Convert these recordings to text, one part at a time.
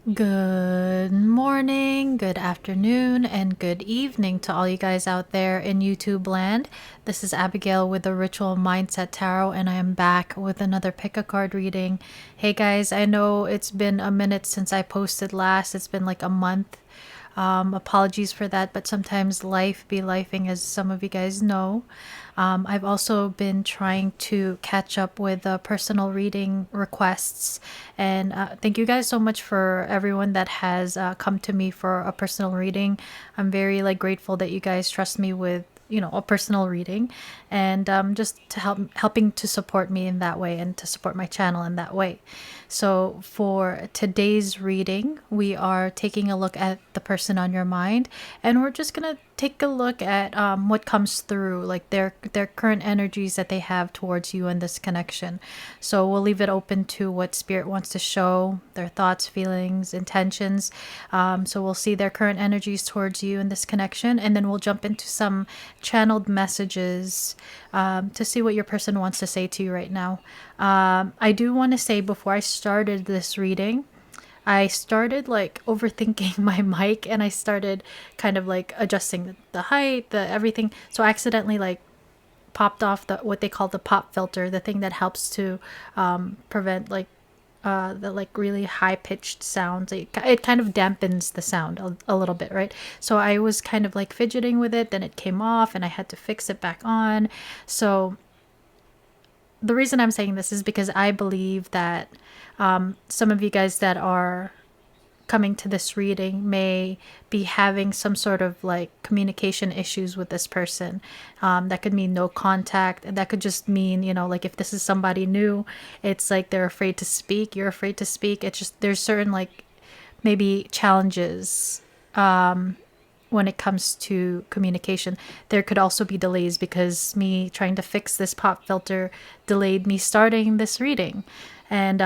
Good morning, good afternoon, and good evening to all you guys out there in YouTube land. This is Abigail with the Ritual Mindset Tarot, and I am back with another pick a card reading. Hey guys, I know it's been a minute since I posted last, it's been like a month. Apologies for that, but sometimes life be lifing, as some of you guys know. I've also been trying to catch up with personal reading requests, and thank you guys so much for everyone that has come to me for a personal reading. I'm very grateful that you guys trust me with a personal reading, and just to helping to support me in that way and to support my channel in that way. So for today's reading, we are taking a look at the person on your mind, and we're just gonna take a look at what comes through, like their current energies that they have towards you in this connection. So we'll leave it open to what spirit wants to show, their thoughts, feelings, intentions. So we'll see their current energies towards you in this connection, and then we'll jump into some channeled messages to see what your person wants to say to you right now. I do want to say, before I started this reading, I started overthinking my mic, and I started kind of adjusting the height, the everything. So I accidentally popped off the what they call the pop filter, the thing that helps to prevent the really high pitched sounds. It kind of dampens the sound a little bit, right? So I was kind of fidgeting with it, then it came off and I had to fix it back on. So the reason I'm saying this is because I believe that some of you guys that are coming to this reading may be having some sort of communication issues with this person. That could mean no contact, and that could just mean, if this is somebody new, it's they're afraid to speak, you're afraid to speak. It's just there's certain maybe challenges when it comes to communication. There could also be delays because me trying to fix this pop filter delayed me starting this reading. And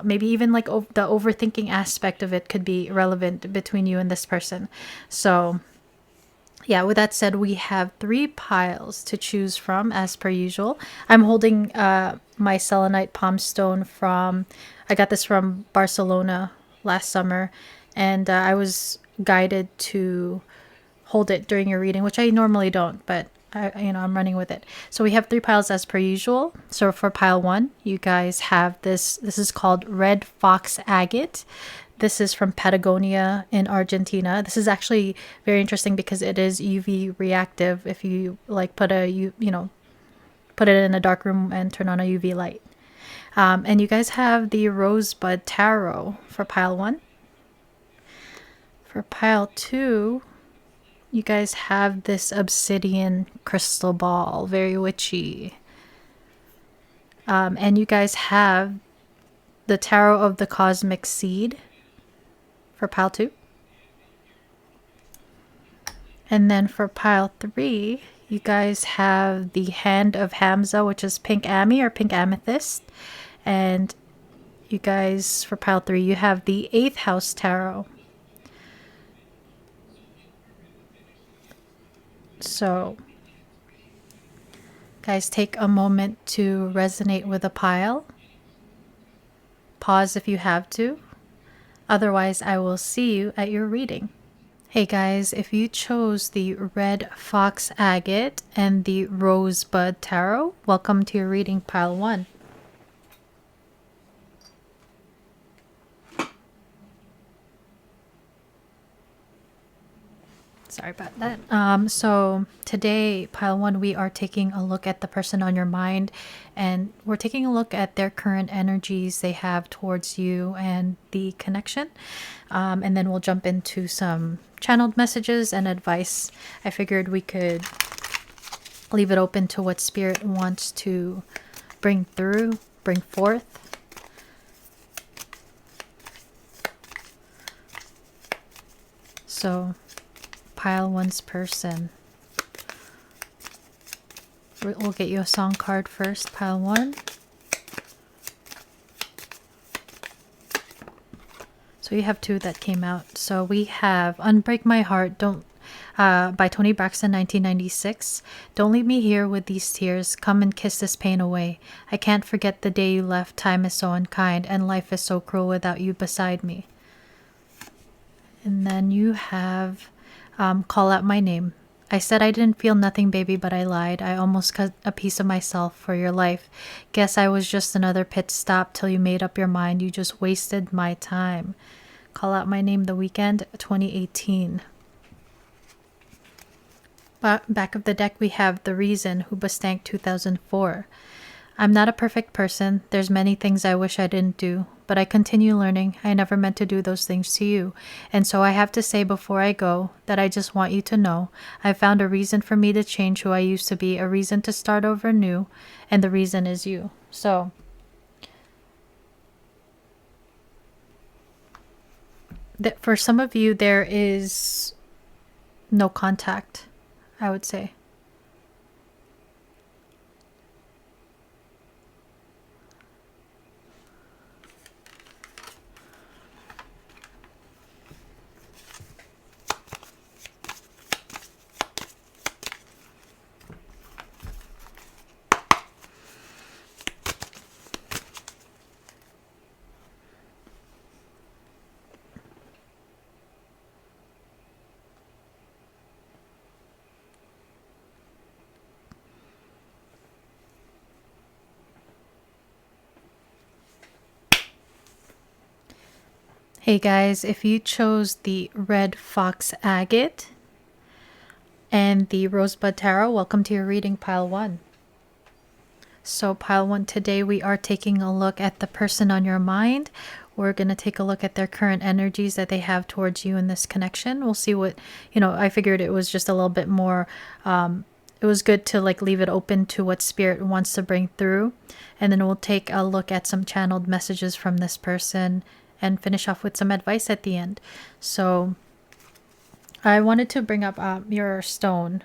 maybe even the overthinking aspect of it could be relevant between you and this person. So yeah, with that said, we have 3 piles to choose from as per usual. I'm holding my selenite palm stone I got this from Barcelona last summer, and I was guided to hold it during your reading, which I normally don't, but I'm running with it. So we have 3 piles as per usual. So for pile 1, you guys have this is called Red Fox Agate. This is from Patagonia in Argentina. This is actually very interesting because it is UV reactive. If you put put it in a dark room and turn on a UV light. And you guys have the Rosebud Tarot for pile 1. For pile 2, you guys have this obsidian crystal ball, very witchy. And you guys have the Tarot of the Cosmic Seed for pile 2. And then for pile 3, you guys have the Hand of Hamza, which is pink Ami or pink amethyst. And you guys, for pile 3, you have the 8th House Tarot. So, guys, take a moment to resonate with a pile. Pause if you have to. Otherwise, I will see you at your reading. Hey guys, if you chose the Red Fox Agate and the Rosebud Tarot, welcome to your reading, pile 1. Sorry about that. So today, pile 1, we are taking a look at the person on your mind, and we're taking a look at their current energies they have towards you and the connection. And then we'll jump into some channeled messages and advice. I figured we could leave it open to what spirit wants to bring forth. So pile 1's person. We'll get you a song card first, pile 1. So you have 2 that came out. So we have Unbreak My Heart by Toni Braxton, 1996. Don't leave me here with these tears. Come and kiss this pain away. I can't forget the day you left. Time is so unkind, and life is so cruel without you beside me. And then you have call out my name. I said I didn't feel nothing, baby, but I lied. I almost cut a piece of myself for your life. Guess I was just another pit stop till you made up your mind. You just wasted my time. Call out my name, The Weekend, 2018. Back of the deck, we have The Reason, Hoobastank, 2004. I'm not a perfect person. There's many things I wish I didn't do, but I continue learning. I never meant to do those things to you. And so I have to say before I go that I just want you to know I found a reason for me to change who I used to be, a reason to start over new, and the reason is you. So for some of you, there is no contact, I would say. Hey guys, if you chose the Red Fox Agate and the Rosebud Tarot, welcome to your reading, Pile 1. So Pile 1, today we are taking a look at the person on your mind. We're going to take a look at their current energies that they have towards you in this connection. We'll see what, I figured it was just a little bit more, it was good to like leave it open to what spirit wants to bring through. And then we'll take a look at some channeled messages from this person and finish off with some advice at the end. So I wanted to bring up your stone.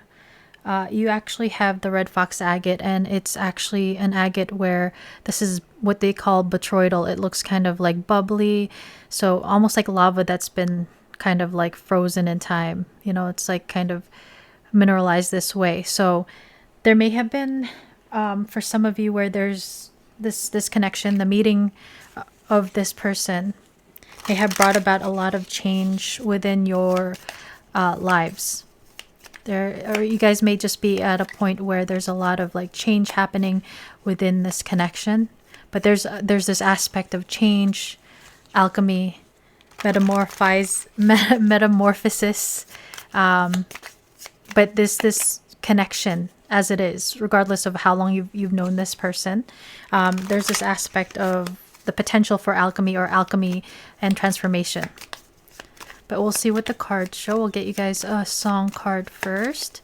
You actually have the Red Fox Agate, and it's actually an agate where this is what they call botryoidal. It looks kind of like bubbly, so almost like lava that's been kind of like frozen in time. It's like kind of mineralized this way. So there may have been, for some of you, where there's this connection, the meeting of this person. They have brought about a lot of change within your lives. Or you guys may just be at a point where there's a lot of like change happening within this connection. But there's this aspect of change, alchemy, metamorphosis. But this connection, as it is, regardless of how long you've known this person, there's this aspect of the potential for alchemy and transformation. But we'll see what the cards show. We'll get you guys a song card first.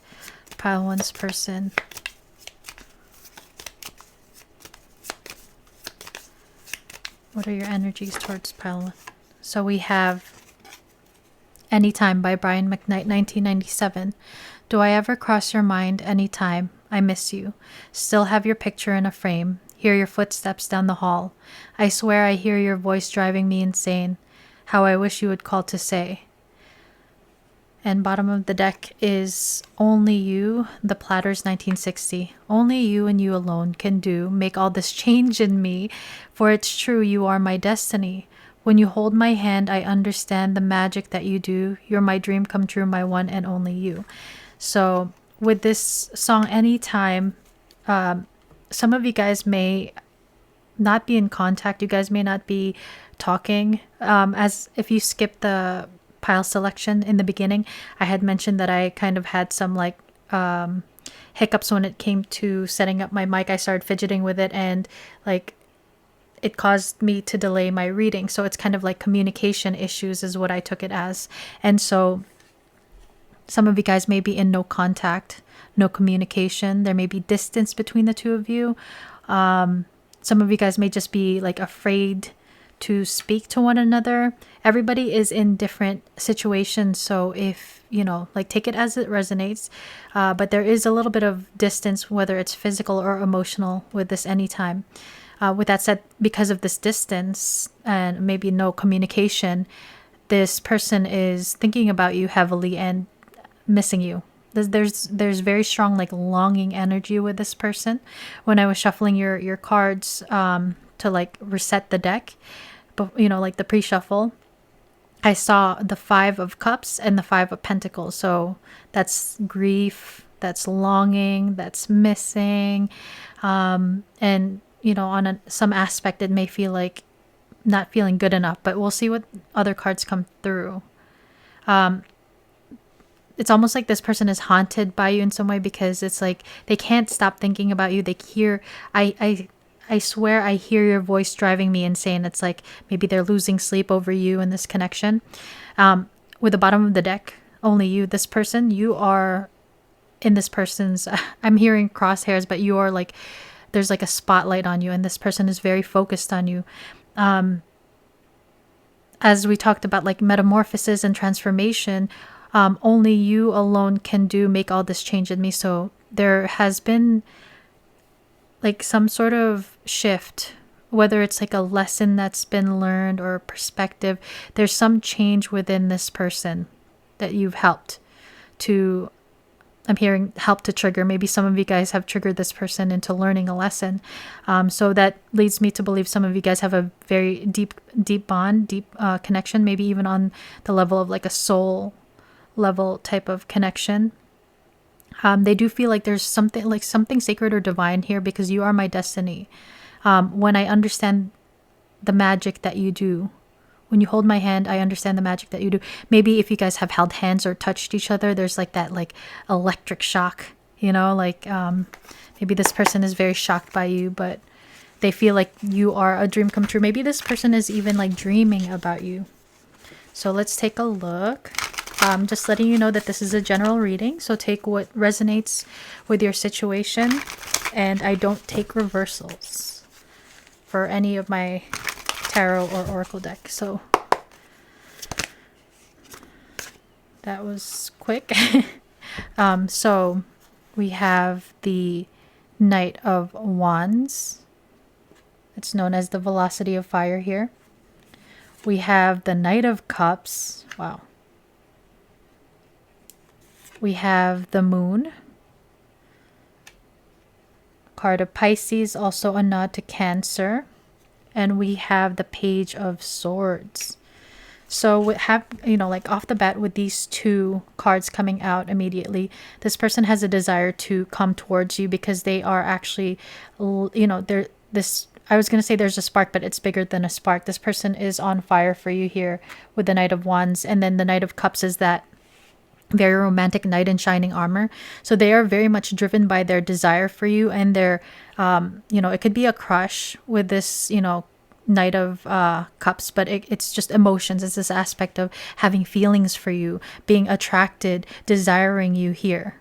Pile 1's person. What are your energies towards Pile 1? So we have Anytime by Brian McKnight, 1997. Do I ever cross your mind? Anytime. I miss you. Still have your picture in a frame. Hear your footsteps down the hall. I swear I hear your voice driving me insane. How I wish you would call to say. And bottom of the deck is Only You, the Platters, 1960. Only you and you alone can make all this change in me, for it's true you are my destiny. When you hold my hand, I understand the magic that you do. You're my dream come true, my one and only you. So with this song, Anytime, some of you guys may not be in contact. You guys may not be talking. As if you skip the pile selection in the beginning, I had mentioned that I kind of had some like hiccups when it came to setting up my mic. I started fidgeting with it, and like it caused me to delay my reading. So it's kind of like communication issues is what I took it as. And so some of you guys may be in no contact, no communication. There may be distance between the two of you. Some of you guys may just be like afraid to speak to one another. Everybody is in different situations. So if, like take it as it resonates. But there is a little bit of distance, whether it's physical or emotional with this Anytime. With that said, because of this distance and maybe no communication, this person is thinking about you heavily and missing you. There's very strong like longing energy with this person. When I was shuffling your cards to like reset the deck, but like the pre-shuffle, I saw the Five of Cups and the Five of Pentacles. So that's grief, that's longing, that's missing. And, you know, on some aspect, it may feel like not feeling good enough, but we'll see what other cards come through. It's almost like this person is haunted by you in some way, because it's like they can't stop thinking about you. They hear, I swear I hear your voice driving me insane. It's like maybe they're losing sleep over you in this connection. With the bottom of the deck, only you, this person, you are in this person's, I'm hearing crosshairs, but you are like, there's like a spotlight on you, and this person is very focused on you. As we talked about, like metamorphosis and transformation, only you alone can make all this change in me. So there has been like some sort of shift, whether it's like a lesson that's been learned or a perspective. There's some change within this person that you've helped to, I'm hearing, help to trigger. Maybe some of you guys have triggered this person into learning a lesson. So that leads me to believe some of you guys have a very deep bond, deep connection, maybe even on the level of like a soul level type of connection. They do feel like there's something sacred or divine here, because you are my destiny. When I understand the magic that you do, when you hold my hand, I understand the magic that you do. Maybe if you guys have held hands or touched each other, there's like that like electric shock, you know, like maybe this person is very shocked by you, but they feel like you are a dream come true. Maybe this person is even like dreaming about you. So let's take a look. Just letting you know that this is a general reading, so take what resonates with your situation, and I don't take reversals for any of my tarot or oracle deck. So that was quick. So we have the Knight of Wands. It's known as the velocity of fire here. We have the Knight of Cups. Wow. We have the Moon. Card of Pisces, also a nod to Cancer. And we have the Page of Swords. So we have, you know, like off the bat with these two cards coming out immediately, this person has a desire to come towards you, because they are actually, you know, I was going to say there's a spark, but it's bigger than a spark. This person is on fire for you here with the Knight of Wands. And then the Knight of Cups is that very romantic knight in shining armor. So they are very much driven by their desire for you, and their, you know, it could be a crush with this, you know, Knight of Cups, but it's just emotions. It's this aspect of having feelings for you, being attracted, desiring you here.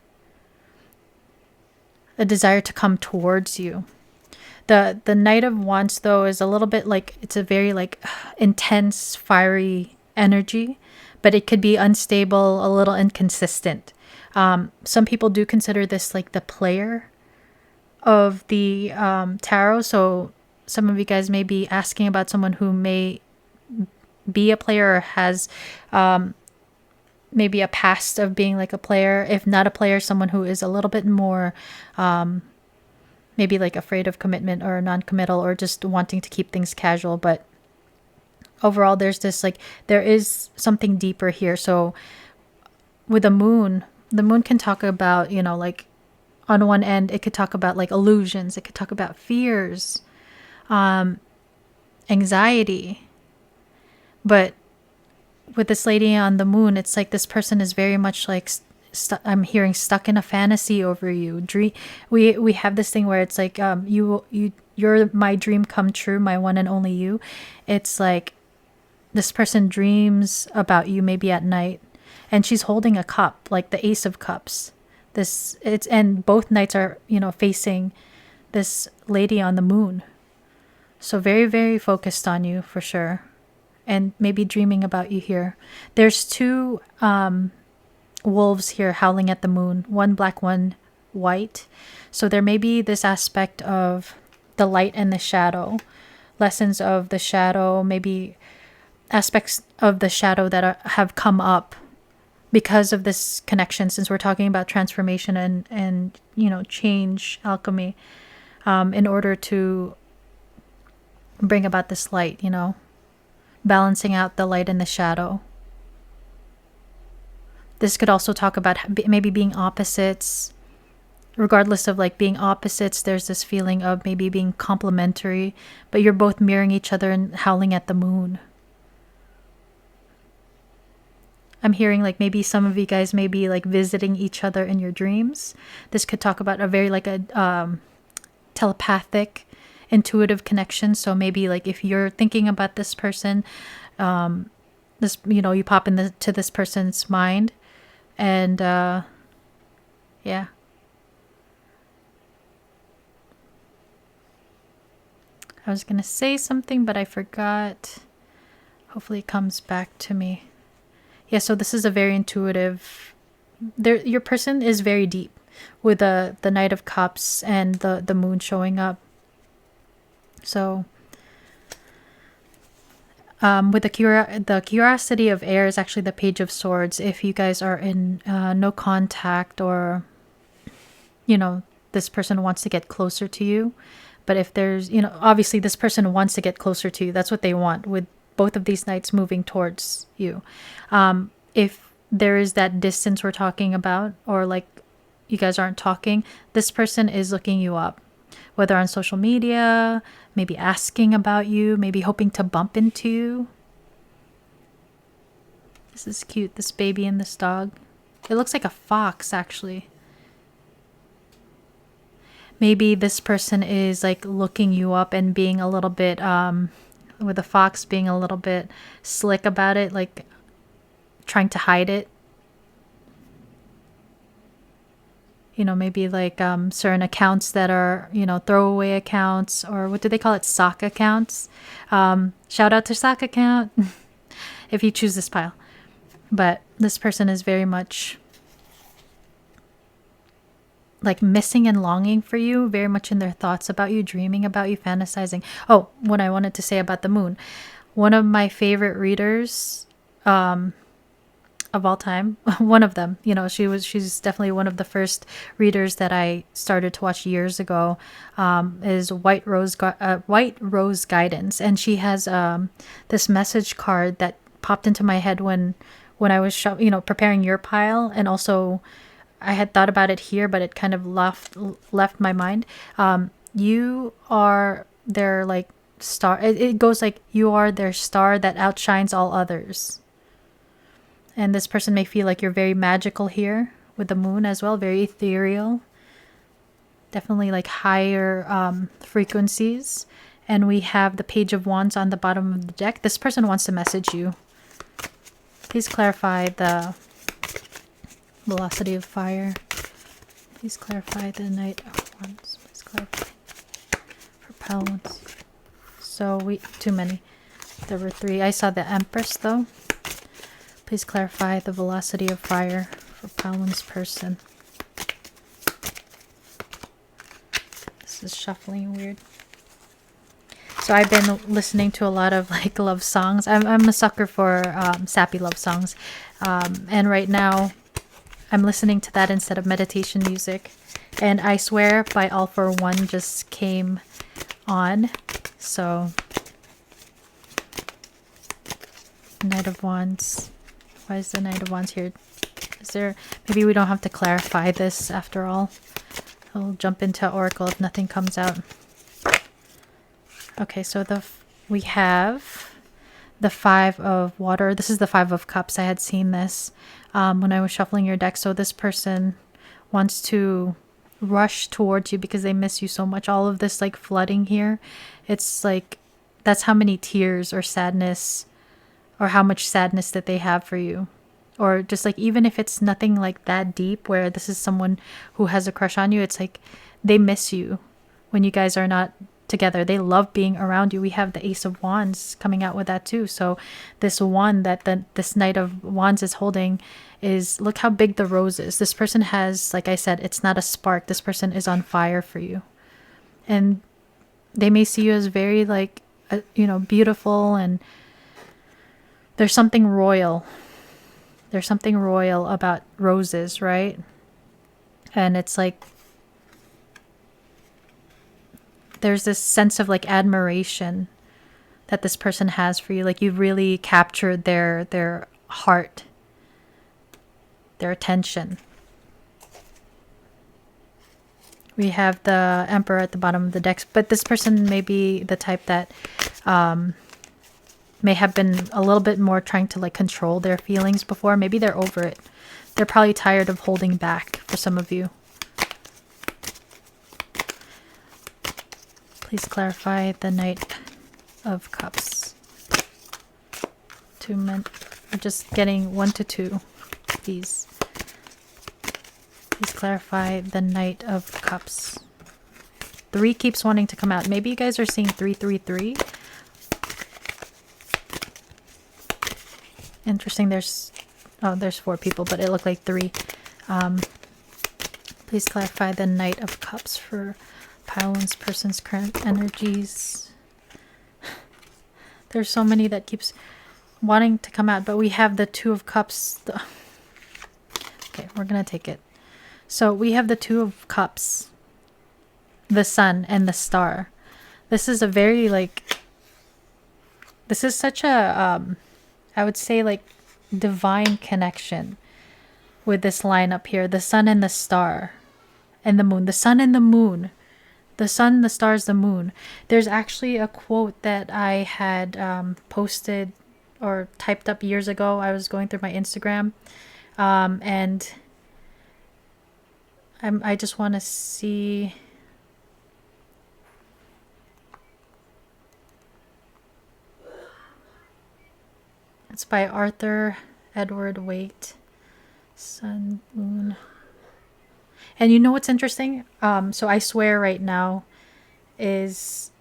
A desire to come towards you. The Knight of Wands, though, is a little bit like, it's a very like intense, fiery energy, but it could be unstable, a little inconsistent. Some people do consider this like the player of the tarot. So some of you guys may be asking about someone who may be a player or has maybe a past of being like a player. If not a player, someone who is a little bit more maybe like afraid of commitment or non-committal, or just wanting to keep things casual. But overall, there's this like, there is something deeper here. So with the moon can talk about, you know, like on one end, it could talk about like illusions. It could talk about fears, anxiety. But with this lady on the moon, it's like this person is very much like, I'm hearing stuck in a fantasy over you. We have this thing where it's like, you're my dream come true, my one and only you. It's like this person dreams about you maybe at night, and she's holding a cup, like the Ace of Cups. And both knights are, you know, facing this lady on the moon. So very, very focused on you for sure, and maybe dreaming about you here. There's two wolves here howling at the moon, one black, one white. So there may be this aspect of the light and the shadow, lessons of the shadow, maybe aspects of the shadow that have come up because of this connection, since we're talking about transformation and you know, change, alchemy, in order to bring about this light, you know, balancing out the light and the shadow. This could also talk about maybe being opposites. Regardless of like being opposites, there's this feeling of maybe being complementary, but you're both mirroring each other and howling at the moon. I'm hearing like maybe some of you guys may be like visiting each other in your dreams. This could talk about a very like a telepathic, intuitive connection. So maybe like if you're thinking about this person, this, you know, you pop into this person's mind, and yeah. I was gonna say something, but I forgot. Hopefully it comes back to me. Yeah, so this is a very intuitive. Your person is very deep, with the Knight of Cups and the moon showing up. So, with the curiosity of air is actually the Page of Swords. If you guys are in no contact, or you know, this person wants to get closer to you, but if there's, you know, obviously this person wants to get closer to you. That's what they want, with both of these knights moving towards you. If there is that distance we're talking about, or like you guys aren't talking, this person is looking you up, whether on social media, maybe asking about you, maybe hoping to bump into you. This is cute, this baby and this dog. It looks like a fox, actually. Maybe this person is like looking you up and being a little bit, with the fox being a little bit slick about it, like trying to hide it. You know, maybe like certain accounts that are, you know, throwaway accounts, or what do they call it? Sock accounts. Shout out to sock account if you choose this pile. But this person is very much like missing and longing for you, very much in their thoughts about you, dreaming about you, fantasizing. Oh, what I wanted to say about the moon. One of my favorite readers of all time, one of them, you know, she's definitely one of the first readers that I started to watch years ago, is White Rose Guidance. And she has this message card that popped into my head when I was preparing your pile, and also I had thought about it here, but it kind of left my mind. You are their like star. It goes like, you are their star that outshines all others. And this person may feel like you're very magical here, with the moon as well, very ethereal. Definitely like higher frequencies. And we have the Page of Wands on the bottom of the deck. This person wants to message you. Please clarify the velocity of fire. Please clarify the Knight of Wands. Please clarify for pile ones. So too many. There were 3. I saw the Empress though. Please clarify the velocity of fire for pile one's person. This is shuffling weird. So I've been listening to a lot of like love songs. I'm a sucker for sappy love songs, and right now I'm listening to that instead of meditation music. And I Swear by All For One just came on. So Knight of Wands. Why is the Knight of Wands here? Is there, maybe we don't have to clarify this after all. I'll jump into Oracle if nothing comes out. Okay, so we have the 5 of Water. This is the 5 of Cups. I had seen this when I was shuffling your deck. So this person wants to rush towards you because they miss you so much. All of this like flooding here, it's like that's how many tears or sadness, or how much sadness that they have for you. Or just like, even if it's nothing like that deep, where this is someone who has a crush on you, it's like they miss you when you guys are not together. They love being around you. We have the Ace of Wands coming out with that too. So this wand that this Knight of Wands is holding is, look how big the rose is. This person has, like I said, it's not a spark. This person is on fire for you. And they may see you as very like, beautiful, and there's something royal. There's something royal about roses, right? And it's like, there's this sense of like admiration that this person has for you. Like you've really captured their heart. their attention. We have the Emperor at the bottom of the deck, but this person may be the type that may have been a little bit more trying to like control their feelings before. Maybe they're over it. They're probably tired of holding back for some of you. Please clarify the Knight of Cups. I'm just getting 1 to 2. Please clarify the Knight of Cups. 3 keeps wanting to come out. Maybe you guys are seeing 333. Interesting. There's 4 people, but it looked like 3. Please clarify the Knight of Cups for Paolan's person's current energies. There's so many that keeps wanting to come out, but we have the 2 of Cups. Okay, we're gonna take it. So we have the 2 of Cups, the Sun, and the Star. This is a very like, this is such a I would say like divine connection with this line up here, the Sun and the Star and the Moon. The Sun and the Moon. The Sun, the Stars, the Moon. There's actually a quote that I had posted or typed up years ago. I was going through my Instagram, and I just want to see. It's by Arthur Edward Waite. Sun, Moon. And you know what's interesting? So I Swear right now is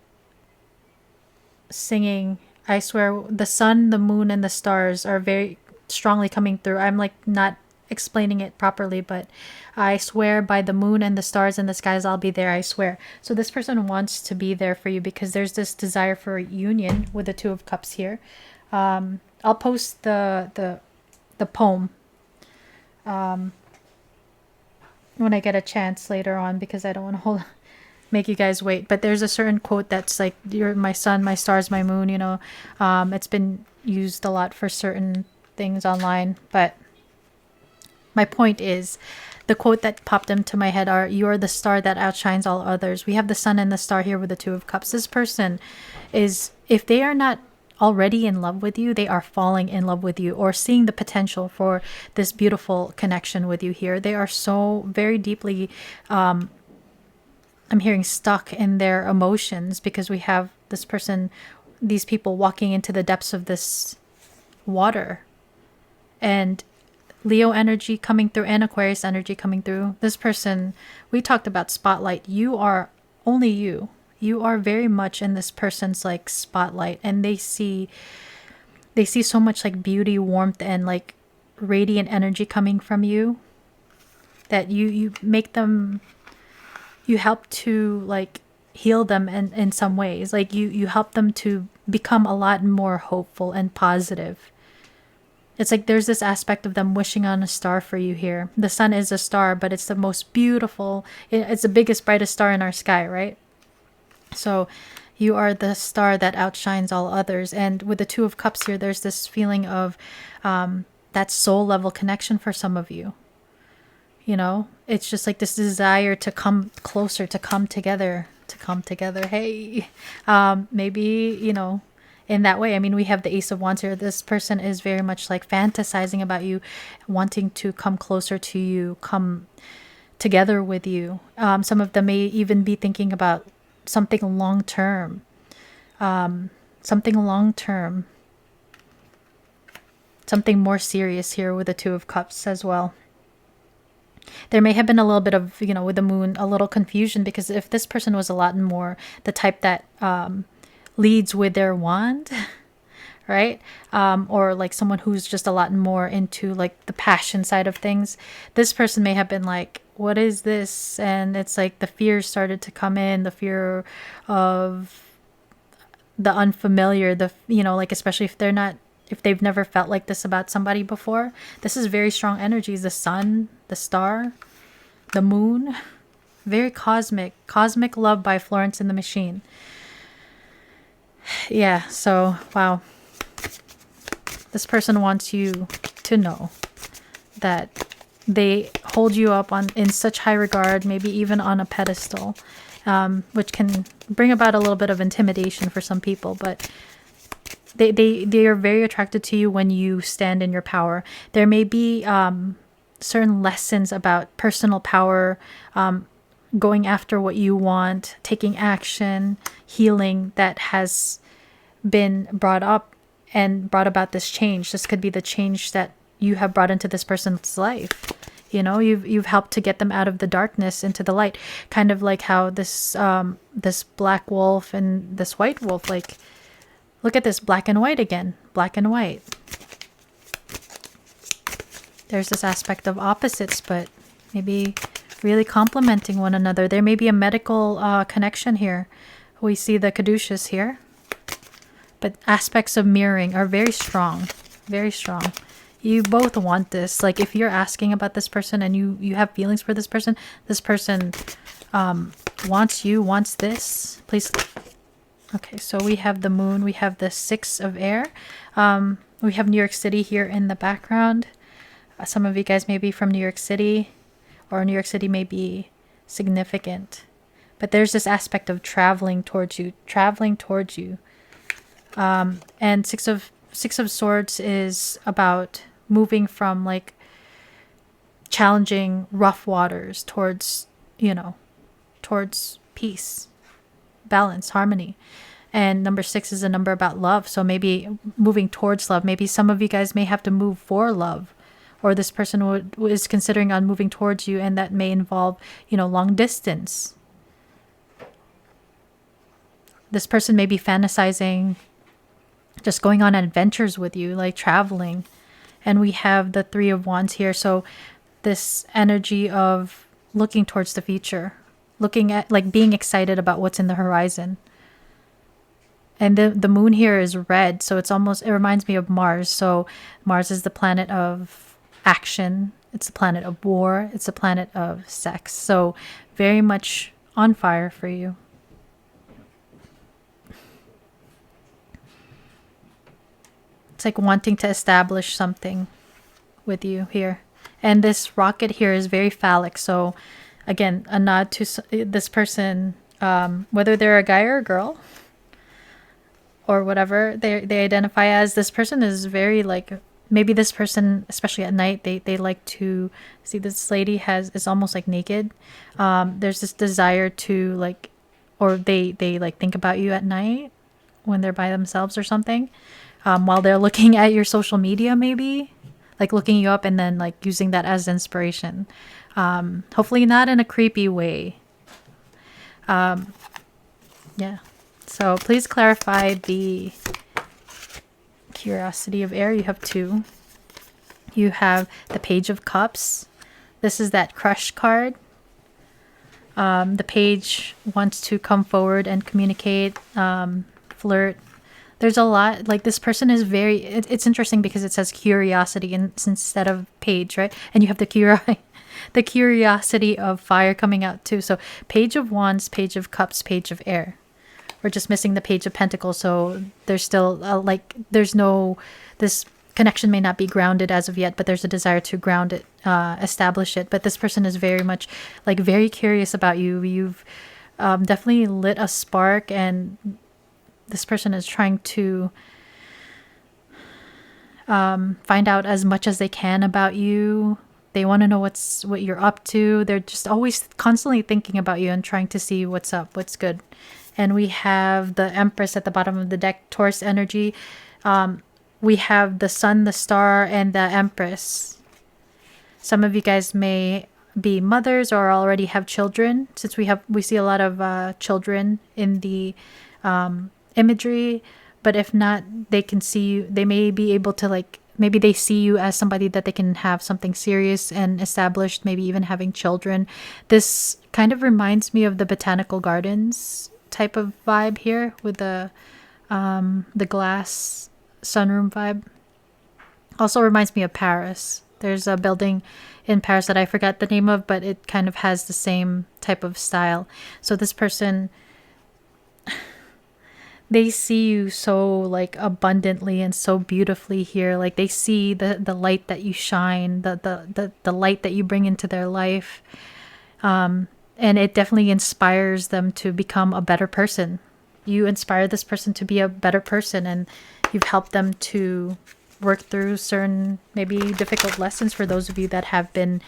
singing. I swear the sun, the moon, and the stars are very strongly coming through. I'm like not explaining it properly, but I swear by the moon and the stars and the skies, I'll be there. I swear. So this person wants to be there for you because there's this desire for union with the 2 of Cups here. I'll post the poem when I get a chance later on, because I don't want to make you guys wait. But there's a certain quote that's like, you're my sun, my stars, my moon, you know. It's been used a lot for certain things online, but my point is, the quote that popped into my head are, you are the star that outshines all others. We have the sun and the star here with the 2 of Cups. This person is, if they are not already in love with you, they are falling in love with you or seeing the potential for this beautiful connection with you here. They are so very deeply, I'm hearing, stuck in their emotions, because we have this person, these people walking into the depths of this water, and Leo energy coming through and Aquarius energy coming through. This person, we talked about spotlight. You are only you. You are very much in this person's like spotlight, and they see so much like beauty, warmth, and like radiant energy coming from you, that you make them, you help to like heal them in some ways. Like you help them to become a lot more hopeful and positive. It's like there's this aspect of them wishing on a star for you here. The sun is a star, but it's the most beautiful, it's the biggest, brightest star in our sky, right? So you are the star that outshines all others. And with the 2 of Cups here, there's this feeling of that soul level connection for some of you. You know, it's just like this desire to come closer, to come together. Hey, maybe, you know, in that way. I mean, we have the Ace of Wands here. This person is very much like fantasizing about you, wanting to come closer to you, come together with you. Some of them may even be thinking about something long term, something more serious here with the 2 of Cups as well. There may have been a little bit of, you know, with the moon, a little confusion, because if this person was a lot more the type that leads with their wand, right? Or like someone who's just a lot more into like the passion side of things, this person may have been like, what is this? And it's like the fear started to come in, the fear of the unfamiliar, the, you know, like especially if they've never felt like this about somebody before. This is very strong energies. The sun, the star, the moon, very cosmic love by Florence and the Machine. Yeah, so wow. This person wants you to know that they hold you up in such high regard, maybe even on a pedestal, which can bring about a little bit of intimidation for some people. But they are very attracted to you when you stand in your power. There may be certain lessons about personal power, going after what you want, taking action, healing that has been brought up and brought about this change. This could be the change that you have brought into this person's life. You know, you've helped to get them out of the darkness into the light, kind of like how this black wolf and this white wolf, like, look at this black and white again, black and white. There's this aspect of opposites, but maybe really complementing one another. There may be a medical connection here. We see the caduceus here, but aspects of mirroring are very strong, very strong. You both want this. Like, if you're asking about this person and you have feelings for this person wants you, wants this. Please. Okay, so we have the moon. We have the 6 of air. We have New York City here in the background. Some of you guys may be from New York City, or New York City may be significant. But there's this aspect of traveling towards you. And six of swords is about moving from like challenging rough waters towards, towards peace, balance, harmony. And number 6 is a number about love. So maybe moving towards love. Maybe some of you guys may have to move for love, or this person is considering on moving towards you, and that may involve, long distance. This person may be fantasizing just going on adventures with you, like traveling. And we have the 3 of Wands here. So this energy of looking towards the future, looking at, like, being excited about what's in the horizon. And the moon here is red, so it reminds me of Mars. So Mars is the planet of action. It's the planet of war. It's the planet of sex. So very much on fire for you. It's like wanting to establish something with you here. And this rocket here is very phallic. So again, a nod to this person, whether they're a guy or a girl, or whatever they identify as. This person is very, like, maybe this person, especially at night, they like to see this lady is almost like naked. There's this desire to, like, or they like think about you at night when they're by themselves or something, while they're looking at your social media, maybe like looking you up and then like using that as inspiration. Hopefully not in a creepy way. Yeah. So please clarify the curiosity of air. You have 2. You have the Page of Cups. This is that crush card. The page wants to come forward and communicate, flirt. There's a lot, like, this person is very, it's interesting because it says curiosity instead of page, right? And you have the curiosity of fire coming out too. So Page of Wands, Page of Cups, Page of Air. We're just missing the Page of Pentacles. So there's still this connection may not be grounded as of yet, but there's a desire to ground it, establish it. But this person is very much, like, very curious about you. You've definitely lit a spark, and this person is trying to find out as much as they can about you. They want to know what you're up to. They're just always constantly thinking about you and trying to see what's up, what's good. And we have the Empress at the bottom of the deck, Taurus energy. We have the Sun, the Star, and the Empress. Some of you guys may be mothers or already have children, since we see a lot of children in the imagery. But if not, they can see you. They may be able to, like, maybe they see you as somebody that they can have something serious and established, maybe even having children. This kind of reminds me of the botanical gardens type of vibe here, with the glass sunroom vibe. Also reminds me of Paris. There's a building in Paris that I forgot the name of, but it kind of has the same type of style. So this person, they see you so like abundantly and so beautifully here. Like they see the light that you shine, the light that you bring into their life. And it definitely inspires them to become a better person. You inspire this person to be a better person, and you've helped them to work through certain maybe difficult lessons for those of you that have been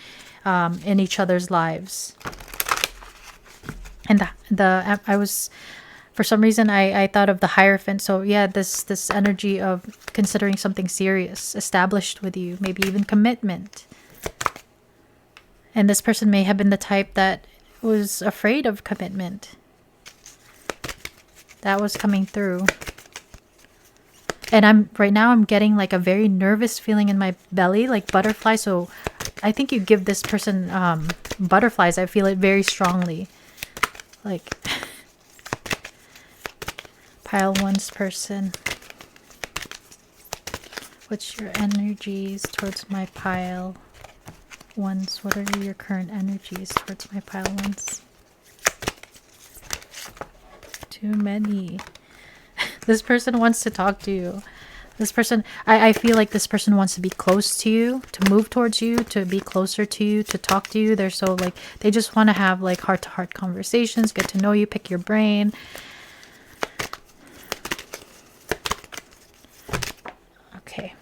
in each other's lives. And I was, for some reason, I thought of the Hierophant. So yeah, this energy of considering something serious established with you, maybe even commitment. And this person may have been the type that was afraid of commitment. That was coming through. And I'm getting like a very nervous feeling in my belly, like butterflies. So I think you give this person butterflies. I feel it very strongly. Like pile one's person. What's your energies towards my pile ones? What are your current energies towards my pile ones? Too many. This person wants to talk to you. This person, I feel like this person wants to be close to you, to move towards you, to be closer to you, to talk to you. They're so like, they just want to have like heart-to-heart conversations, get to know you, pick your brain. Okay.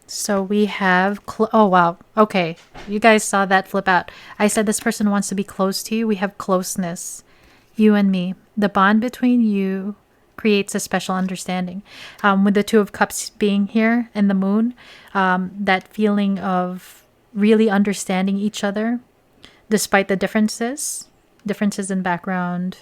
So we have, oh wow. Okay. You guys saw that flip out. I said this person wants to be close to you. We have closeness. You and me. The bond between you creates a special understanding. With the Two of Cups being here and the Moon, that feeling of really understanding each other despite the differences in background,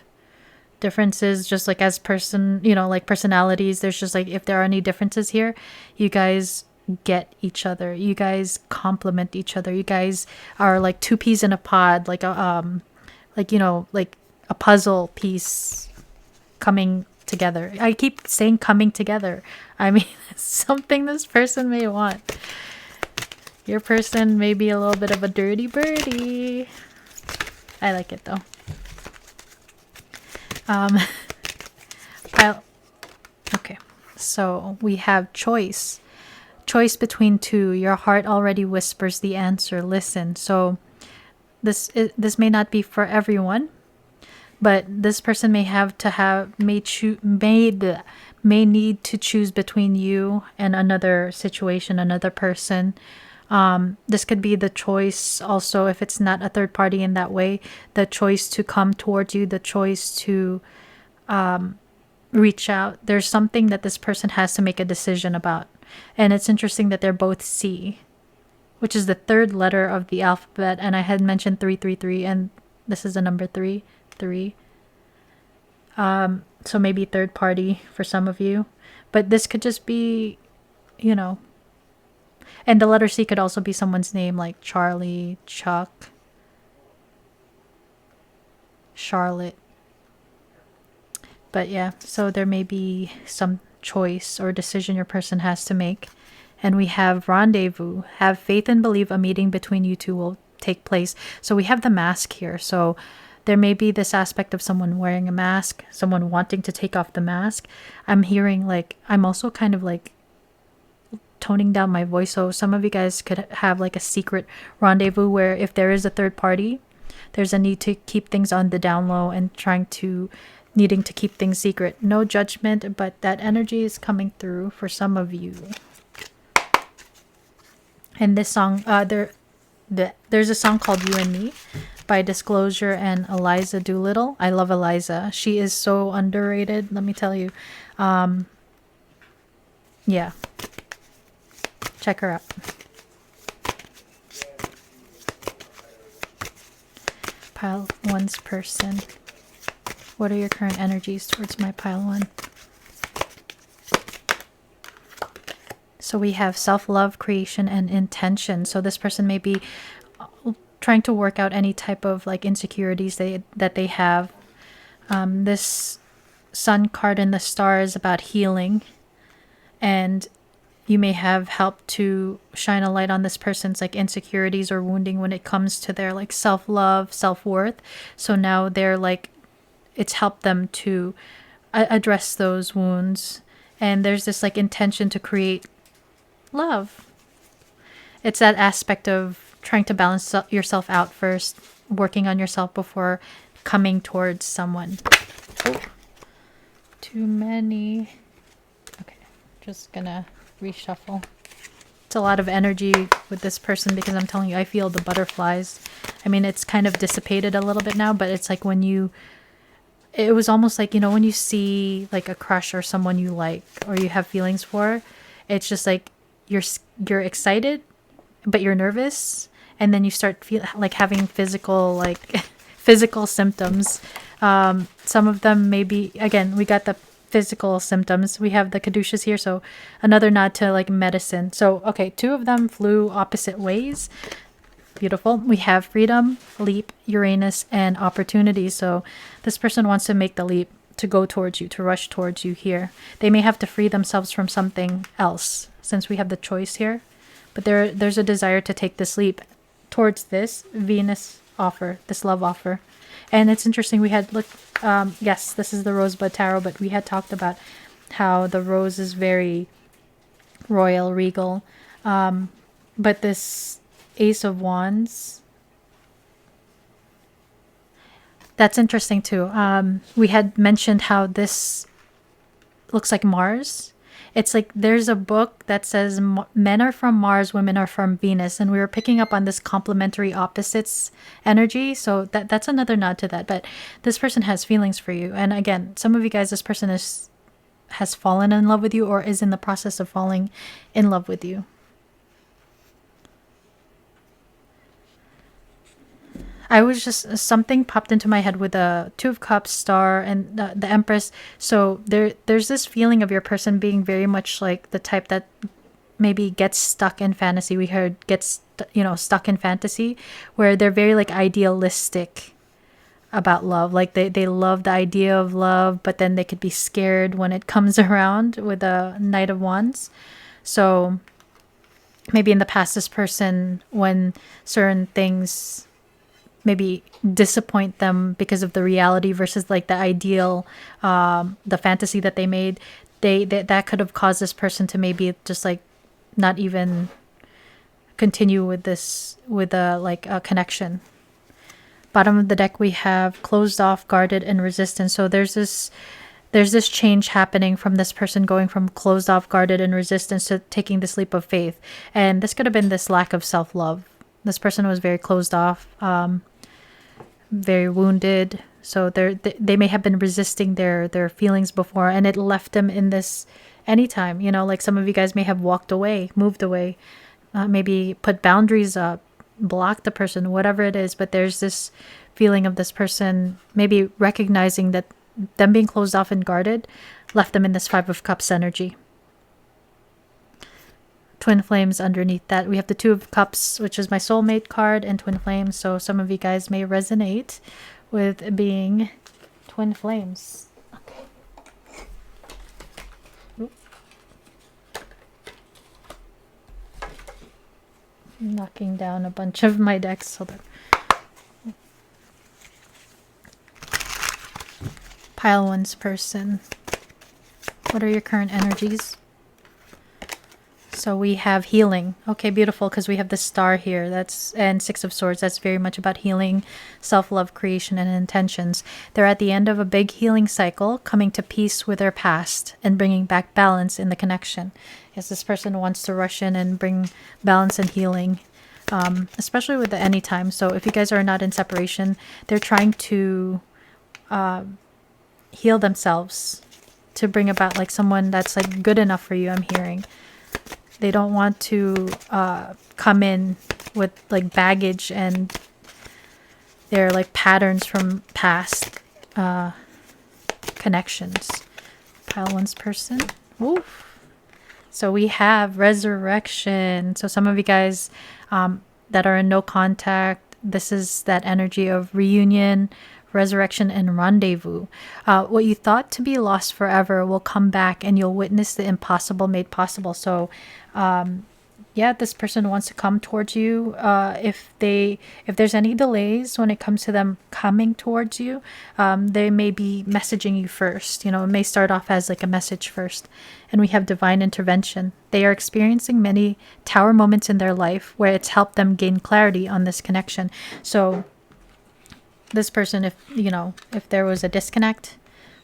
differences just like as person, like personalities. There's just like, if there are any differences here, you guys get each other. You guys complement each other. You guys are like two peas in a pod, like a like a puzzle piece coming together. I keep saying coming together. I mean, something this person may want. Your person may be a little bit of a dirty birdie. I like it though. Okay, so we have choice between two. Your heart already whispers the answer. Listen. So this may not be for everyone, but this person may need to choose between you and another situation, another person. This could be the choice also, if it's not a third party in that way, the choice to come towards you, the choice to reach out. There's something that this person has to make a decision about. And it's interesting that they're both C, which is the third letter of the alphabet. And I had mentioned 333, and this is the number 3. So maybe third party for some of you, but this could just be, and the letter C could also be someone's name, like Charlie, Chuck, Charlotte. But yeah, so there may be some choice or decision your person has to make. And we have rendezvous. Have faith and believe a meeting between you two will take place. So we have the mask here. So there may be this aspect of someone wearing a mask, someone wanting to take off the mask. I'm hearing like, I'm also kind of like toning down my voice. So some of you guys could have like a secret rendezvous where if there is a third party, there's a need to keep things on the down low and needing to keep things secret. No judgment, but that energy is coming through for some of you. And this song, there's a song called You and Me by Disclosure and Eliza Doolittle. I love Eliza. She is so underrated, let me tell you. Yeah. Check her out. Pile one's person. What are your current energies towards my pile one? So we have self-love, creation, and intention. So this person may be trying to work out any type of like insecurities that they have. This sun card in the star is about healing, and you may have helped to shine a light on this person's like insecurities or wounding when it comes to their like self-love, self-worth. So now they're like, it's helped them to address those wounds. And there's this like intention to create love. It's that aspect of trying to balance yourself out first, working on yourself before coming towards someone. Oh, too many. Okay, just gonna reshuffle. It's a lot of energy with this person because I'm telling you, I feel the butterflies. I mean, it's kind of dissipated a little bit now, but it's like when you, it was almost like, you know, when you see like a crush or someone you like or you have feelings for, it's just like you're excited, but you're nervous, and then you start feel like having physical like physical symptoms. Some of them maybe, again, we got the physical symptoms. We have the caduceus here, so another nod to like medicine. So okay, two of them flew opposite ways. Beautiful. We have freedom, leap, Uranus, and opportunity. So this person wants to make the leap, to go towards you, to rush towards you here. They may have to free themselves from something else since we have the choice here. But there's a desire to take this leap towards this Venus offer, this love offer. And it's interesting, we had looked, yes, this is the Rosebud Tarot, but we had talked about how the rose is very royal, regal. But this Ace of Wands, that's interesting too. We had mentioned how this looks like Mars. It's like there's a book that says men are from Mars, women are from Venus, and we were picking up on this complementary opposites energy. So that's another nod to that. But this person has feelings for you, and again, some of you guys, this person has fallen in love with you or is in the process of falling in love with you. I was just, something popped into my head with the Two of Cups, Star, and the Empress. So there's this feeling of your person being very much like the type that maybe gets stuck in fantasy. We heard gets, you know, stuck in fantasy, where they're very like idealistic about love. Like they love the idea of love, but then they could be scared when it comes around with the Knight of Wands. So maybe in the past, this person, when certain things maybe disappoint them because of the reality versus like the ideal, the fantasy that they made, that could have caused this person to maybe just like not even continue with this, with a connection. Bottom of the deck, we have closed off, guarded, and resistance. So there's this change happening from this person going from closed off, guarded, and resistance to taking this leap of faith. And this could have been this lack of self-love. This person was very closed off, very wounded. So they may have been resisting their feelings before, and it left them in this anytime. You know, like some of you guys may have walked away, moved away, maybe put boundaries up, blocked the person, whatever it is. But there's this feeling of this person maybe recognizing that them being closed off and guarded left them in this Five of Cups energy. Twin flames underneath that. We have the Two of Cups, which is my soulmate card, and twin flames. So some of you guys may resonate with being twin flames. Okay. Oop. Knocking down a bunch of my decks. Hold on. Pile one's person. What are your current energies? So we have healing. Okay, beautiful, because we have the Star here. And Six of Swords. That's very much about healing, self-love, creation, and intentions. They're at the end of a big healing cycle, coming to peace with their past and bringing back balance in the connection. Yes, this person wants to rush in and bring balance and healing, especially with the anytime. So if you guys are not in separation, they're trying to heal themselves to bring about like someone that's like good enough for you, I'm hearing. They don't want to come in with like baggage and their like patterns from past connections. Pile one's person. Oof. So we have resurrection. So some of you guys that are in no contact, this is that energy of reunion, resurrection, and rendezvous. What you thought to be lost forever will come back, and you'll witness the impossible made possible. So Yeah, this person wants to come towards you. If there's any delays when it comes to them coming towards you, they may be messaging you first. You know, it may start off as like a message first. And we have divine intervention. They are experiencing many tower moments in their life where it's helped them gain clarity on this connection. So this person, if there was a disconnect,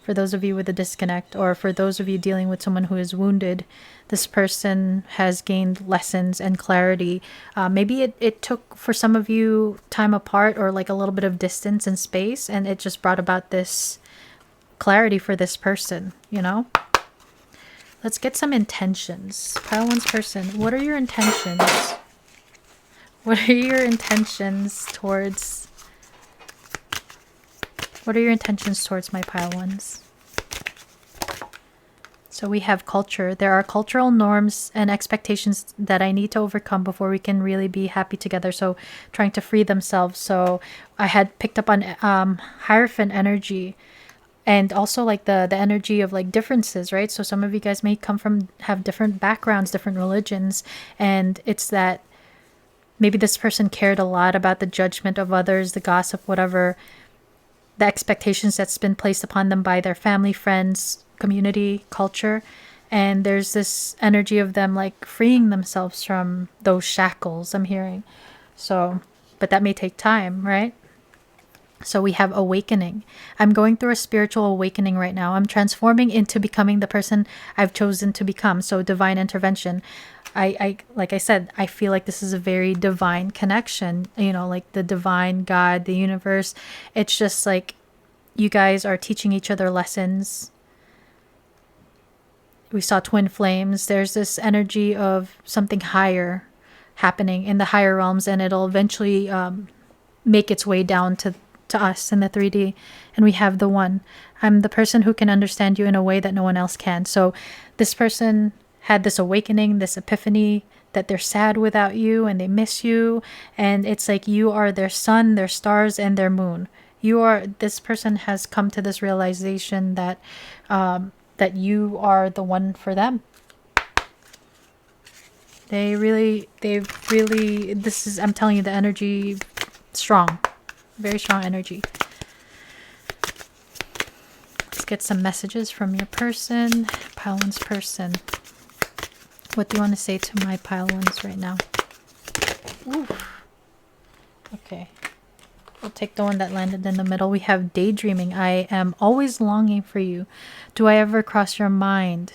for those of you with a disconnect, or for those of you dealing with someone who is wounded, this person has gained lessons and clarity. Maybe it took for some of you time apart or like a little bit of distance and space, and it just brought about this clarity for this person, you know? Let's get some intentions. Pile one's person, what are your intentions? What are your intentions towards... What are your intentions towards my pile ones? So we have culture. There are cultural norms and expectations that I need to overcome before we can really be happy together. So trying to free themselves. So I had picked up on Hierophant energy, and also like the energy of like differences, right? So some of you guys may have different backgrounds, different religions, and it's that maybe this person cared a lot about the judgment of others, the gossip, whatever, the expectations that's been placed upon them by their family, friends, community, culture. And there's this energy of them like freeing themselves from those shackles, I'm hearing. So, but that may take time, right? So we have awakening. I'm going through a spiritual awakening right now. I'm transforming into becoming the person I've chosen to become. So divine intervention. I like I said, I feel like this is a very divine connection, you know, like the divine God, the universe. It's just like you guys are teaching each other lessons. We saw twin flames. There's this energy of something higher happening in the higher realms, and it'll eventually make its way down to us in the 3D. And we have the one. I'm the person who can understand you in a way that no one else can. So this person had this awakening, this epiphany that they're sad without you and they miss you. And it's like you are their sun, their stars, and their moon. This person has come to this realization that that you are the one for them. I'm telling you, the energy, strong, very strong energy. Let's get some messages from your person, pile one's person. What do you want to say to my pile ones right now? Ooh. Okay. We'll take the one that landed in the middle. We have daydreaming. I am always longing for you. Do I ever cross your mind?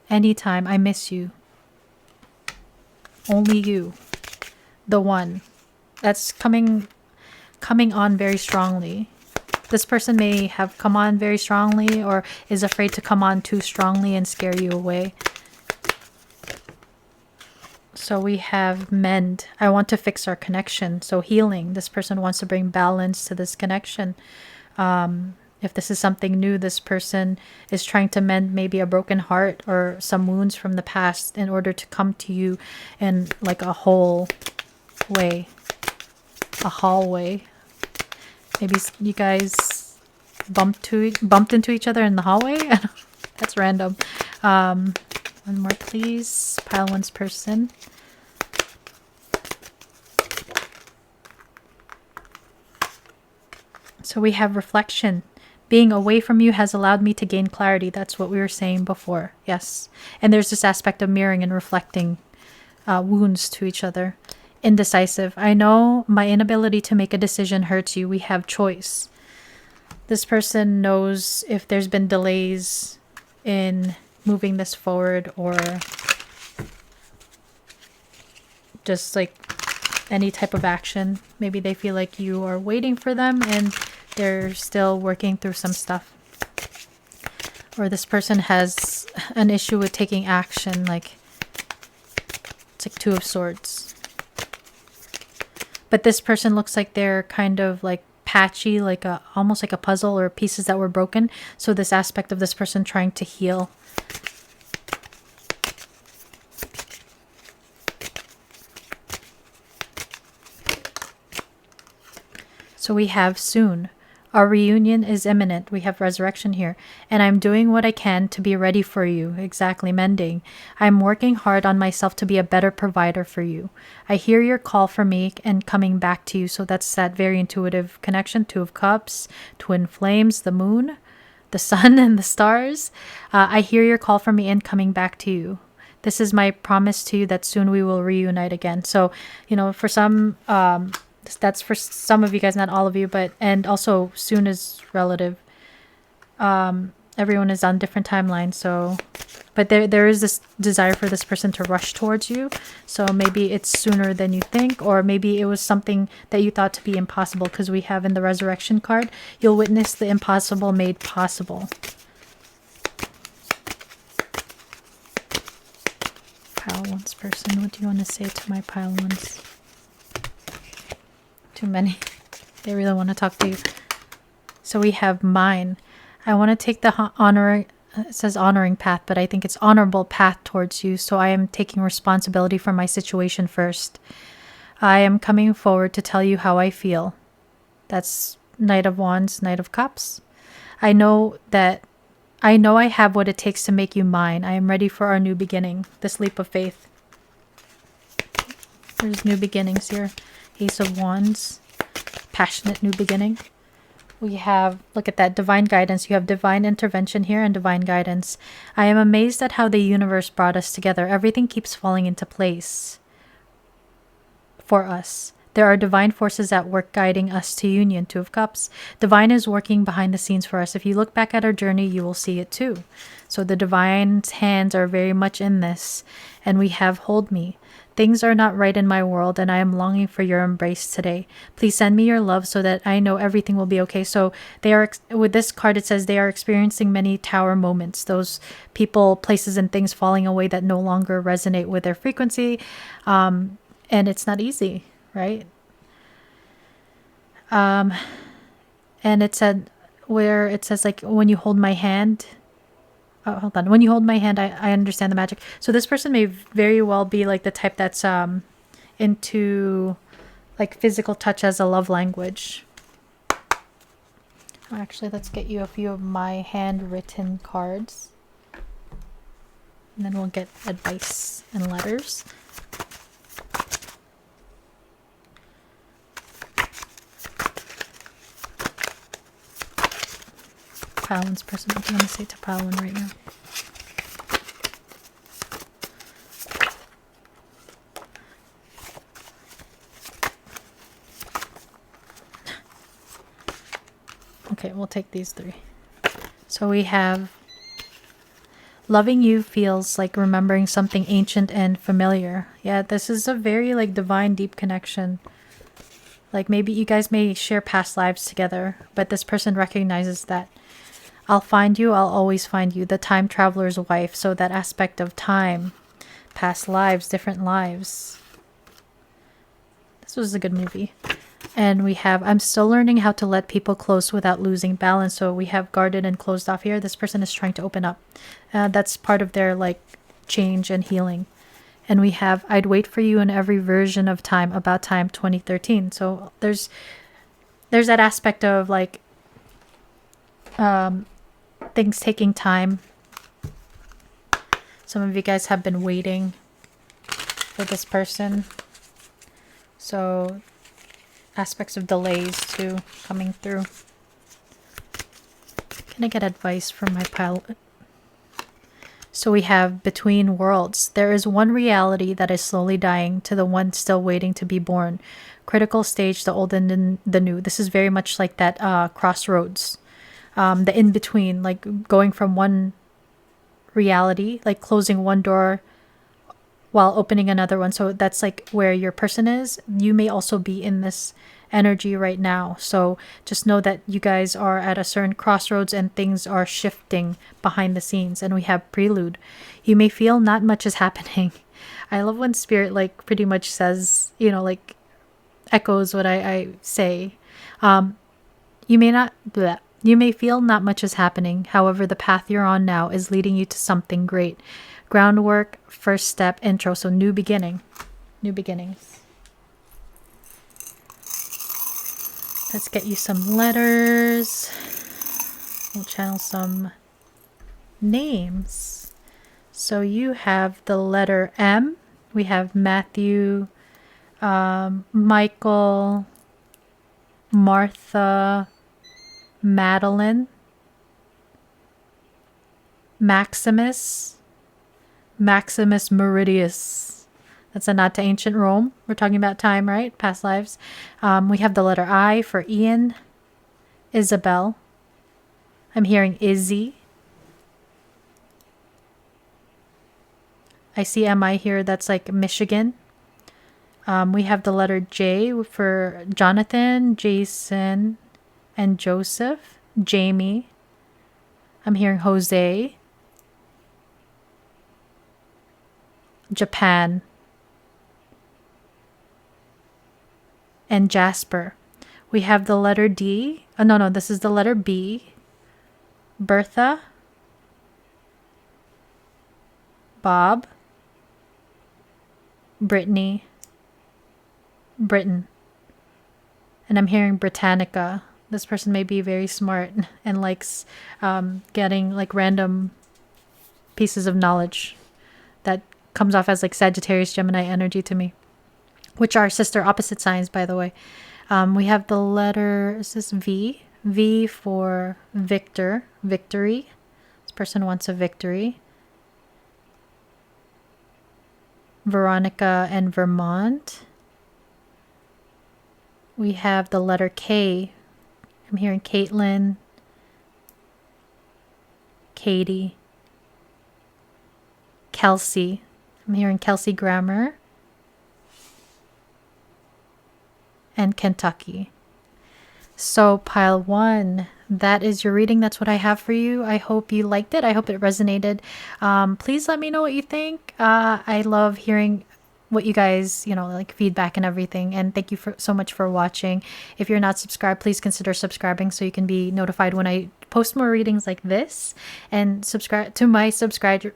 Anytime. I miss you. Only you. The one. That's coming on very strongly. This person may have come on very strongly or is afraid to come on too strongly and scare you away. So we have mend. I want to fix our connection. So healing. This person wants to bring balance to this connection. If this is something new, this person is trying to mend maybe a broken heart or some wounds from the past in order to come to you in like a whole way. A hallway. Maybe you guys bumped into each other in the hallway. That's random. One more, please. Pile one's person. So we have reflection. Being away from you has allowed me to gain clarity. That's what we were saying before. Yes. And there's this aspect of mirroring and reflecting wounds to each other. Indecisive. I know my inability to make a decision hurts you. We have choice. This person knows if there's been delays in moving this forward or just like any type of action. Maybe they feel like you are waiting for them and they're still working through some stuff. Or this person has an issue with taking action, like it's like Two of Swords. But this person looks like they're kind of like patchy, like almost like a puzzle or pieces that were broken. So this aspect of this person trying to heal. So we have soon. Our reunion is imminent. We have resurrection here. And I'm doing what I can to be ready for you. Exactly, mending. I'm working hard on myself to be a better provider for you. I hear your call for me and coming back to you. So that's that very intuitive connection. Two of Cups, twin flames, the moon, the sun, and the stars. I hear your call for me and coming back to you. This is my promise to you that soon we will reunite again. So, for some, that's for some of you guys, not all of you, but, and also soon is relative. Everyone is on different timelines. So, but there is this desire for this person to rush towards you. So maybe it's sooner than you think, or maybe it was something that you thought to be impossible, because we have in the resurrection card, you'll witness the impossible made possible. Pile ones person, what do you want to say to my pile ones? Too many. They really want to talk to you. So we have mine. I want to take the honoring, it says honoring path, but I think it's honorable path towards you. So I am taking responsibility for my situation first. I am coming forward to tell you how I feel. That's Knight of Wands, Knight of Cups. I know I have what it takes to make you mine. I am ready for our new beginning. This leap of faith. There's new beginnings here. Ace of Wands. Passionate new beginning. We have, look at that, divine guidance. You have divine intervention here and divine guidance. I am amazed at how the universe brought us together. Everything keeps falling into place for us. There are divine forces at work guiding us to union. Two of Cups. Divine is working behind the scenes for us. If you look back at our journey, you will see it too. So the divine's hands are very much in this. And we have hold me. Things are not right in my world, and I am longing for your embrace today. Please send me your love so that I know everything will be okay. So they are, with this card, it says they are experiencing many tower moments. Those people, places, and things falling away that no longer resonate with their frequency. And it's not easy, right? And it said, where it says, like, when you hold my hand, oh, hold on. When you hold my hand, I understand the magic. So this person may very well be like the type that's into like physical touch as a love language. Actually, let's get you a few of my handwritten cards. And then we'll get advice and letters. Pile one's person. What do you want to say to pile one right now? Okay, we'll take these three. So we have loving you feels like remembering something ancient and familiar. Yeah, this is a very like divine, deep connection. Like maybe you guys may share past lives together, but this person recognizes that. I'll find you, I'll always find you. The time traveler's wife. So that aspect of time, past lives, different lives. This was a good movie. And we have, I'm still learning how to let people close without losing balance. So we have guarded and closed off here. This person is trying to open up. That's part of their like change and healing. And we have, I'd wait for you in every version of time, about time 2013. So there's that aspect of like things taking time. Some of you guys have been waiting for this person. So aspects of delays too coming through. Can I get advice from my pile? So we have between worlds. There is one reality that is slowly dying to the one still waiting to be born. Critical stage, the old and the new. This is very much like that crossroads. The in-between, like going from one reality, like closing one door while opening another one. So that's like where your person is. You may also be in this energy right now. So just know that you guys are at a certain crossroads and things are shifting behind the scenes. And we have prelude. You may feel not much is happening. I love when spirit like pretty much says, you know, like echoes what I say. You may not... Bleh. You may feel not much is happening. However, the path you're on now is leading you to something great. Groundwork, first step, intro. So new beginning. New beginnings. Let's get you some letters. We'll channel some names. So you have the letter M. We have Matthew, Michael, Martha, Madeline, Maximus, Maximus Meridius. That's a nod to ancient Rome. We're talking about time, right? Past lives. We have the letter I for Ian, Isabel. I'm hearing Izzy. I see MI here. That's like Michigan. We have the letter J for Jonathan, Jason, and Joseph. Jamie. I'm hearing Jose. Japan. And Jasper. We have the letter D. Oh, no, this is the letter B. Bertha. Bob. Brittany. Britain. And I'm hearing Britannica. This person may be very smart and likes getting like random pieces of knowledge that comes off as like Sagittarius, Gemini energy to me, which are sister opposite signs, by the way. We have the letter, is this V? V for Victor, victory. This person wants a victory. Veronica and Vermont. We have the letter K. I'm hearing Caitlin, Katie, Kelsey. I'm hearing Kelsey Grammer. And Kentucky. So pile 1, that is your reading. That's what I have for you. I hope you liked it. I hope it resonated. Please let me know what you think. I love hearing what you guys, like feedback and everything. And thank you so much for watching. If you're not subscribed, please consider subscribing so you can be notified when I post more readings like this. And subscribe to my subscribers,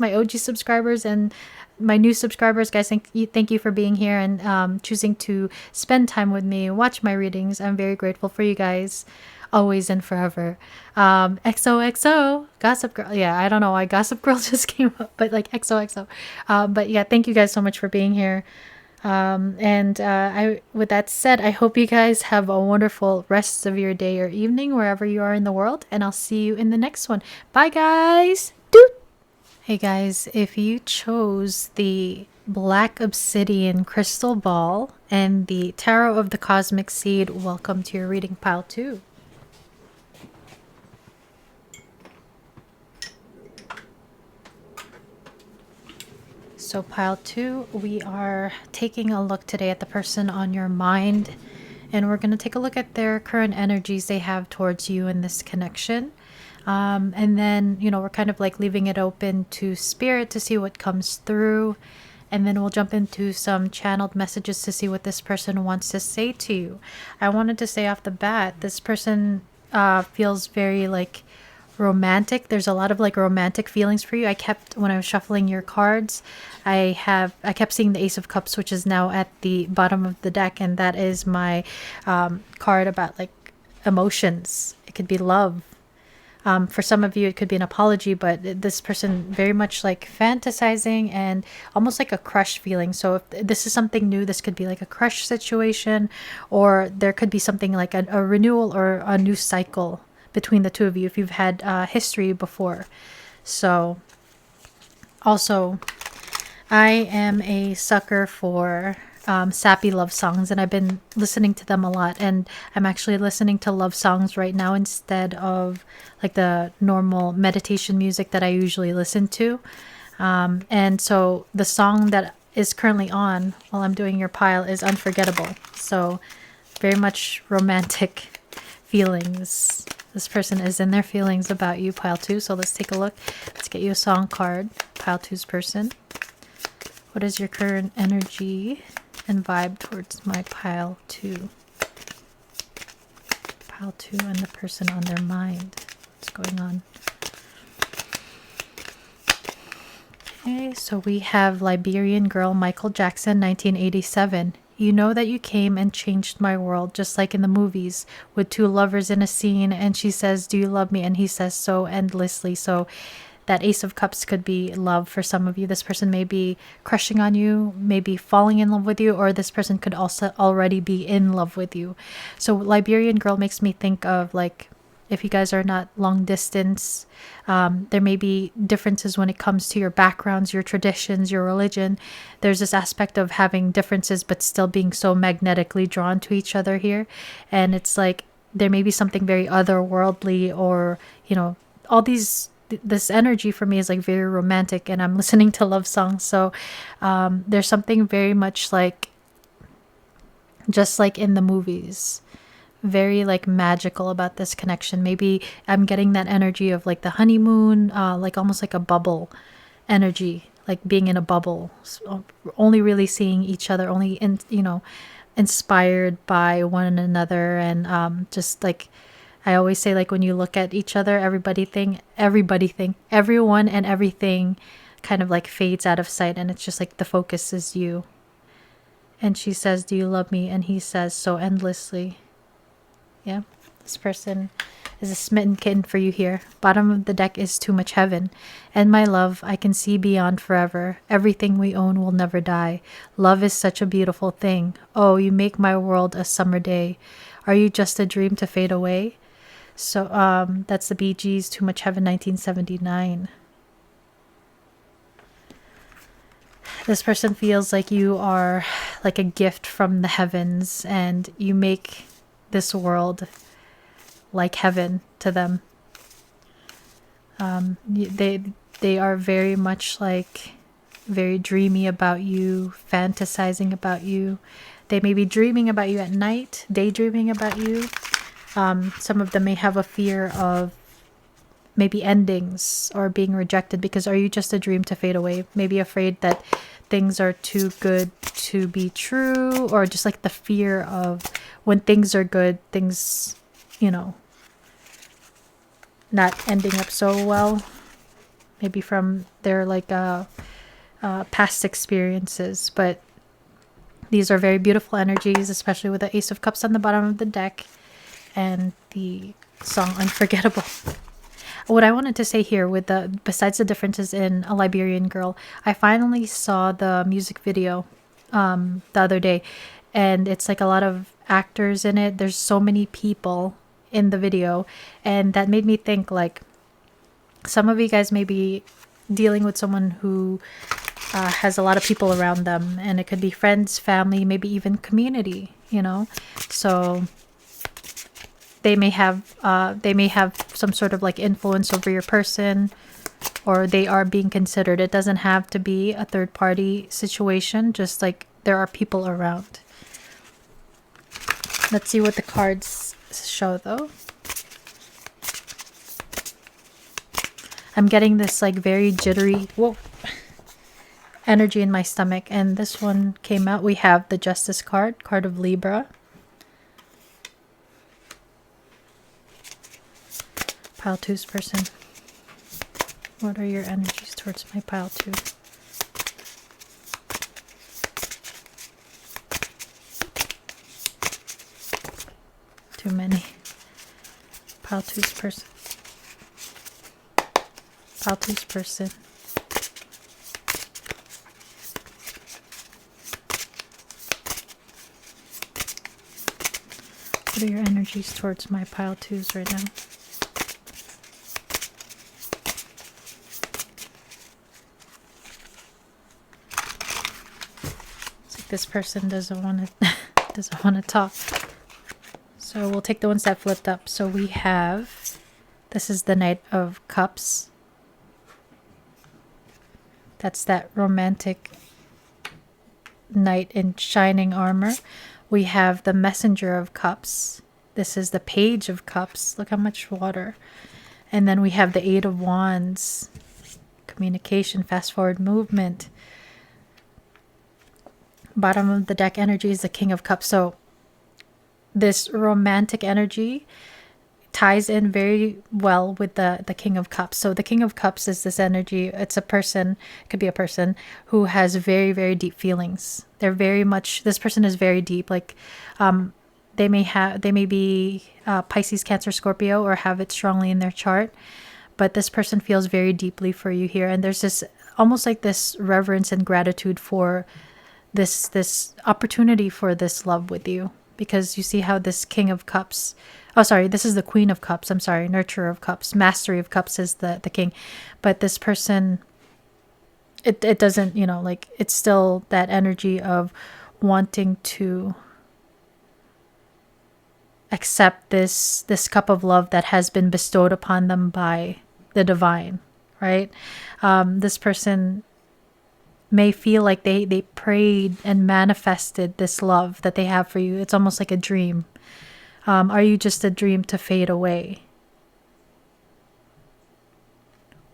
my OG subscribers, and my new subscribers, guys. Thank you for being here and choosing to spend time with me, watch my readings. I'm very grateful for you guys, always and forever. XOXO, Gossip Girl. Yeah, I don't know why Gossip Girl just came up, but like XOXO. But yeah, thank you guys so much for being here. With that said, I hope you guys have a wonderful rest of your day or evening wherever you are in the world, and I'll see you in the next one. Bye, guys. Doot. Hey guys, if you chose the Black Obsidian Crystal Ball and the Tarot of the Cosmic Seed, welcome to your reading pile 2. So pile 2, we are taking a look today at the person on your mind, and we're going to take a look at their current energies they have towards you in this connection. And then, we're kind of like leaving it open to spirit to see what comes through. And then we'll jump into some channeled messages to see what this person wants to say to you. I wanted to say off the bat, this person feels very like romantic. There's a lot of like romantic feelings for you. When I was shuffling your cards, I kept seeing the Ace of Cups, which is now at the bottom of the deck. And that is my card about like emotions. It could be love. For some of you, it could be an apology, but this person very much like fantasizing and almost like a crush feeling. So if this is something new, this could be like a crush situation, or there could be something like a renewal or a new cycle between the two of you if you've had history before. So also, I am a sucker for sappy love songs, and I've been listening to them a lot, and I'm actually listening to love songs right now instead of like the normal meditation music that I usually listen to. And so the song that is currently on while I'm doing your pile is Unforgettable. So very much romantic feelings. This person is in their feelings about you, pile 2. So let's take a look. Let's get you a song card, pile 2's person. What is your current energy and vibe towards my pile 2? Pile 2 and the person on their mind. What's going on? Okay, so we have Liberian Girl Michael Jackson, 1987. You know that you came and changed my world, just like in the movies with two lovers in a scene, and she says, "Do you love me?" And he says so endlessly. So that Ace of Cups could be love for some of you. This person may be crushing on you, maybe falling in love with you, or this person could also already be in love with you. So Liberian Girl makes me think of, like, if you guys are not long distance, there may be differences when it comes to your backgrounds, your traditions, your religion. There's this aspect of having differences but still being so magnetically drawn to each other here. And it's like there may be something very otherworldly, or, all these. This energy for me is like very romantic, and I'm listening to love songs. So there's something very much like, just like in the movies, very like magical about this connection. Maybe I'm getting that energy of like the honeymoon, like almost like a bubble energy, like being in a bubble, only really seeing each other, only inspired by one another. And just like I always say, like when you look at each other, everyone and everything kind of like fades out of sight, and it's just like the focus is you. And she says, "Do you love me?" And he says so endlessly. Yeah, this person is a smitten kitten for you here. Bottom of the deck is too much heaven. And my love, I can see beyond forever. Everything we own will never die. Love is such a beautiful thing. Oh, you make my world a summer day. Are you just a dream to fade away? So that's the Bee Gees, Too Much Heaven, 1979. This person feels like you are like a gift from the heavens, and you make this world like heaven to them. They are very much like very dreamy about you, fantasizing about you. They may be dreaming about you at night, daydreaming about you. Some of them may have a fear of maybe endings or being rejected, because are you just a dream to fade away? Maybe afraid that things are too good to be true, or just like the fear of when things are good, things, not ending up so well. Maybe from their like past experiences. But these are very beautiful energies, especially with the Ace of Cups on the bottom of the deck and the song Unforgettable. What I wanted to say here, besides the differences in A Liberian Girl, I finally saw the music video the other day, and it's like a lot of actors in it. There's so many people in the video, and that made me think, like, some of you guys may be dealing with someone who has a lot of people around them, and it could be friends, family, maybe even community, so they may have some sort of like influence over your person, or they are being considered. It doesn't have to be a third party situation, just like there are people around. Let's see what the cards show though. I'm getting this like very jittery energy in my stomach, and this one came out. We have the Justice card of Libra. Pile 2's person. What are your energies towards my pile 2? Too many. Pile 2's person. Pile 2's person. What are your energies towards my pile 2's right now? This person doesn't want to talk. So we'll take the ones that flipped up. So we have, this is the Knight of Cups. That's that romantic knight in shining armor. We have the Messenger of Cups. This is the Page of Cups. Look how much water. And then we have the Eight of Wands. Communication, fast forward movement. Bottom of the deck energy is the King of Cups. So this romantic energy, ties in very well with the King of Cups. So the King of Cups is this energy. It's a person, it could be a person who has very, very deep feelings. They're very much, this person is very deep. Like, they may be Pisces, Cancer, Scorpio, or have it strongly in their chart. But this person feels very deeply for you here. And there's this almost like this reverence and gratitude for this opportunity for this love with you, because you see how this King of Cups, oh sorry, this is the Queen of Cups, I'm sorry, Nurturer of Cups, Mastery of Cups is the king. But this person, it doesn't, you know, like, it's still that energy of wanting to accept this cup of love that has been bestowed upon them by the divine, right? This person may feel like they prayed and manifested this love that they have for you. It's almost like a dream. Are you just a dream to fade away?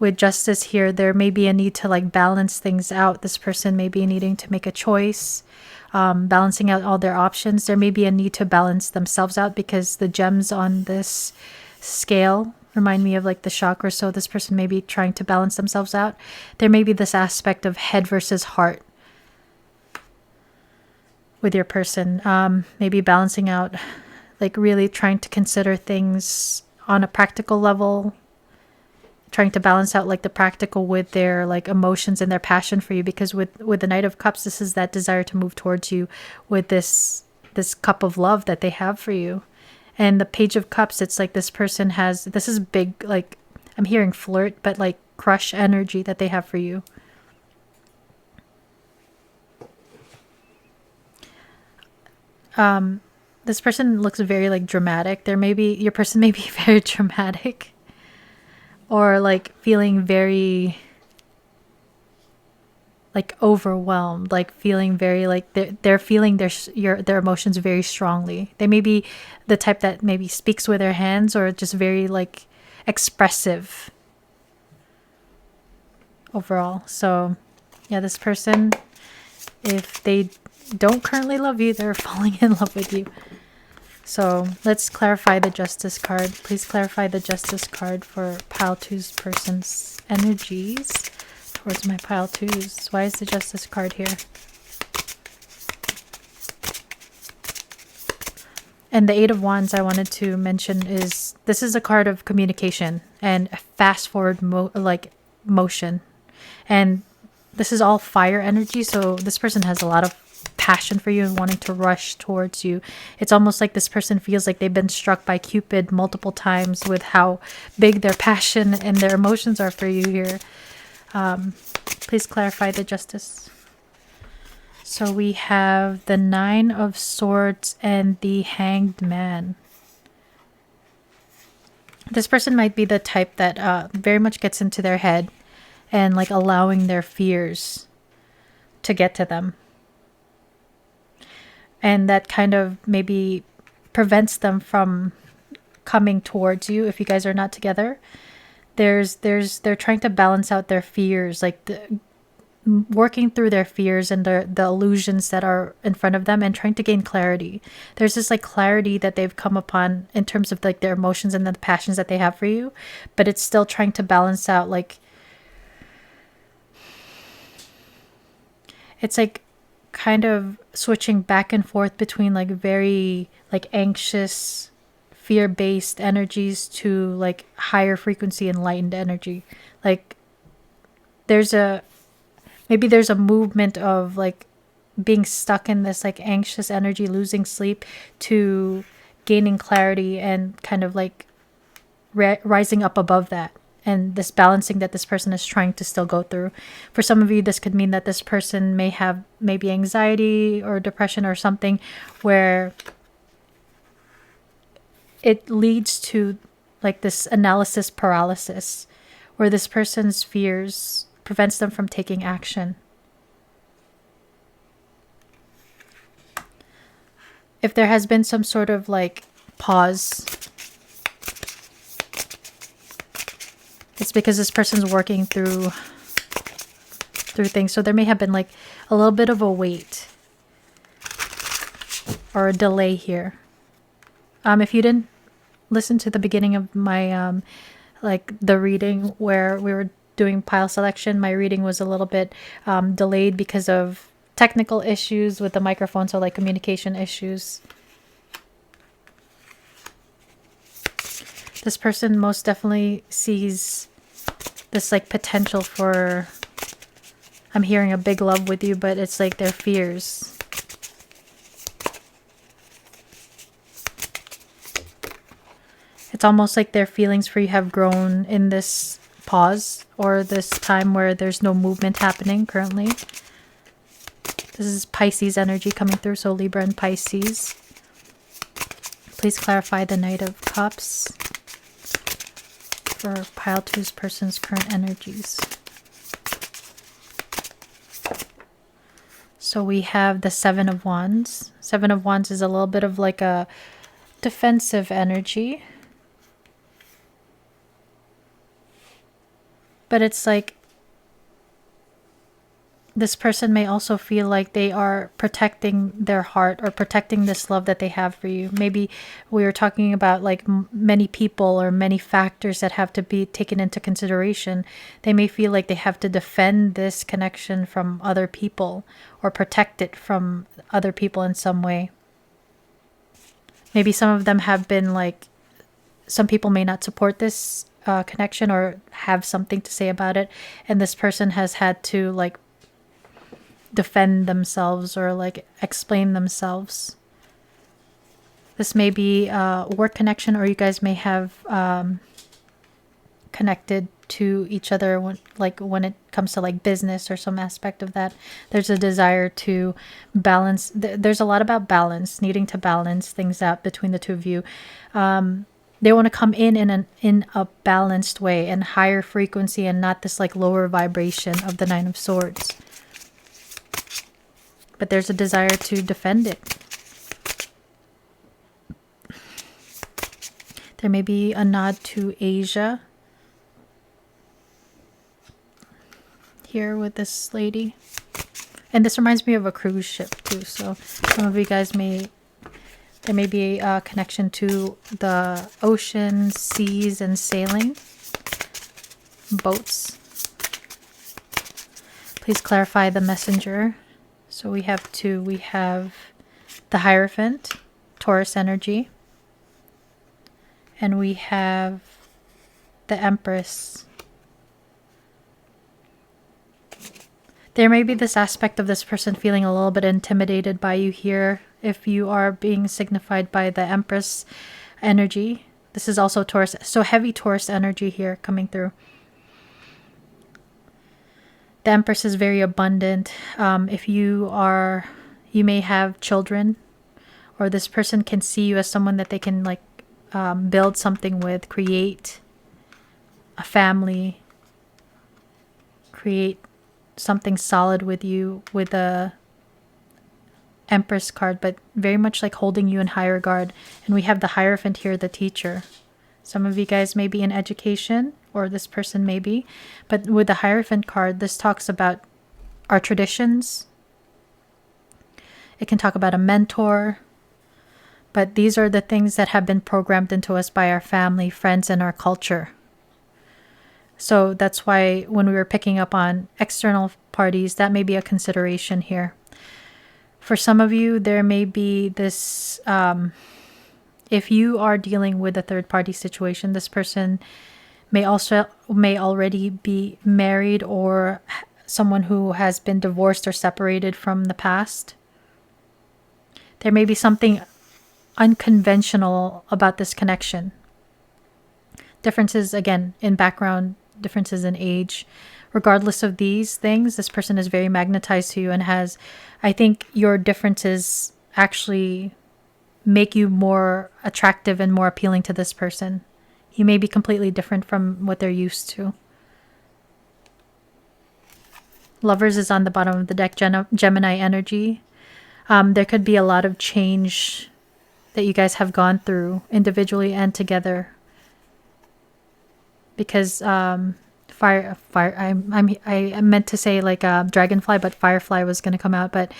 With Justice here, there may be a need to like balance things out. This person may be needing to make a choice, balancing out all their options. There may be a need to balance themselves out, because the gems on this scale remind me of like the chakra. So this person may be trying to balance themselves out. There may be this aspect of head versus heart with your person. Maybe balancing out, like really trying to consider things on a practical level, trying to balance out like the practical with their like emotions and their passion for you. Because with the Knight of Cups, this is that desire to move towards you with this cup of love that they have for you. And the Page of Cups, it's like this person has, this is big, like, I'm hearing flirt, but like crush energy that they have for you. This person looks very like dramatic. Your person may be very dramatic, or like feeling very like overwhelmed, like feeling very like they're feeling their emotions very strongly. They may be the type that maybe speaks with their hands, or just very like expressive overall. So yeah, this person, if they don't currently love you, they're falling in love with you. So let's clarify the Justice card. Please clarify the Justice card for pile two's person's energies towards my pile twos. Why is the Justice card here? And the Eight of Wands I wanted to mention is, this is a card of communication and fast forward motion. And this is all fire energy. So this person has a lot of passion for you and wanting to rush towards you. It's almost like this person feels like they've been struck by Cupid multiple times with how big their passion and their emotions are for you here. Please clarify the Justice. So we have the Nine of Swords and the Hanged Man. This person might be the type that very much gets into their head and like allowing their fears to get to them. And that kind of maybe prevents them from coming towards you if you guys are not together. They're trying to balance out their fears, like working through their fears and the illusions that are in front of them, and trying to gain clarity. There's this like clarity that they've come upon in terms of like their emotions and the passions that they have for you, but it's still trying to balance out, like, it's like kind of switching back and forth between like very like anxious, fear-based energies to like higher frequency enlightened energy. Like maybe there's a movement of like being stuck in this like anxious energy, losing sleep, to gaining clarity and kind of like rising up above that. And this balancing that this person is trying to still go through. For some of you, this could mean that this person may have maybe anxiety or depression or something, where it leads to like this analysis paralysis, where this person's fears prevents them from taking action. If there has been some sort of like pause, it's because this person's working through things. So there may have been like a little bit of a wait or a delay here. If you didn't listen to the beginning of my like the reading where we were doing pile selection, my reading was a little bit delayed because of technical issues with the microphone, so like communication issues. This person most definitely sees this like potential for, I'm hearing a big love with you, but it's like their fears. It's almost like their feelings for you have grown in this pause or this time where there's no movement happening currently. This is Pisces energy coming through, so Libra and Pisces. Please clarify the Knight of Cups for pile two's person's current energies. So we have the Seven of Wands. Seven of Wands is a little bit of like a defensive energy. But it's like this person may also feel like they are protecting their heart or protecting this love that they have for you. Maybe we were talking about like many people or many factors that have to be taken into consideration. They may feel like they have to defend this connection from other people or protect it from other people in some way. Maybe some of them have been like, some people may not support this connection or have something to say about it, and this person has had to like defend themselves or like explain themselves. This may be a work connection, or you guys may have connected to each other when it comes to like business or some aspect of that. There's a desire to balance. There's a lot about balance, needing to balance things out between the two of you. They want to come in a balanced way and higher frequency, and not this like lower vibration of the Nine of Swords. But there's a desire to defend it. There may be a nod to Asia here with this lady. And this reminds me of a cruise ship too. So some of you guys there may be a connection to the ocean, seas, and sailing. Boats. Please clarify the messenger. So we have two. We have the Hierophant, Taurus energy. And we have the Empress. There may be this aspect of this person feeling a little bit intimidated by you here if you are being signified by the Empress energy. This is also Taurus. So heavy Taurus energy here coming through. The Empress is very abundant. If you may have children, or this person can see you as someone that they can like build something with, create a family, create something solid with you with a Empress card, but very much like holding you in high regard. And we have the Hierophant here, the teacher. Some of you guys may be in education, or this person may be, but with the Hierophant card, this talks about our traditions. It can talk about a mentor, but these are the things that have been programmed into us by our family, friends, and our culture. So that's why when we were picking up on external parties, that may be a consideration here. For some of you, there may be this, if you are dealing with a third party situation, this person may already be married, or someone who has been divorced or separated from the past. There may be something unconventional about this connection. Differences, again, in background, differences in age. Regardless of these things, this person is very magnetized to you and has, I think your differences actually make you more attractive and more appealing to this person. You may be completely different from what they're used to. Lovers is on the bottom of the deck, Gemini energy. There could be a lot of change that you guys have gone through individually and together. Because fire. I meant to say like dragonfly, but firefly was going to come out. But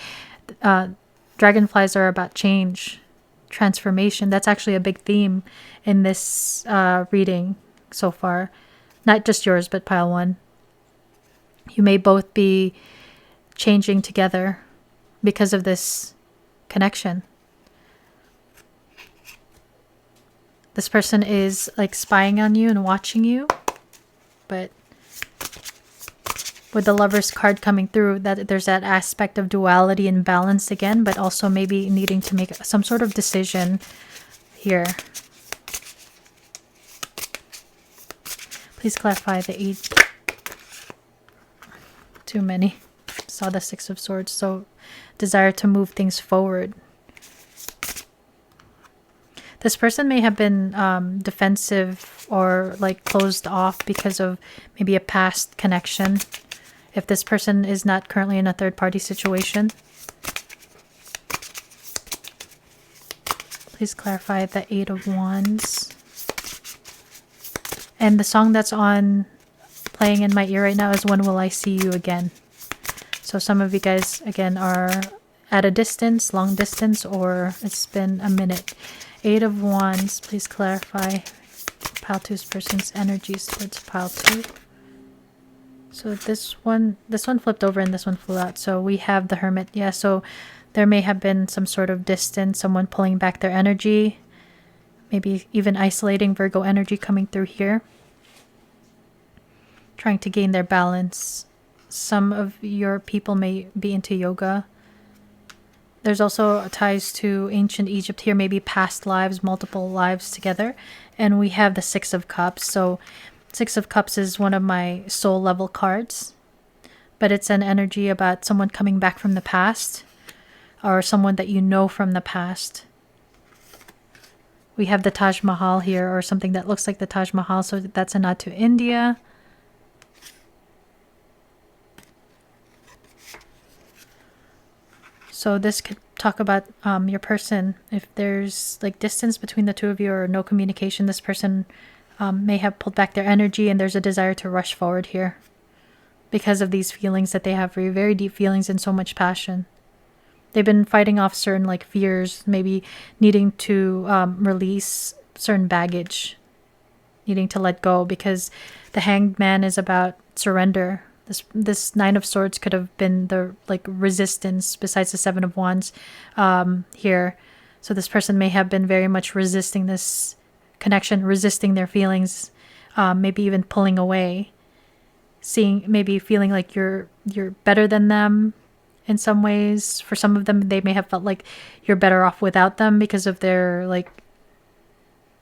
dragonflies are about change, transformation. That's actually a big theme in this reading so far. Not just yours, but pile one. You may both be changing together because of this connection. This person is like spying on you and watching you, but with the Lover's card coming through, that there's that aspect of duality and balance again, but also maybe needing to make some sort of decision here. Please clarify the 8. Too many. Saw the 6 of Swords. So desire to move things forward. This person may have been defensive or like closed off because of maybe a past connection. If this person is not currently in a third-party situation. Please clarify the 8 of Wands. And the song that's on playing in my ear right now is When Will I See You Again? So some of you guys, again, are at a distance, long distance, or it's been a minute. 8 of Wands, please clarify pile 2's person's energies towards pile 2. So this one flipped over and this one flew out. So we have the Hermit. Yeah, so there may have been some sort of distance, someone pulling back their energy, maybe even isolating Virgo energy coming through here, trying to gain their balance. Some of your people may be into yoga. There's also ties to ancient Egypt here, maybe past lives, multiple lives together. And we have the 6 of Cups. So 6 of Cups is one of my soul level cards, but it's an energy about someone coming back from the past or someone that you know from the past. We have the Taj Mahal here, or something that looks like the Taj Mahal, so that's a nod to India. So this could talk about your person. If there's like distance between the two of you or no communication, this person may have pulled back their energy, and there's a desire to rush forward here because of these feelings that they have for you, very deep feelings and so much passion. They've been fighting off certain like fears, maybe needing to release certain baggage, needing to let go, because the Hanged Man is about surrender. This 9 of Swords could have been the like resistance besides the 7 of Wands here. So this person may have been very much resisting this connection, resisting their feelings, maybe even pulling away, maybe feeling like you're better than them in some ways. For some of them, they may have felt like you're better off without them because of their like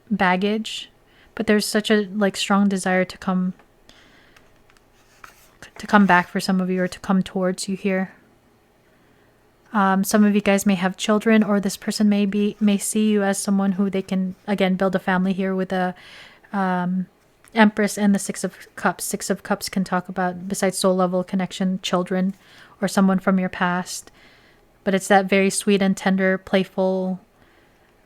baggage. But there's such a like strong desire to come back for some of you, or to come towards you here. Some of you guys may have children, or this person may see you as someone who they can again build a family here with a Empress and the 6 of Cups. 6 of Cups can talk about, besides soul level connection, children or someone from your past. But it's that very sweet and tender, playful,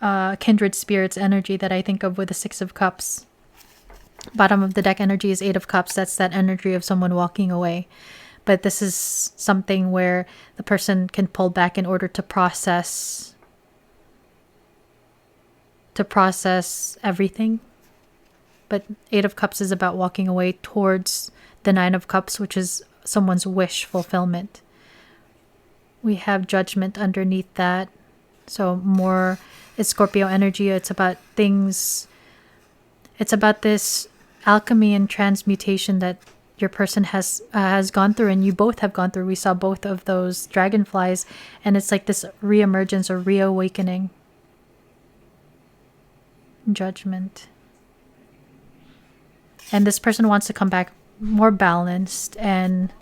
kindred spirits energy that I think of with the 6 of Cups. Bottom of the deck energy is 8 of Cups. That's that energy of someone walking away. But this is something where the person can pull back in order to process everything. But 8 of Cups is about walking away towards the 9 of Cups, which is someone's wish fulfillment. We have Judgment underneath that. So more, it's Scorpio energy. It's about things. It's about this alchemy and transmutation that your person has gone through, and you both have gone through. We saw both of those dragonflies, and it's like this reemergence or reawakening. Judgment. And this person wants to come back more balanced and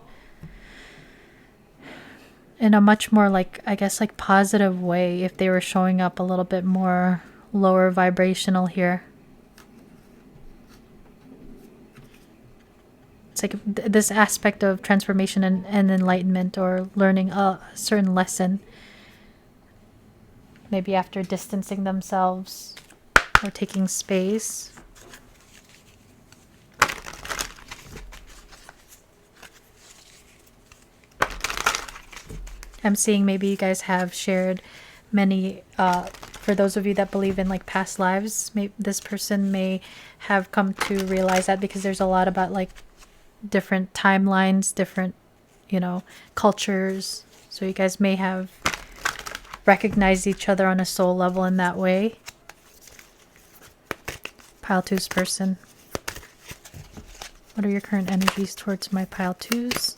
in a much more like, I guess, like positive way if they were showing up a little bit more lower vibrational here. It's like this aspect of transformation and enlightenment, or learning a certain lesson. Maybe after distancing themselves or taking space. I'm seeing maybe you guys have shared many for those of you that believe in like past lives, this person may have come to realize that, because there's a lot about like different timelines, different, you know, cultures. So you guys may have recognized each other on a soul level in that way. Pile 2's person. What are your current energies towards my pile 2's?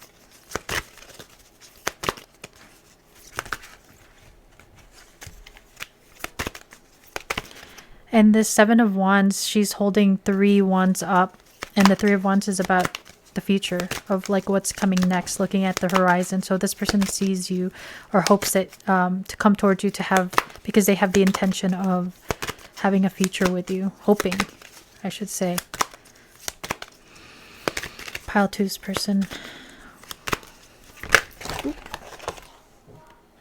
And this 7 of Wands, she's holding 3 wands up. And the 3 of Wands is about the future of like what's coming next, looking at the horizon. So this person sees you or hopes that to come towards you to have, because they have the intention of having a future with you. Hoping, I should say. Pile 2's person.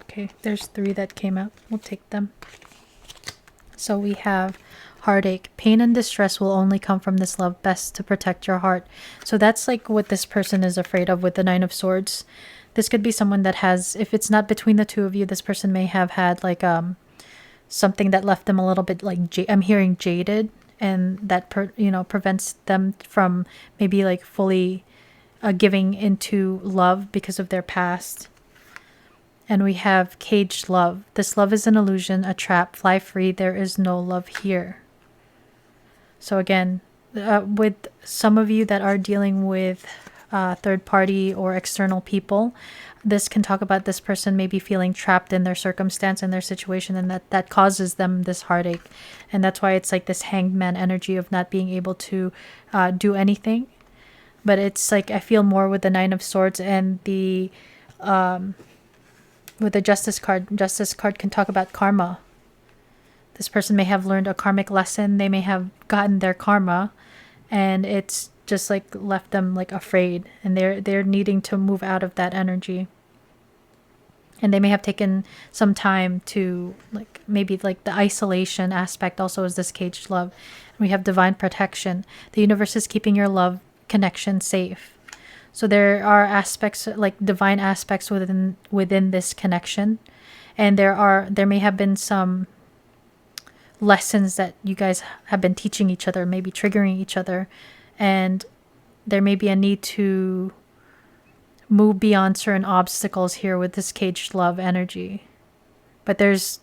Okay, there's 3 that came out. We'll take them. So we have heartache. Pain and distress will only come from this love. Best to protect your heart. So that's like what this person is afraid of with the 9 of Swords. This could be someone that has, if it's not between the two of you, this person may have had like something that left them a little bit like, I'm hearing jaded, and that prevents them from maybe like fully giving into love because of their past. And we have caged love. This love is an illusion, a trap. Fly free. There is no love here. So again, with some of you that are dealing with third party or external people, this can talk about this person maybe feeling trapped in their circumstance and their situation, and that causes them this heartache. And that's why it's like this hanged man energy of not being able to do anything. But it's like, I feel more with the 9 of Swords and the with the Justice card. Justice card can talk about karma. This person may have learned a karmic lesson. They may have gotten their karma, and it's just like left them like afraid, and they're needing to move out of that energy. And they may have taken some time to like, maybe like the isolation aspect also is this caged love. We have divine protection. The universe is keeping your love connection safe. So there are aspects, like divine aspects within this connection. And there may have been some lessons that you guys have been teaching each other, maybe triggering each other. And there may be a need to move beyond certain obstacles here with this caged love energy. But there's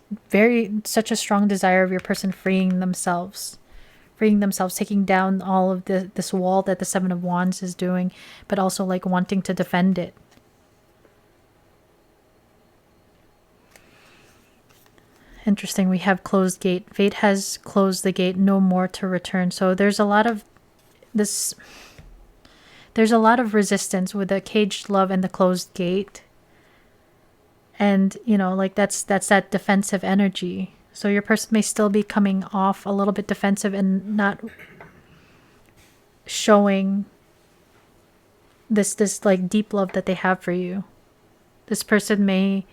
such a strong desire of your person freeing themselves, taking down all of this wall that the 7 of Wands is doing, but also like wanting to defend it. Interesting. We have closed gate. Fate has closed the gate, no more to return. So there's a lot of this. There's a lot of resistance with the caged love and the closed gate. And, like that's that defensive energy. So your person may still be coming off a little bit defensive and not showing this like deep love that they have for you. This person may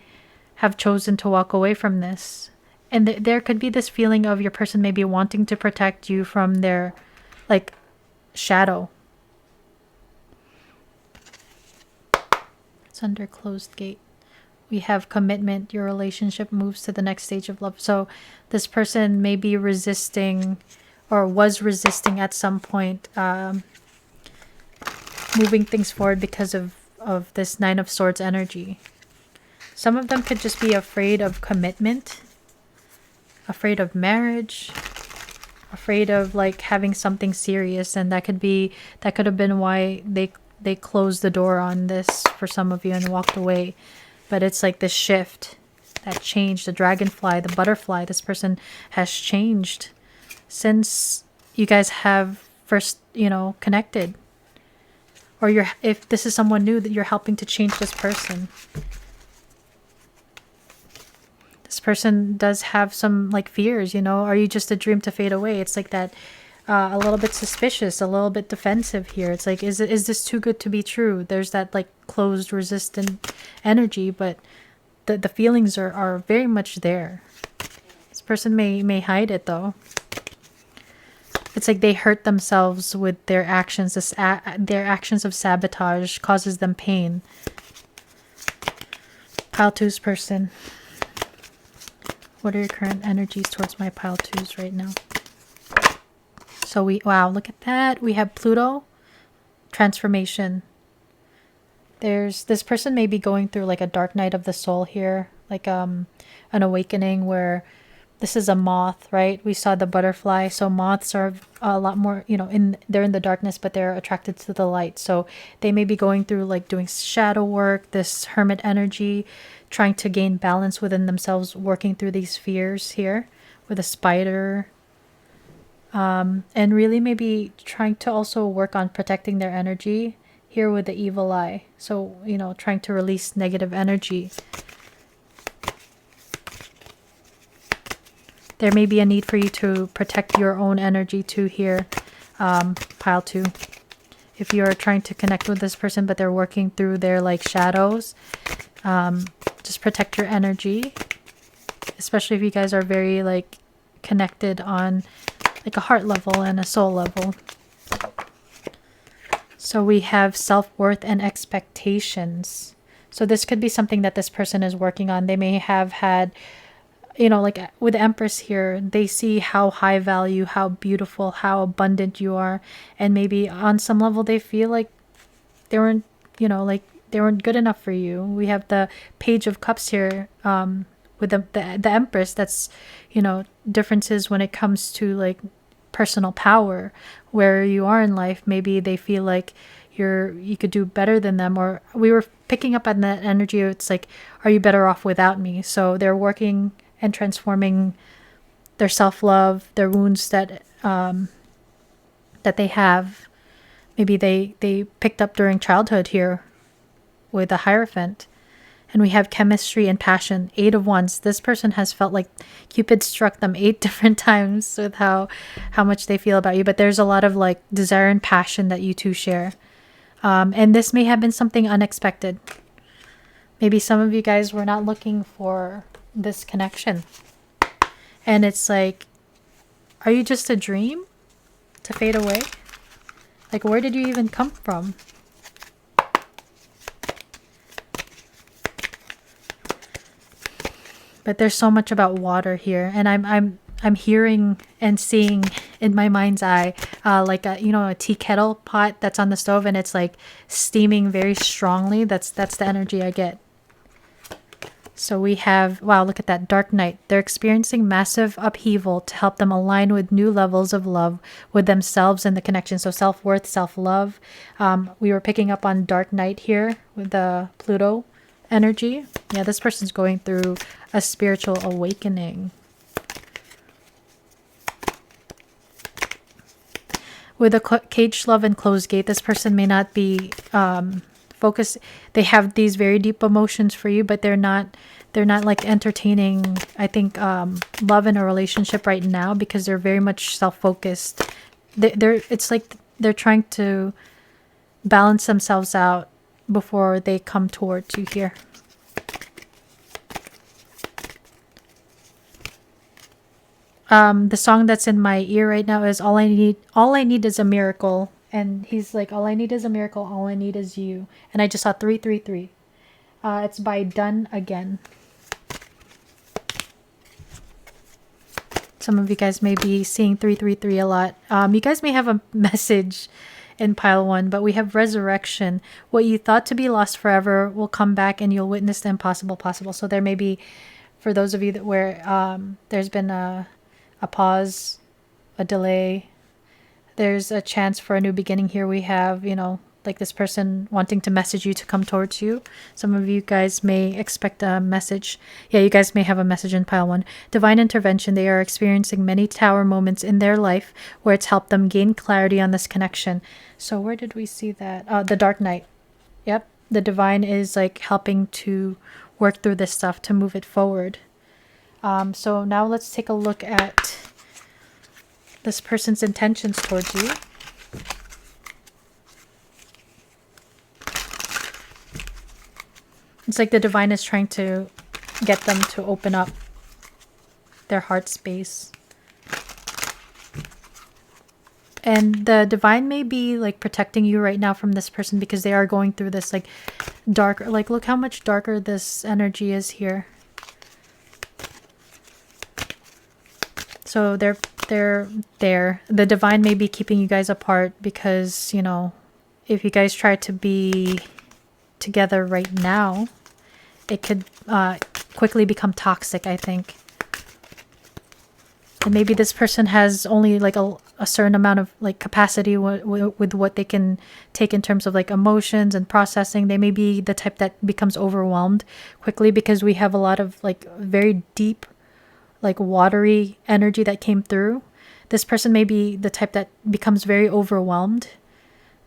have chosen to walk away from this. And there could be this feeling of your person maybe wanting to protect you from their like shadow. It's under closed gate. We have commitment. Your relationship moves to the next stage of love. So this person may be resisting or was resisting at some point moving things forward because of this 9 of Swords energy. Some of them could just be afraid of commitment, afraid of marriage, afraid of like having something serious. And that could have been why they closed the door on this for some of you and walked away. But it's like this shift, that change, the dragonfly, the butterfly. This person has changed since you guys have first, connected. Or if this is someone new, that you're helping to change this person. This person does have some like fears, Are you just a dream to fade away? It's like that. A little bit suspicious, a little bit defensive here. It's like, is this too good to be true? There's that like closed, resistant energy, but the feelings are very much there. This person may hide it though. It's like they hurt themselves with their actions. Their actions of sabotage causes them pain. Pile 2's person. What are your current energies towards my pile twos right now? So wow, look at that. We have Pluto, transformation. This person may be going through like a dark night of the soul here, like an awakening where this is a moth, right? We saw the butterfly. So moths are a lot more, they're in the darkness, but they're attracted to the light. So they may be going through like doing shadow work, this hermit energy, trying to gain balance within themselves, working through these fears here with a spider. And really maybe trying to also work on protecting their energy here with the evil eye. So, trying to release negative energy. There may be a need for you to protect your own energy too here, pile 2. If you're trying to connect with this person, but they're working through their like shadows, just protect your energy, especially if you guys are very like connected on like a heart level and a soul level. So we have self-worth and expectations. So this could be something that this person is working on. They may have had, like with the Empress here, they see how high value, how beautiful, how abundant you are. And maybe on some level they feel like they weren't, they weren't good enough for you. We have the Page of Cups here with the Empress. That's, differences when it comes to like personal power, where you are in life. Maybe they feel like you could do better than them, or we were picking up on that energy. It's like, are you better off without me? So they're working and transforming their self-love, their wounds that they have. Maybe they picked up during childhood here with a Hierophant. And we have chemistry and passion, 8 of Wands. This person has felt like Cupid struck them 8 different times with how much they feel about you. But there's a lot of like desire and passion that you two share. And this may have been something unexpected. Maybe some of you guys were not looking for this connection. And it's like, are you just a dream to fade away? Like, where did you even come from? But there's so much about water here, and I'm hearing and seeing in my mind's eye like a tea kettle pot that's on the stove, and it's like steaming very strongly. That's the energy I get. So we have, wow, look at that, dark night. They're experiencing massive upheaval to help them align with new levels of love with themselves and the connection. So self-worth, self-love. We were picking up on dark night here with the Pluto energy. Yeah, this person's going through a spiritual awakening. With a caged love and closed gate, this person may not be focused. They have these very deep emotions for you, but they're not like entertaining, I think, love in a relationship right now, because they're very much self-focused. It's like they're trying to balance themselves out before they come towards you here. The song that's in my ear right now is all I need is a miracle. And he's like, all I need is a miracle, all I need is you. And I just saw 333. It's by Done Again. Some of you guys may be seeing 333 a lot. You guys may have a message in pile 1, but we have resurrection. What you thought to be lost forever will come back, and you'll witness the impossible possible. So there may be, for those of you that where there's been a pause, a delay, there's a chance for a new beginning here. We have, like this person wanting to message you to come towards you. Some of you guys may expect a message. Yeah, you guys may have a message in pile 1. Divine intervention. They are experiencing many tower moments in their life where it's helped them gain clarity on this connection. So where did we see that? The dark night. Yep. The divine is like helping to work through this stuff to move it forward. So now let's take a look at this person's intentions towards you. It's like the divine is trying to get them to open up their heart space. And the divine may be like protecting you right now from this person, because they are going through this like darker, like look how much darker this energy is here. So they're there. The divine may be keeping you guys apart because, you know, if you guys try to be together right now, it could quickly become toxic, I think. And maybe this person has only like a certain amount of like capacity with what they can take in terms of like emotions and processing. They may be the type that becomes overwhelmed quickly because we have a lot of like very deep, like watery energy that came through. This person may be the type that becomes very overwhelmed,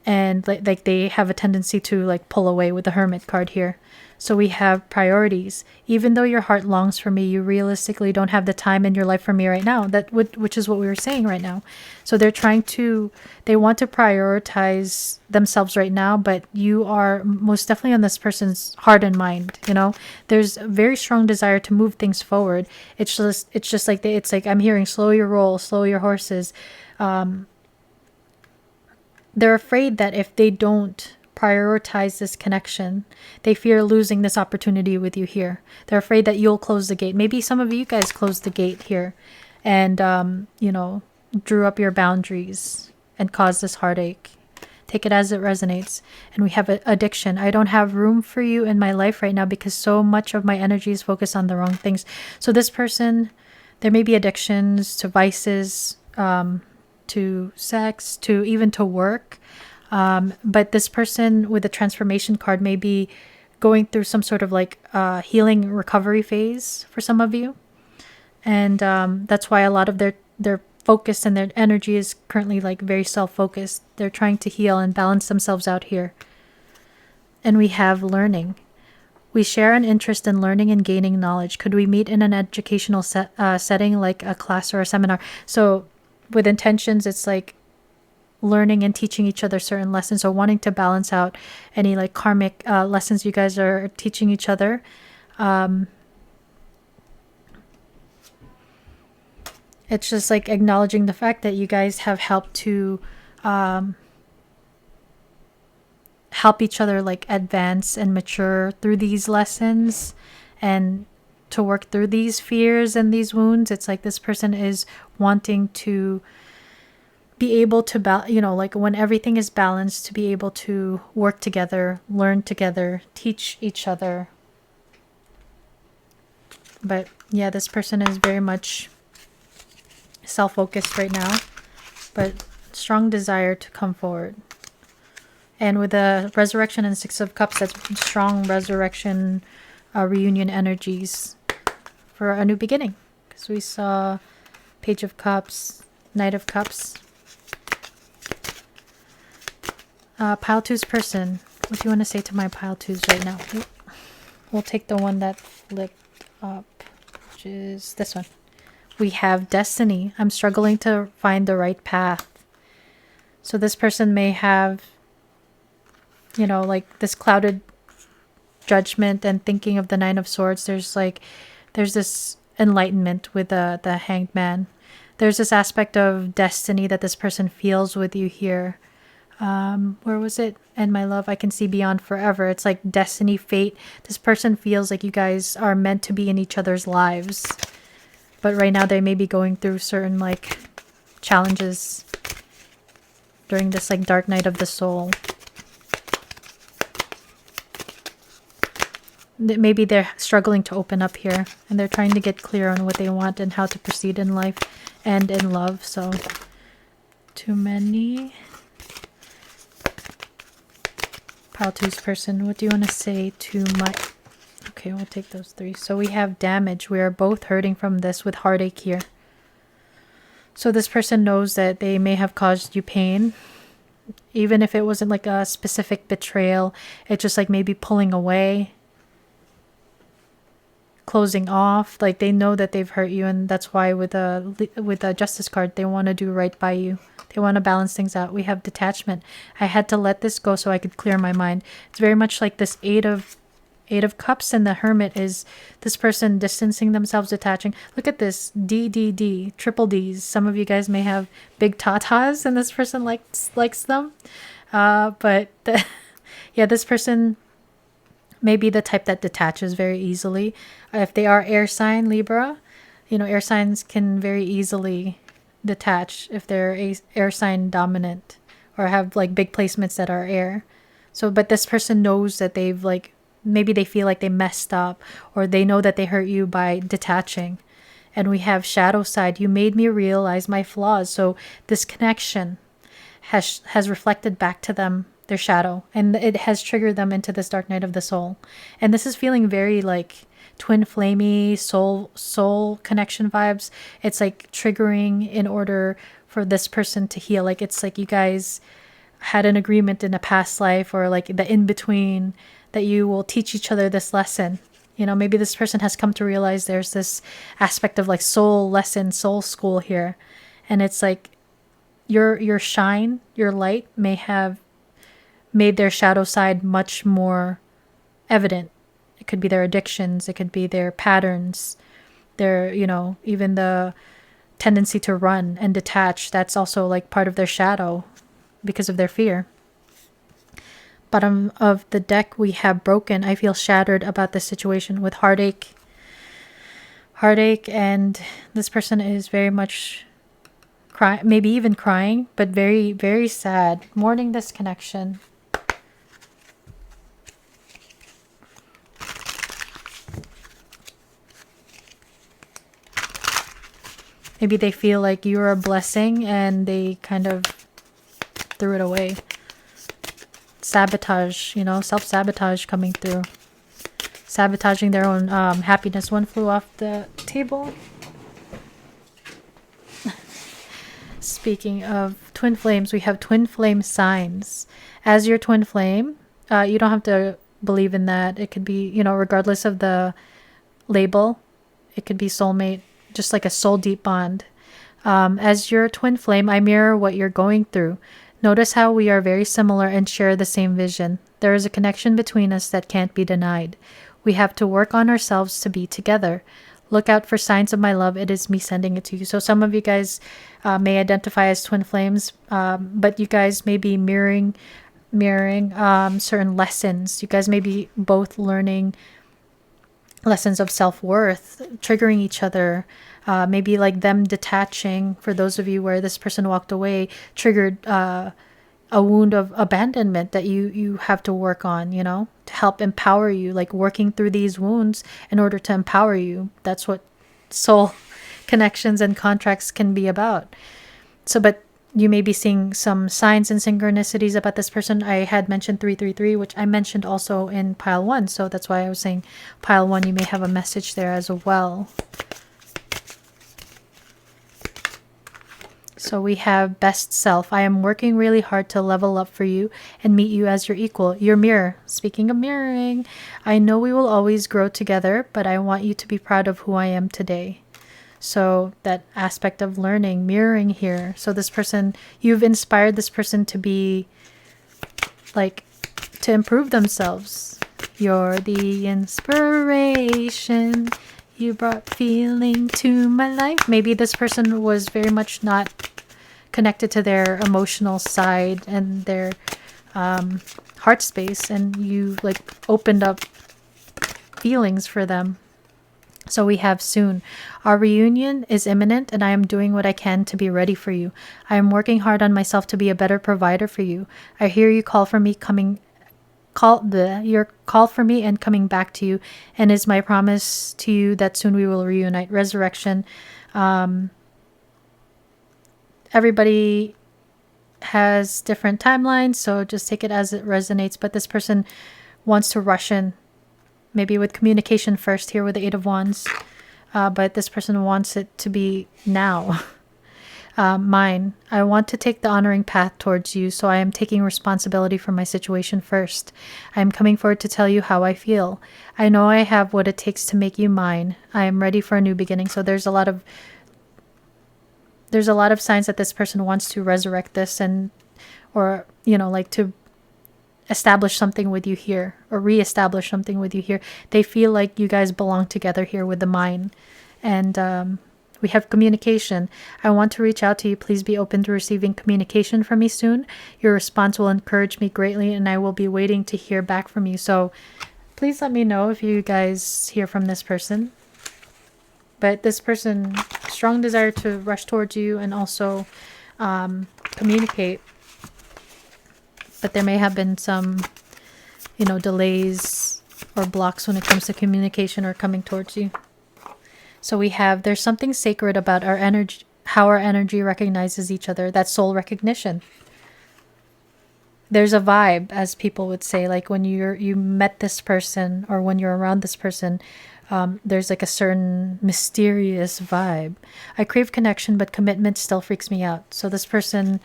and like they have a tendency to like pull away with the Hermit card here. So we have priorities. Even though your heart longs for me, you realistically don't have the time in your life for me right now. Which is what we were saying right now. So they want to prioritize themselves right now, but you are most definitely on this person's heart and mind. You know, there's a very strong desire to move things forward. It's just like it's like I'm hearing slow your roll, slow your horses. They're afraid that if they don't prioritize this connection, they fear losing this opportunity with you here. They're afraid that you'll close the gate. Maybe some of you guys closed the gate here and, you know, drew up your boundaries and caused this heartache. Take it as it resonates. And we have addiction. I don't have room for you in my life right now because so much of my energy is focused on the wrong things. So this person, there may be addictions to vices, to sex, to even to work. But this person with the transformation card may be going through some sort of like healing recovery phase for some of you. And that's why a lot of their focus and their energy is currently like very self-focused. They're trying to heal and balance themselves out here. And we have learning. We share an interest in learning and gaining knowledge. Could we meet in an educational setting like a class or a seminar? So with intentions, it's like learning and teaching each other certain lessons, or wanting to balance out any like karmic lessons you guys are teaching each other. It's just like acknowledging the fact that you guys have helped to help each other like advance and mature through these lessons and to work through these fears and these wounds. It's like this person is wanting to be able to, you know, like when everything is balanced, to be able to work together, learn together, teach each other. But yeah, this person is very much self-focused right now, but strong desire to come forward. And with the resurrection and Six of Cups, that's strong resurrection, reunion energies for a new beginning. Because we saw Page of Cups, Knight of Cups. Pile 2's person. What do you want to say to my Pile 2's right now? We'll take the one that flipped up, which is this one. We have destiny. I'm struggling to find the right path. So this person may have, you know, like this clouded judgment and thinking of the Nine of Swords. There's this enlightenment with the Hanged Man. There's this aspect of destiny that this person feels with you here. Where was it? And my love, I can see beyond forever. It's like destiny, fate. This person feels like you guys are meant to be in each other's lives. But right now they may be going through certain like challenges during this like dark night of the soul. Maybe they're struggling to open up here and they're trying to get clear on what they want and how to proceed in life and in love. So too many. Pile 2's person, what do you want to say to my... Okay, we'll take those three. So we have damage. We are both hurting from this with heartache here. So this person knows that they may have caused you pain. Even if it wasn't like a specific betrayal. It's just like maybe pulling away. Closing off. Like they know that they've hurt you, and that's why with the Justice card, they want to do right by you. They want to balance things out. We have detachment. I had to let this go so I could clear my mind. It's very much like this Eight of Cups, and the Hermit is this person distancing themselves, detaching. Look at this D, triple D's. Some of you guys may have big tatas, and this person likes them. Yeah, this person may be the type that detaches very easily. If they are air sign Libra, air signs can very easily detach if they're a air sign dominant or have like big placements that are air. So, but this person knows that they've like, maybe they feel like they messed up, or they know that they hurt you by detaching. And we have shadow side. You made me realize my flaws. So this connection has reflected back to them their shadow, and it has triggered them into this dark night of the soul. And this is feeling very like twin flamey soul connection vibes. It's like triggering in order for this person to heal. Like it's like you guys had an agreement in a past life, or like the in between, that you will teach each other this lesson. Maybe this person has come to realize there's this aspect of like soul lesson, soul school here. And it's like your shine, your light may have made their shadow side much more evident. It could be their addictions, it could be their patterns, their, even the tendency to run and detach. That's also like part of their shadow because of their fear. Bottom of the deck, we have broken. I feel shattered about this situation with heartache. And this person is very much maybe even crying, but very, very sad, mourning this connection. Maybe they feel like you're a blessing and they kind of threw it away. Sabotage, self-sabotage coming through. Sabotaging their own happiness. One flew off the table. Speaking of twin flames, we have twin flame signs. As your twin flame, you don't have to believe in that. It could be, regardless of the label, it could be soulmate, just like a soul deep bond. As your twin flame, I mirror what you're going through. Notice how we are very similar and share the same vision. There is a connection between us that can't be denied. We have to work on ourselves to be together. Look out for signs of my love. It is me sending it to you. So some of you guys may identify as twin flames, but you guys may be mirroring certain lessons. You guys may be both learning lessons of self-worth, triggering each other. Maybe like them detaching, for those of you where this person walked away, triggered a wound of abandonment that you have to work on, to help empower you, like working through these wounds in order to empower you. That's what soul connections and contracts can be about. So, but you may be seeing some signs and synchronicities about this person. I had mentioned 333, which I mentioned also in pile 1. So that's why I was saying pile 1, you may have a message there as well. So we have best self. I am working really hard to level up for you and meet you as your equal. Your mirror. Speaking of mirroring, I know we will always grow together, but I want you to be proud of who I am today. So that aspect of learning, mirroring here. So this person, you've inspired this person to be like, to improve themselves. You're the inspiration. You brought feeling to my life. Maybe this person was very much not connected to their emotional side and their heart space, and you like opened up feelings for them. So we have soon. Our reunion is imminent, and I am doing what I can to be ready for you. I am working hard on myself to be a better provider for you. I hear you call for me your call for me and coming back to you, and is my promise to you that soon we will reunite. Resurrection. Everybody has different timelines, so just take it as it resonates. But this person wants to rush in, maybe with communication first here with the 8 of Wands. But this person wants it to be now. Mine. I want to take the honoring path towards you, so I am taking responsibility for my situation first. I am coming forward to tell you how I feel. I know I have what it takes to make you mine. I am ready for a new beginning. So there's a lot of signs that this person wants to resurrect this, and or like to establish something with you here, or reestablish something with you here. They feel like you guys belong together here with the mine. And we have communication. I want to reach out to you. Please be open to receiving communication from me soon. Your response will encourage me greatly, and I will be waiting to hear back from you. So please let me know if you guys hear from this person. But this person, strong desire to rush towards you and also communicate. But there may have been some, delays or blocks when it comes to communication or coming towards you. So we have, there's something sacred about our energy, how our energy recognizes each other. That's soul recognition. There's a vibe, as people would say, like when you met this person or when you're around this person, there's like a certain mysterious vibe. I crave connection, but commitment still freaks me out. So this person,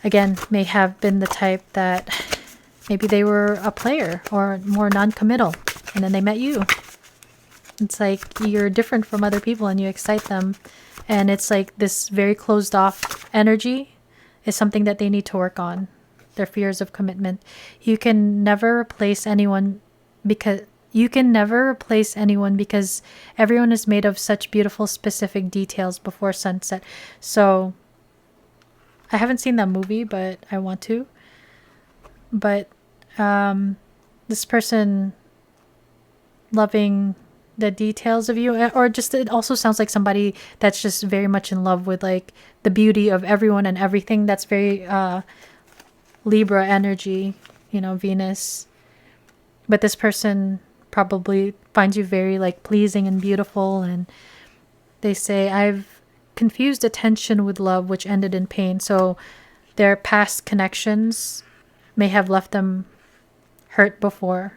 again, may have been the type that maybe they were a player or more non-committal, and then they met you. It's like you're different from other people and you excite them. And it's like this very closed off energy is something that they need to work on. Their fears of commitment. You can never replace anyone because everyone is made of such beautiful specific details before sunset. So I haven't seen that movie, but I want to. But this person loving the details of you, or just it also sounds like somebody that's just very much in love with like the beauty of everyone and everything. That's very Libra energy, Venus. But this person probably finds you very like pleasing and beautiful, and they say, I've confused attention with love, which ended in pain. So their past connections may have left them hurt before.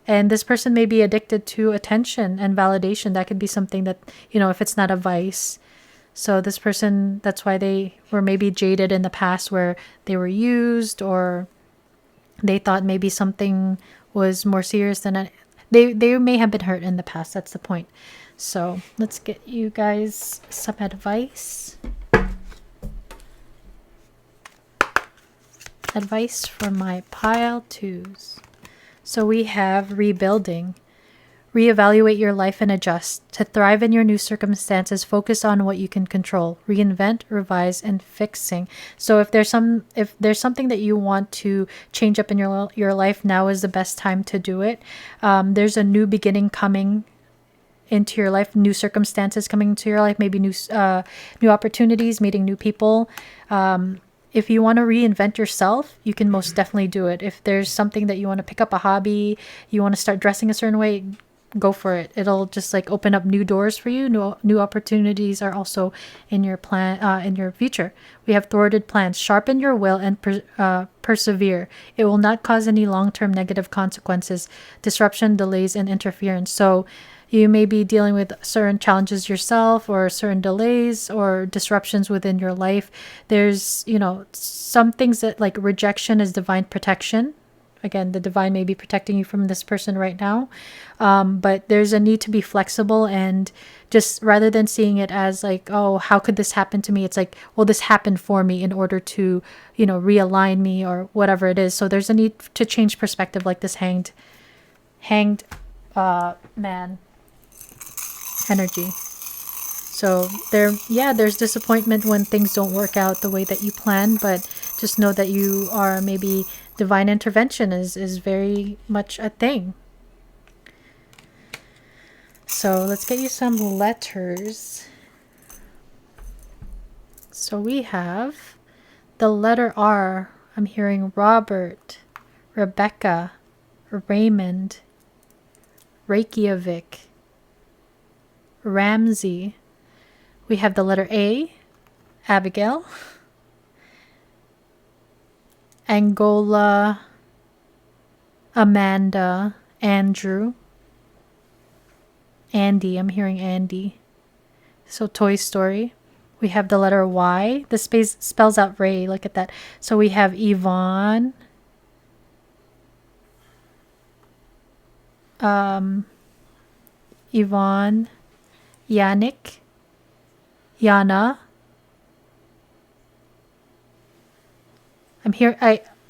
And this person may be addicted to attention and validation. That could be something that, if it's not a vice. So this person, that's why they were maybe jaded in the past where they were used, or they thought maybe something was more serious than they may have been hurt in the past. That's the point. So let's get you guys some advice. Advice for my pile twos. So we have rebuilding. Reevaluate your life and adjust. To thrive in your new circumstances, focus on what you can control. Reinvent, revise, and fixing. So if there's something that you want to change up in your life, now is the best time to do it. There's a new beginning coming into your life, new circumstances coming into your life, maybe new opportunities, meeting new people. If you want to reinvent yourself, you can most definitely do it. If there's something that you want to pick up, a hobby, you want to start dressing a certain way, go for it. It'll just like open up new doors for you. New opportunities are also in your plan, in your future. We have thwarted plans. Sharpen your will and persevere. It will not cause any long-term negative consequences, disruption, delays, and interference. So you may be dealing with certain challenges yourself, or certain delays or disruptions within your life. There's, some things that like rejection is divine protection. Again, the divine may be protecting you from this person right now. But there's a need to be flexible, and just rather than seeing it as like, oh, how could this happen to me? It's like, well, this happened for me in order to, realign me or whatever it is. So there's a need to change perspective, like this hanged man energy. So there's disappointment when things don't work out the way that you plan, but just know that you are maybe divine intervention is very much a thing. So let's get you some letters. So we have the letter R. I'm hearing Robert, Rebecca, Raymond, Reykjavik, Ramsey. We have the letter A, Abigail, Angola, Amanda, Andrew, Andy. I'm hearing Andy. So Toy Story. We have the letter Y. The space spells out Ray. Look at that. So we have Yvonne, Yvonne, Yannick, Yana. I'm here.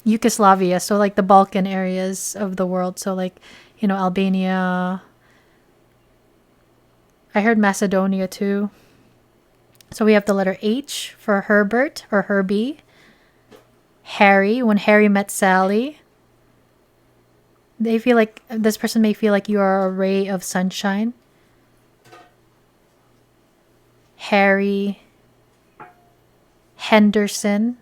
Yugoslavia. So like the Balkan areas of the world. So like, Albania. I heard Macedonia too. So we have the letter H for Herbert or Herbie. Harry, when Harry met Sally. This person may feel like you are a ray of sunshine. Harry Henderson.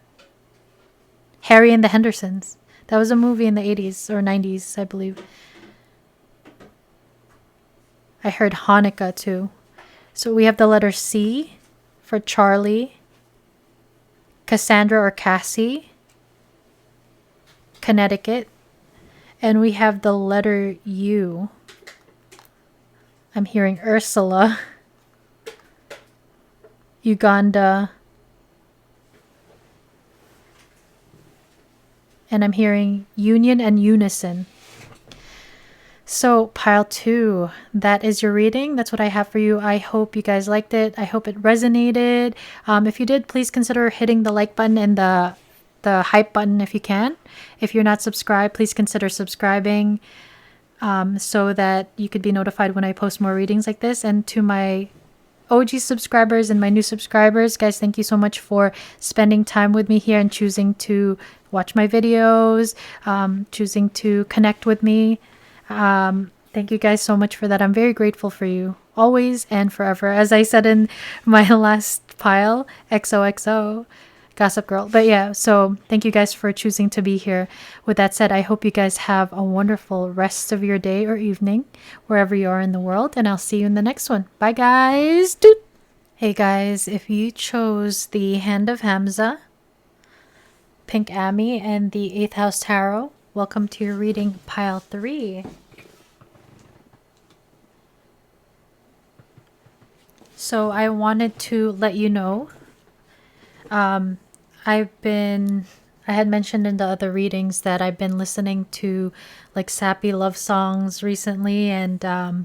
Harry and the Hendersons. That was a movie in the 80s or 90s, I believe. I heard Hanukkah too. So we have the letter C for Charlie, Cassandra or Cassie, Connecticut, and we have the letter U. I'm hearing Ursula, Uganda, and I'm hearing Union and Unison. So pile 2, that is your reading. That's what I have for you. I hope you guys liked it. I hope it resonated. If you did, please consider hitting the like button and the hype button if you can. If you're not subscribed, please consider subscribing so that you could be notified when I post more readings like this. And to my OG subscribers and my new subscribers, guys, thank you so much for spending time with me here and choosing to watch my videos, choosing to connect with me. Thank you guys so much for that. I'm very grateful for you always and forever. As I said in my last pile, XOXO, Gossip Girl. But yeah, so thank you guys for choosing to be here. With that said, I hope you guys have a wonderful rest of your day or evening, wherever you are in the world, and I'll see you in the next one. Bye, guys. Doot. Hey, guys, if you chose the Hand of Hamza, Pink Amy, and the 8th House Tarot, welcome to your reading, pile 3. So I wanted to let you know, I had mentioned in the other readings that I've been listening to like sappy love songs recently, and I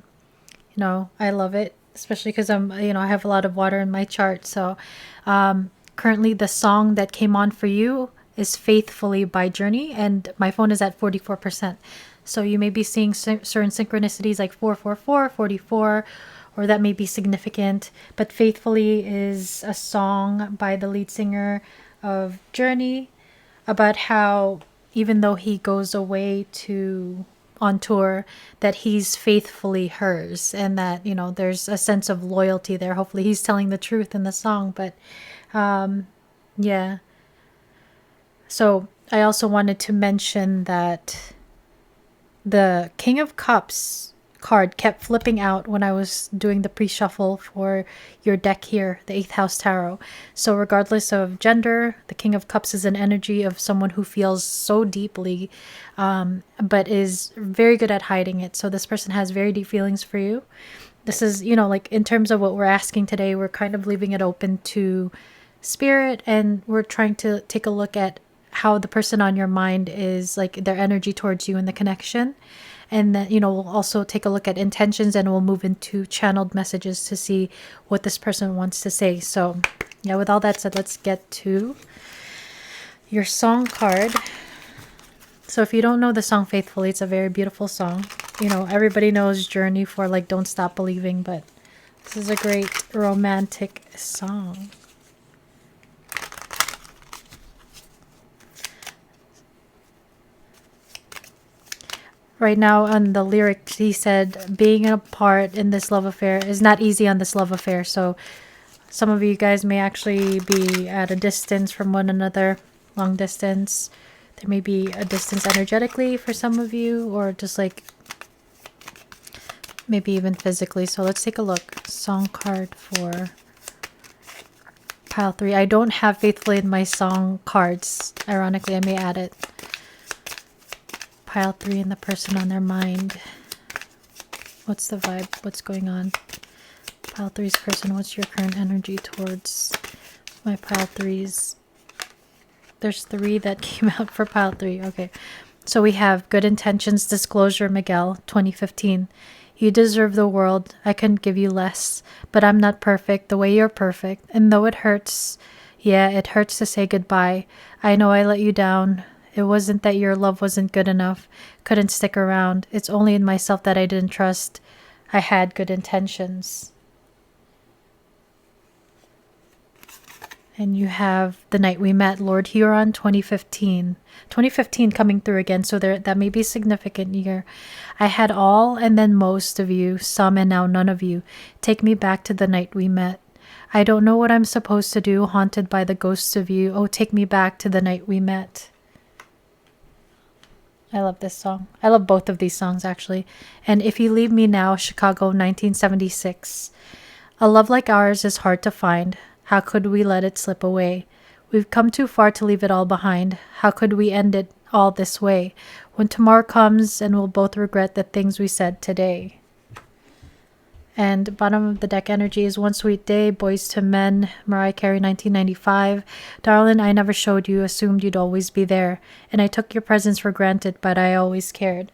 love it, especially because I have a lot of water in my chart. So currently the song that came on for you is Faithfully by Journey, and my phone is at 44%. So you may be seeing certain synchronicities like 444, 44, or that may be significant. But Faithfully is a song by the lead singer of Journey about how even though he goes away on tour, that he's faithfully hers, and that there's a sense of loyalty there. Hopefully he's telling the truth in the song. But yeah, so I also wanted to mention that the King of Cups card kept flipping out when I was doing the pre-shuffle for your deck here, the 8th House Tarot. So regardless of gender, the King of Cups is an energy of someone who feels so deeply, but is very good at hiding it. So this person has very deep feelings for you. This is, like in terms of what we're asking today, we're kind of leaving it open to spirit, and we're trying to take a look at how the person on your mind is, like their energy towards you and the connection. And then, we'll also take a look at intentions, and we'll move into channeled messages to see what this person wants to say. So yeah, with all that said, let's get to your song card. So if you don't know the song Faithfully, it's a very beautiful song. Everybody knows Journey for like Don't Stop Believing, but this is a great romantic song. Right now on the lyrics, he said, being apart in this love affair is not easy on this love affair. So some of you guys may actually be at a distance from one another, long distance. There may be a distance energetically for some of you, or just like maybe even physically. So let's take a look. Song card for pile 3. I don't have Faithfully in my song cards. Ironically, I may add it. Pile 3 and the person on their mind. What's the vibe? What's going on? Pile 3's person, what's your current energy towards my pile 3's? There's 3 that came out for pile 3. Okay. So we have Good Intentions, Disclosure, Miguel, 2015. You deserve the world. I couldn't give you less. But I'm not perfect the way you're perfect. And though it hurts, yeah, it hurts to say goodbye. I know I let you down. It wasn't that your love wasn't good enough, couldn't stick around. It's only in myself that I didn't trust. I had good intentions. And you have The Night We Met, Lord Huron, 2015. 2015 coming through again, so that may be a significant year. I had all and then most of you, some and now none of you. Take me back to the night we met. I don't know what I'm supposed to do, haunted by the ghosts of you. Oh, take me back to the night we met. I love this song. I love both of these songs, actually. And If You Leave Me Now, Chicago, 1976. A love like ours is hard to find. How could we let it slip away? We've come too far to leave it all behind. How could we end it all this way? When tomorrow comes and we'll both regret the things we said today. And bottom of the deck energy is One Sweet Day, Boys to Men, Mariah Carey, 1995. Darling, I never showed you, assumed you'd always be there. And I took your presence for granted, but I always cared.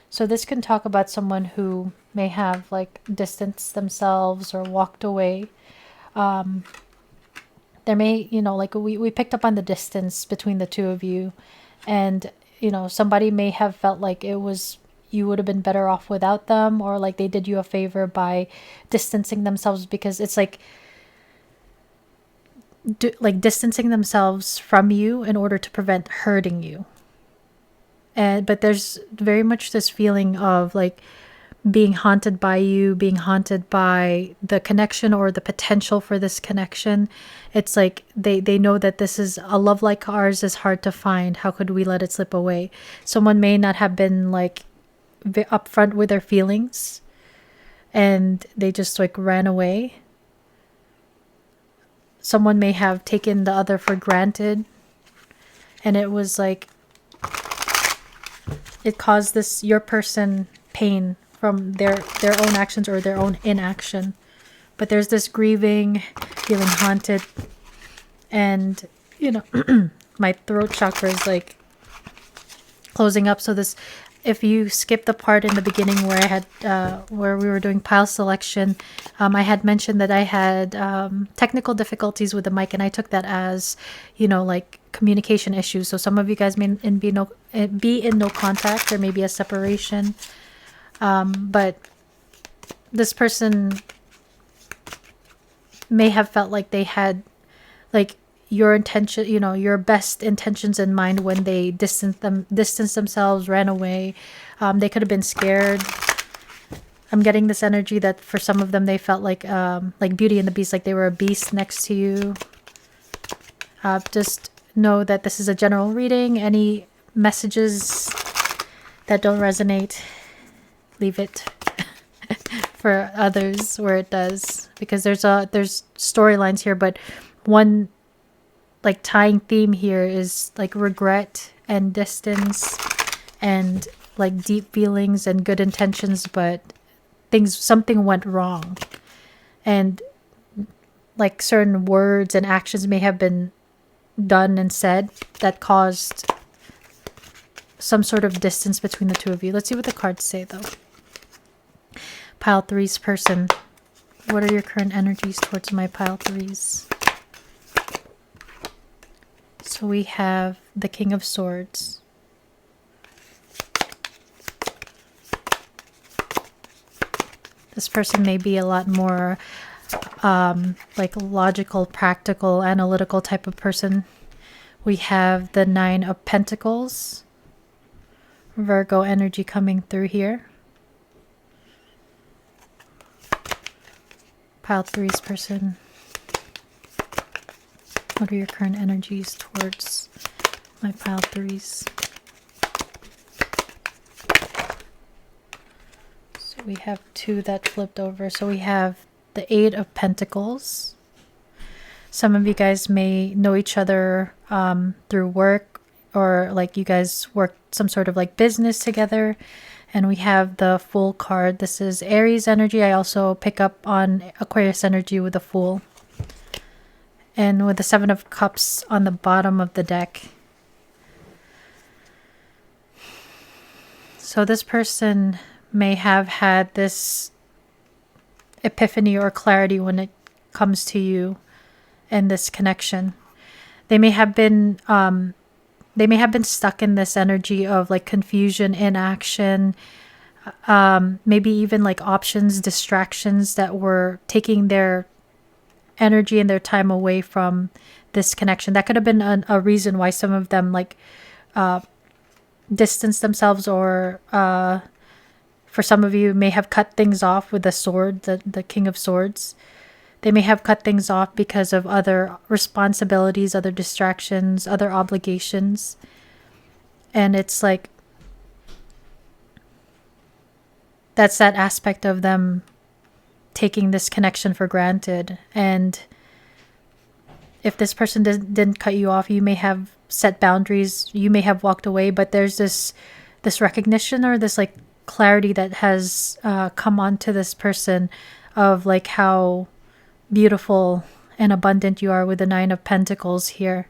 So this can talk about someone who may have like distanced themselves or walked away. There may, like we picked up on the distance between the two of you. And, somebody may have felt like you would have been better off without them, or like they did you a favor by distancing themselves, because it's like distancing themselves from you in order to prevent hurting you. But there's very much this feeling of like being haunted by you, being haunted by the connection or the potential for this connection. It's like they know that this is a love like ours is hard to find. How could we let it slip away? Someone may not have been like upfront with their feelings and they just like ran away. Someone may have taken the other for granted, and it was like it caused your person pain from their own actions or their own inaction. But there's this grieving, feeling haunted, and my throat chakra is like closing up. So this, if you skip the part in the beginning where I had where we were doing pile selection, I had mentioned that I had technical difficulties with the mic, and I took that as like communication issues. So some of you guys may be in no contact, or maybe a separation. But this person may have felt like they had like your intention, your best intentions in mind when they distanced themselves, ran away. They could have been scared. I'm getting this energy that for some of them they felt like Beauty and the Beast, like they were a beast next to you. Just know that this is a general reading. Any messages that don't resonate, leave it for others where it does, because there's storylines here, but one like tying theme here is like regret and distance and like deep feelings and good intentions, but something went wrong, and like certain words and actions may have been done and said that caused some sort of distance between the two of you. Let's see what the cards say though. Pile threes person, what are your current energies towards my pile threes? So we have the King of Swords. This person may be a lot more like logical, practical, analytical type of person. We have the Nine of Pentacles. Virgo energy coming through here. Pile threes person. What are your current energies towards my pile threes? So we have two that flipped over. So we have the Eight of Pentacles. Some of you guys may know each other through work, or like you guys work some sort of like business together. And we have the Fool card. This is Aries energy. I also pick up on Aquarius energy with the Fool. And with the Seven of Cups on the bottom of the deck. So this person may have had this epiphany or clarity when it comes to you and this connection. They may have been stuck in this energy of like confusion, inaction, maybe even like options, distractions that were taking their energy and their time away from this connection. That could have been a reason why some of them like distanced themselves, or for some of you may have cut things off with the sword, the King of Swords. They may have cut things off because of other responsibilities, other distractions, other obligations. And it's like, that's that aspect of them taking this connection for granted. And if this person didn't cut you off, you may have set boundaries, you may have walked away, but there's this recognition or this like clarity that has come onto this person of like how beautiful and abundant you are with the Nine of Pentacles here.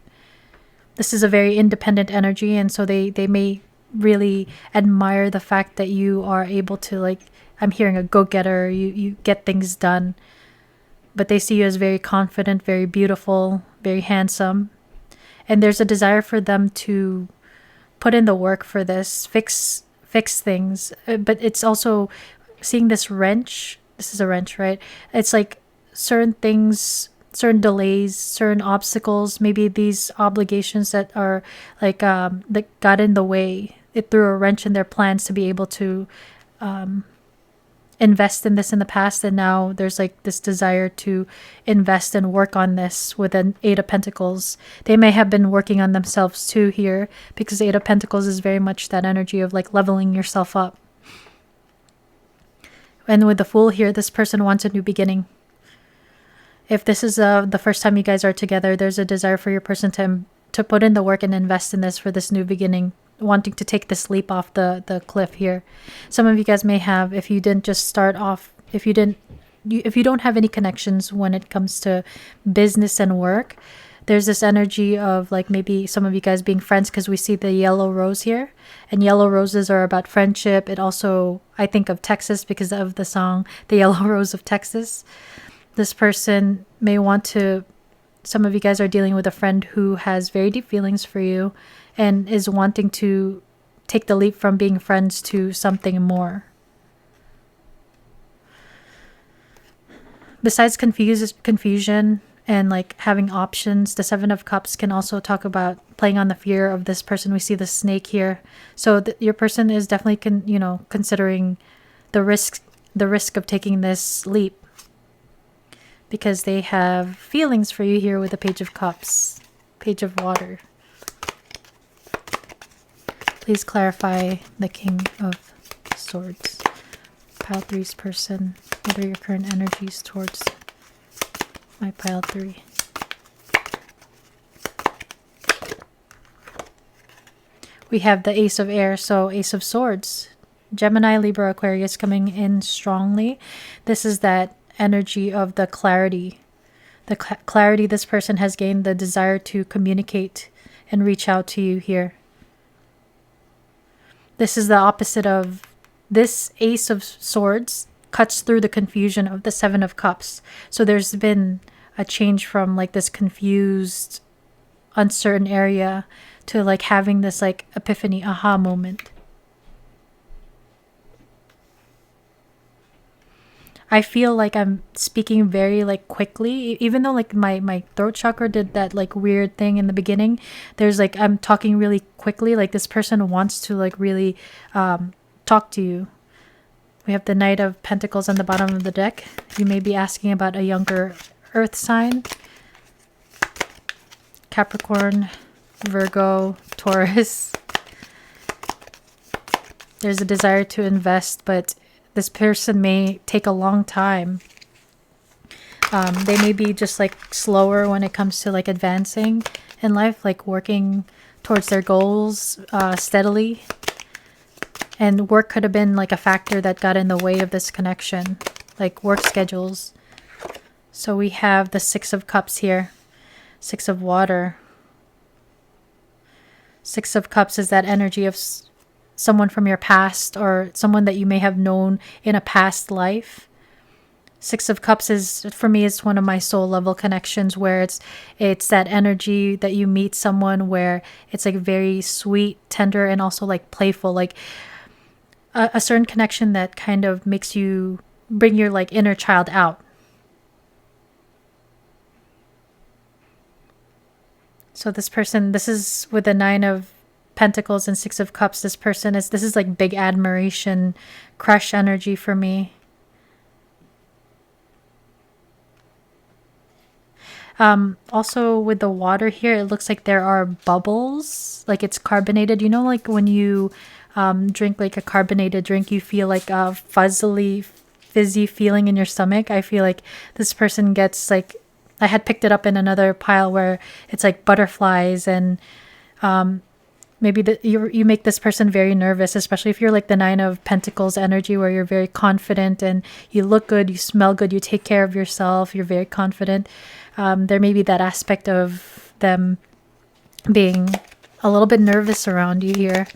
This is a very independent energy, and so they may really admire the fact that you are able to, like, I'm hearing a go-getter, you get things done. But they see you as very confident, very beautiful, very handsome. And there's a desire for them to put in the work for this, fix things. But it's also seeing this wrench. This is a wrench, right? It's like certain things, certain delays, certain obstacles, maybe these obligations that are like that got in the way. It threw a wrench in their plans to be able to invest in this in the past, and now there's like this desire to invest and work on this with an Eight of Pentacles. They may have been working on themselves too here, because Eight of Pentacles is very much that energy of like leveling yourself up. And with the Fool here, this person wants a new beginning. If this is the first time you guys are together, there's a desire for your person to put in the work and invest in this for this new beginning, wanting to take this leap off the cliff here. Some of you guys may have, if you didn't just start off, if you don't have any connections when it comes to business and work, there's this energy of like maybe some of you guys being friends, because we see the yellow rose here, and yellow roses are about friendship. It also, I think of Texas because of the song The Yellow Rose of Texas. This person may want to, some of you guys are dealing with a friend who has very deep feelings for you and is wanting to take the leap from being friends to something more. Besides confusion and like having options, the Seven of Cups can also talk about playing on the fear of this person. We see the snake here. So your person is definitely considering the risk of taking this leap, because they have feelings for you here with the Page of Cups, Page of Water. Please clarify the King of Swords. Pile 3's person. What are your current energies towards my pile 3? We have the Ace of Air, so Ace of Swords. Gemini, Libra, Aquarius coming in strongly. This is that energy of the clarity. The clarity this person has gained, the desire to communicate and reach out to you here. This is the opposite of this Ace of Swords, cuts through the confusion of the Seven of Cups. So there's been a change from like this confused, uncertain area to like having this like epiphany, aha moment. I feel like I'm speaking very like quickly, even though like my throat chakra did that like weird thing in the beginning. There's like, I'm talking really quickly, like this person wants to like really talk to you. We have the Knight of Pentacles on the bottom of the deck. You may be asking about a younger earth sign. Capricorn, Virgo, Taurus. There's a desire to invest, but this person may take a long time. They may be just like slower when it comes to like advancing in life, like working towards their goals steadily. And work could have been like a factor that got in the way of this connection, like work schedules. So we have the Six of Cups here, Six of Water. Six of Cups is that energy of someone from your past, or someone that you may have known in a past life. Six of Cups is, for me, it's one of my soul level connections, where it's that energy that you meet someone where it's like very sweet, tender, and also like playful, like a certain connection that kind of makes you bring your like inner child out. So this person, this is with the Nine of Pentacles and Six of Cups. This is like big admiration, crush energy for me. Also with the water here, it looks like there are bubbles, like it's carbonated. You know, like when you drink like a carbonated drink, you feel like a fizzy feeling in your stomach. I feel like this person gets like, I had picked it up in another pile where it's like butterflies, and maybe you make this person very nervous, especially if you're like the Nine of Pentacles energy, where you're very confident and you look good, you smell good, you take care of yourself, you're very confident. There may be that aspect of them being a little bit nervous around you here,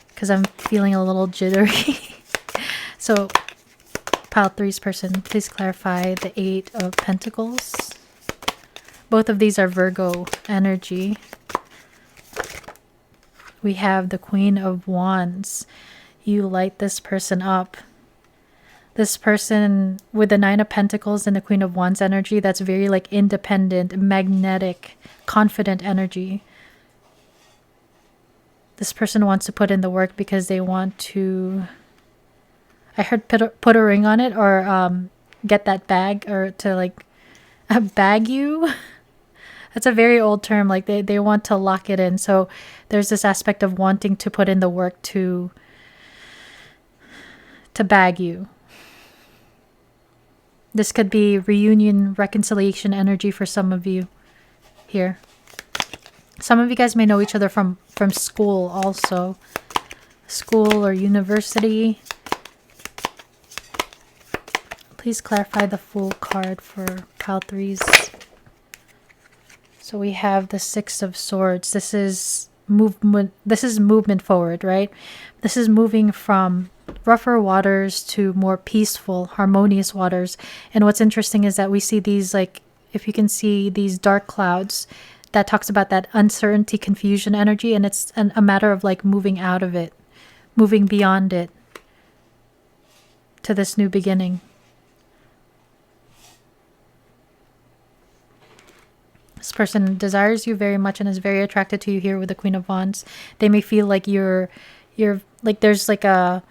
because I'm feeling a little jittery. So pile three's person, please clarify the Eight of Pentacles. Both of these are Virgo energy. We have the Queen of Wands. You light this person up. This person with the Nine of Pentacles and the Queen of Wands energy, that's very like independent, magnetic, confident energy. This person wants to put in the work because they want to, I heard put a ring on it, or get that bag, or to like bag you. That's a very old term. Like they want to lock it in. So there's this aspect of wanting to put in the work to bag you. This could be reunion, reconciliation energy for some of you here. Some of you guys may know each other from school also. School or university. Please clarify the Fool card for pile threes. So we have the Six of Swords. This is movement. This is movement forward, right? This is moving from rougher waters to more peaceful, harmonious waters. And what's interesting is that we see these, like, if you can see these dark clouds, that talks about that uncertainty, confusion energy, and it's a matter of like moving out of it, moving beyond it to this new beginning. This person desires you very much and is very attracted to you here with the Queen of Wands. They may feel like you're like, there's like a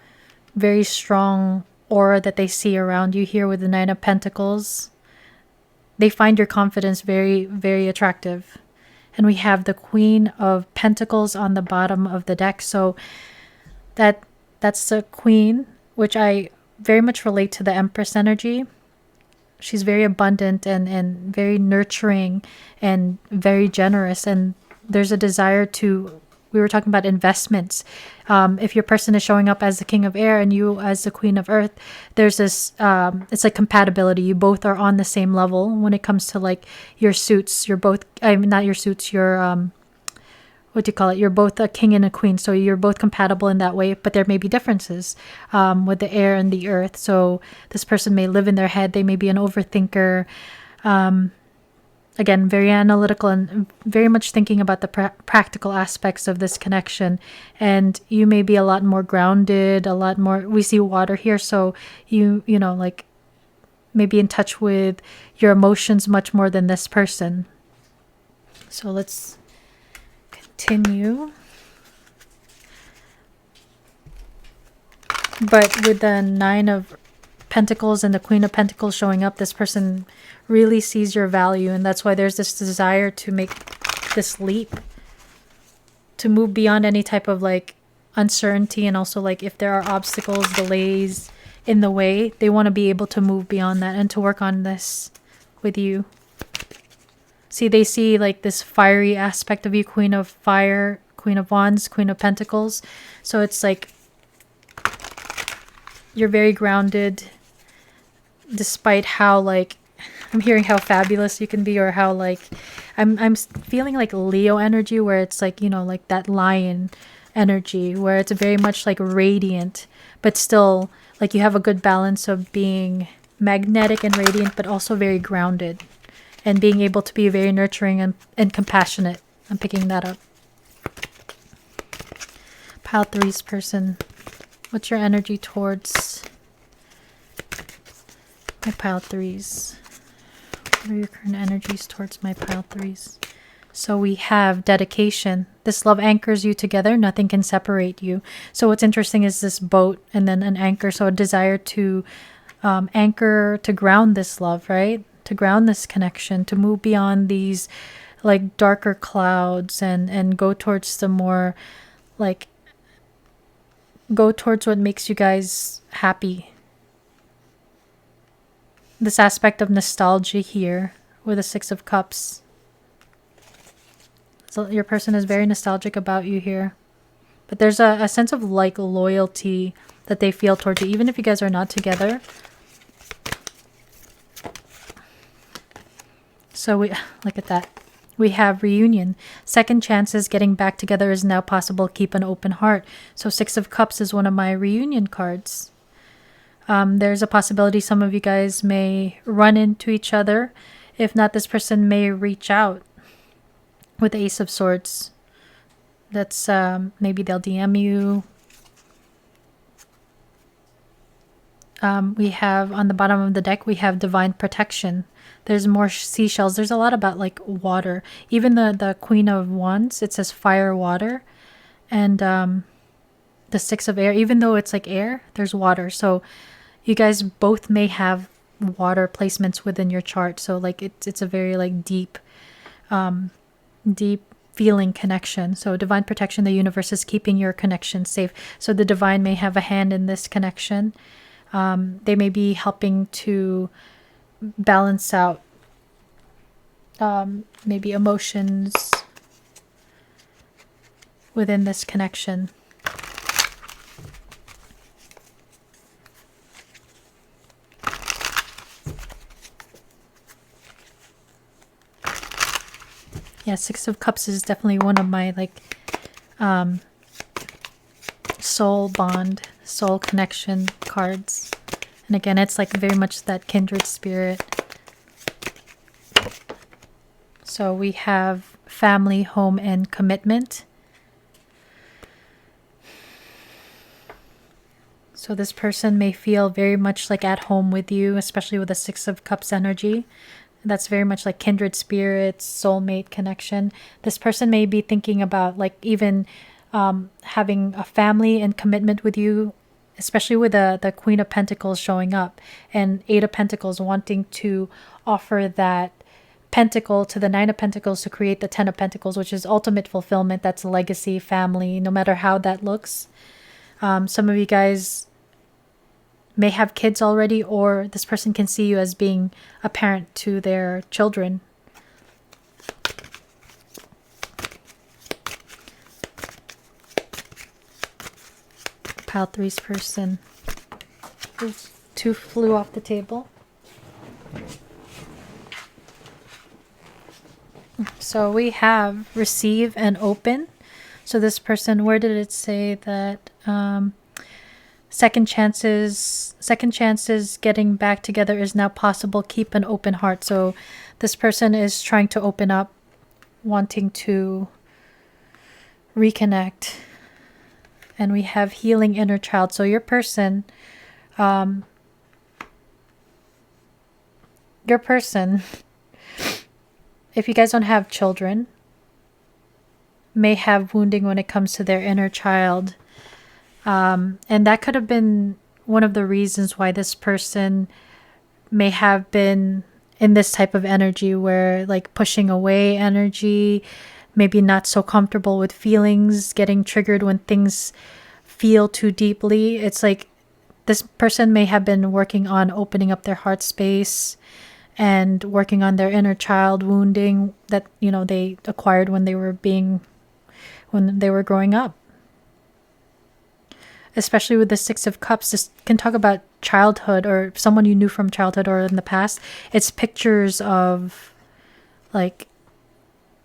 very strong aura that they see around you here with the Nine of Pentacles. They find your confidence very, very attractive. And we have the Queen of Pentacles on the bottom of the deck. So that's the Queen, which I very much relate to the Empress energy. She's very abundant and very nurturing and very generous. And there's a desire to, we were talking about investments. If your person is showing up as the King of Air and you as the Queen of Earth, there's this, it's like compatibility. You both are on the same level when it comes to like your suits. You're both, I mean, not your suits, your, what do you call it? You're both a king and a queen. So you're both compatible in that way, but there may be differences with the air and the earth. So this person may live in their head. They may be an overthinker. Again, very analytical and very much thinking about the practical aspects of this connection. And you may be a lot more grounded, a lot more, we see water here. So you know, like maybe in touch with your emotions much more than this person. So let's continue. But with the Nine of Pentacles and the Queen of Pentacles showing up, this person really sees your value, and that's why there's this desire to make this leap, to move beyond any type of like uncertainty, and also like if there are obstacles, delays in the way, they want to be able to move beyond that and to work on this with you. See, they see like this fiery aspect of you, Queen of Fire, Queen of Wands, Queen of Pentacles. So it's like you're very grounded, despite how like, I'm hearing how fabulous you can be, or how like, I'm feeling like Leo energy, where it's like, you know, like that lion energy, where it's very much like radiant, but still like you have a good balance of being magnetic and radiant, but also very grounded. And being able to be very nurturing and compassionate. I'm picking that up. Pile three's person. What's your energy towards my pile threes? What are your current energies towards my pile threes? So we have dedication. This love anchors you together. Nothing can separate you. So what's interesting is this boat and then an anchor. So a desire to anchor, to ground this love, right? to ground this connection, to move beyond these like darker clouds and go towards the more like go towards what makes you guys happy. This aspect of nostalgia here with the Six of Cups. So your person is very nostalgic about you here. But there's a sense of like loyalty that they feel towards you, even if you guys are not together. So we look at that. We have reunion. Second chances, getting back together is now possible. Keep an open heart. So Six of Cups is one of my reunion cards. There's a possibility some of you guys may run into each other. If not, this person may reach out with the Ace of Swords. That's maybe they'll DM you. We have on the bottom of the deck, we have divine protection. There's more seashells. There's a lot about like water. Even the Queen of Wands, it says fire, water. And the Six of Air, even though it's like air, there's water. So you guys both may have water placements within your chart. So like it's a very like deep feeling connection. So divine protection, the universe is keeping your connection safe. So the divine may have a hand in this connection. They may be helping to balance out maybe emotions within this connection. Yeah, Six of Cups is definitely one of my like soul bond, soul connection cards. And again, it's like very much that kindred spirit. So we have family, home, and commitment. So this person may feel very much like at home with you, especially with the Six of Cups energy. That's very much like kindred spirits, soulmate connection. This person may be thinking about like even having a family and commitment with you, especially with the Queen of Pentacles showing up and Eight of Pentacles, wanting to offer that pentacle to the Nine of Pentacles to create the Ten of Pentacles, which is ultimate fulfillment. That's legacy, family, no matter how that looks. Some of you guys may have kids already, or this person can see you as being a parent to their children. Pile 3's person. Oops, 2 flew off the table. So we have receive and open. So this person, where did it say that second chances getting back together is now possible. Keep an open heart. So this person is trying to open up, wanting to reconnect. And we have healing inner child. So your person, if you guys don't have children, may have wounding when it comes to their inner child. And that could have been one of the reasons why this person may have been in this type of energy where like pushing away energy, maybe not so comfortable with feelings, getting triggered when things feel too deeply. It's like this person may have been working on opening up their heart space and working on their inner child wounding that, you know, they acquired when they were growing up. Especially with the Six of Cups, this can talk about childhood or someone you knew from childhood or in the past. It's pictures of like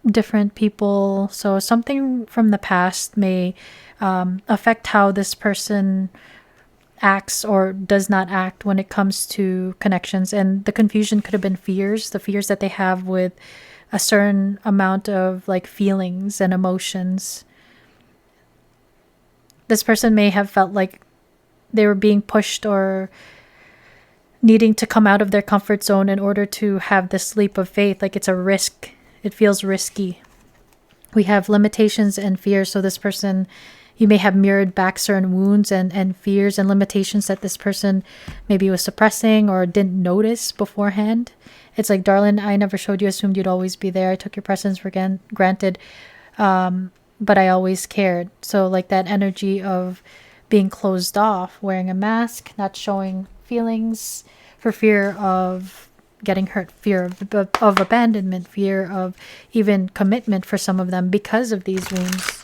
different people. So something from the past may affect how this person acts or does not act when it comes to connections. And the confusion could have been fears, the fears that they have with a certain amount of like feelings and emotions. This person may have felt like they were being pushed or needing to come out of their comfort zone in order to have this leap of faith. Like it's a risk. It feels risky. We have limitations and fears. So this person You may have mirrored back certain wounds and fears and limitations that this person maybe was suppressing or didn't notice beforehand. It's like, darling, I never showed you, assumed you'd always be there. I took your presence for granted, but I always cared. So like that energy of being closed off, wearing a mask, not showing feelings for fear of getting hurt, fear of abandonment, fear of even commitment for some of them because of these wounds.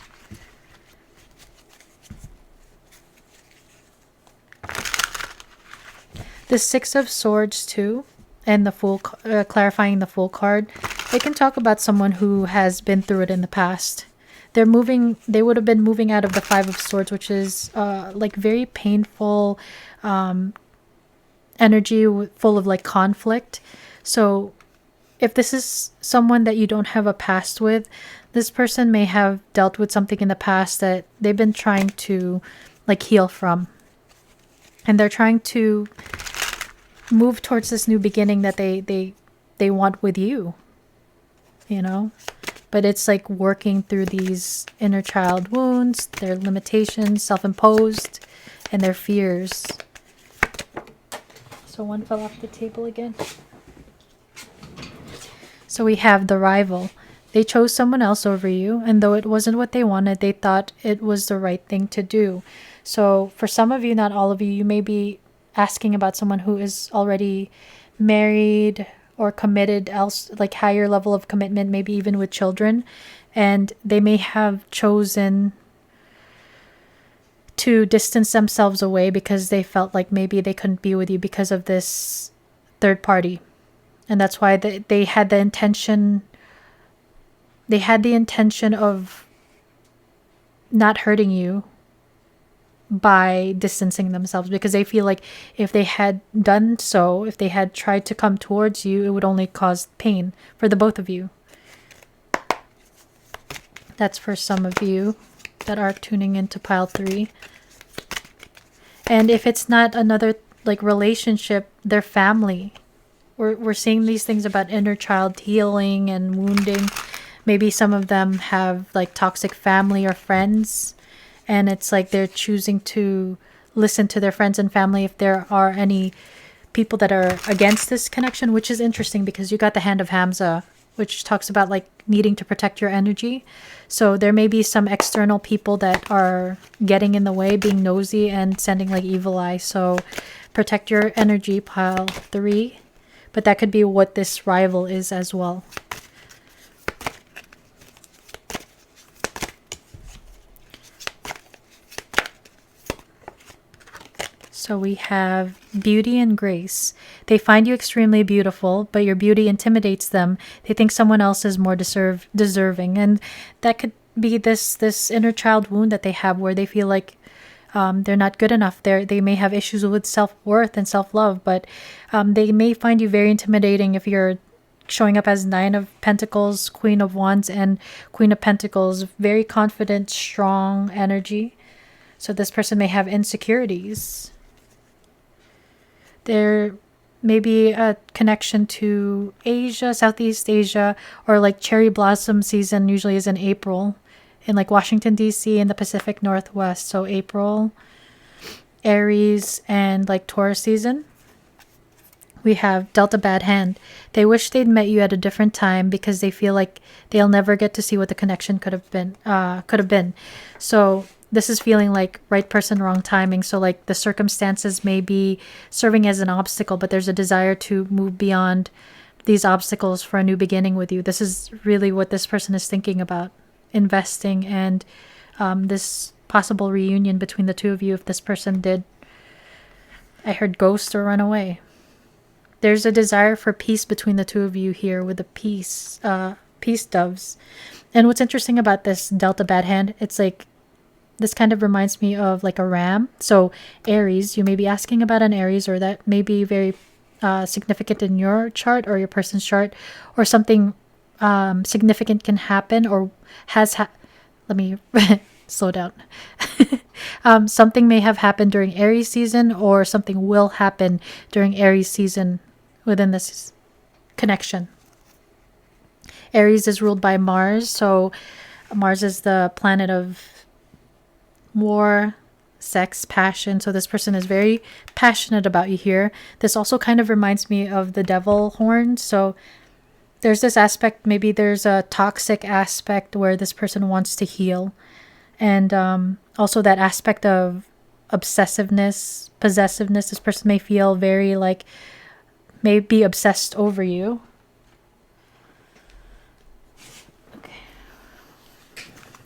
The Six of Swords too, and the Fool, clarifying the Fool card, it can talk about someone who has been through it in the past. They would have been moving out of the Five of Swords, which is like very painful energy, full of like conflict. So if this is someone that you don't have a past with, this person may have dealt with something in the past that they've been trying to like heal from. And they're trying to move towards this new beginning that they want with you, you know? But it's like working through these inner child wounds, their limitations, self-imposed, and their fears. So one fell off the table again. So we have the Rival. They chose someone else over you, and though it wasn't what they wanted, they thought it was the right thing to do. So for some of you, not all of you, you may be asking about someone who is already married or committed, else like higher level of commitment, maybe even with children, and they may have chosen to distance themselves away because they felt like maybe they couldn't be with you because of this third party. And that's why they had the intention of not hurting you by distancing themselves, because they feel like if they had done so, if they had tried to come towards you, it would only cause pain for the both of you. That's for some of you that are tuning into pile 3. And if it's not another like relationship, their family. We're seeing these things about inner child healing and wounding. Maybe some of them have like toxic family or friends, and it's like they're choosing to listen to their friends and family if there are any people that are against this connection, which is interesting because you got the Hand of Hamza, which talks about like needing to protect your energy. So there may be some external people that are getting in the way, being nosy and sending like evil eye. So protect your energy, pile 3. But that could be what this Rival is as well. So we have Beauty and Grace. They find you extremely beautiful, but your beauty intimidates them. They think someone else is more deserving. And that could be this inner child wound that they have, where they feel like they're not good enough. They may have issues with self-worth and self-love, but they may find you very intimidating if you're showing up as 9 of Pentacles, Queen of Wands, and Queen of Pentacles. Very confident, strong energy. So this person may have insecurities. There may be a connection to Asia, Southeast Asia, or like cherry blossom season usually is in April. In like Washington, D.C. and the Pacific Northwest. So April, Aries, and like Taurus season. We have Delta Bad Hand. They wish they'd met you at a different time because they feel like they'll never get to see what the connection could have been. So this is feeling like right person, wrong timing. So like the circumstances may be serving as an obstacle, but there's a desire to move beyond these obstacles for a new beginning with you. This is really what this person is thinking about. Investing and this possible reunion between the two of you if this person did, I heard, ghost or run away. There's a desire for peace between the two of you here with the peace doves. And what's interesting about this Delta Bad Hand, it's like this kind of reminds me of like a ram. So Aries, you may be asking about an Aries, or that may be very significant in your chart or your person's chart, or something significant can happen or let me slow down. Something may have happened during Aries season, or something will happen during Aries season within this connection. Aries is ruled by Mars, so Mars is the planet of war, sex, passion. So this person is very passionate about you here. This also kind of reminds me of the devil horn. So there's this aspect, maybe there's a toxic aspect where this person wants to heal. And also that aspect of obsessiveness, possessiveness. This person may feel very like, may be obsessed over you. Okay.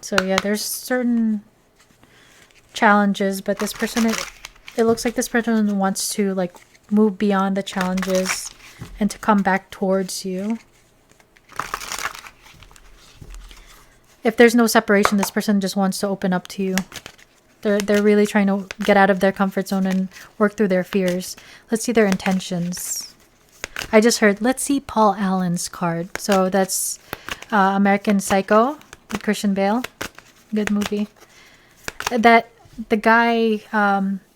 So yeah, there's certain challenges, but this person, it looks like this person wants to like move beyond the challenges and to come back towards you. If there's no separation, this person just wants to open up to you. They're really trying to get out of their comfort zone and work through their fears. Let's see their intentions. I just heard, let's see Paul Allen's card. So that's American Psycho with Christian Bale. Good movie. That the guy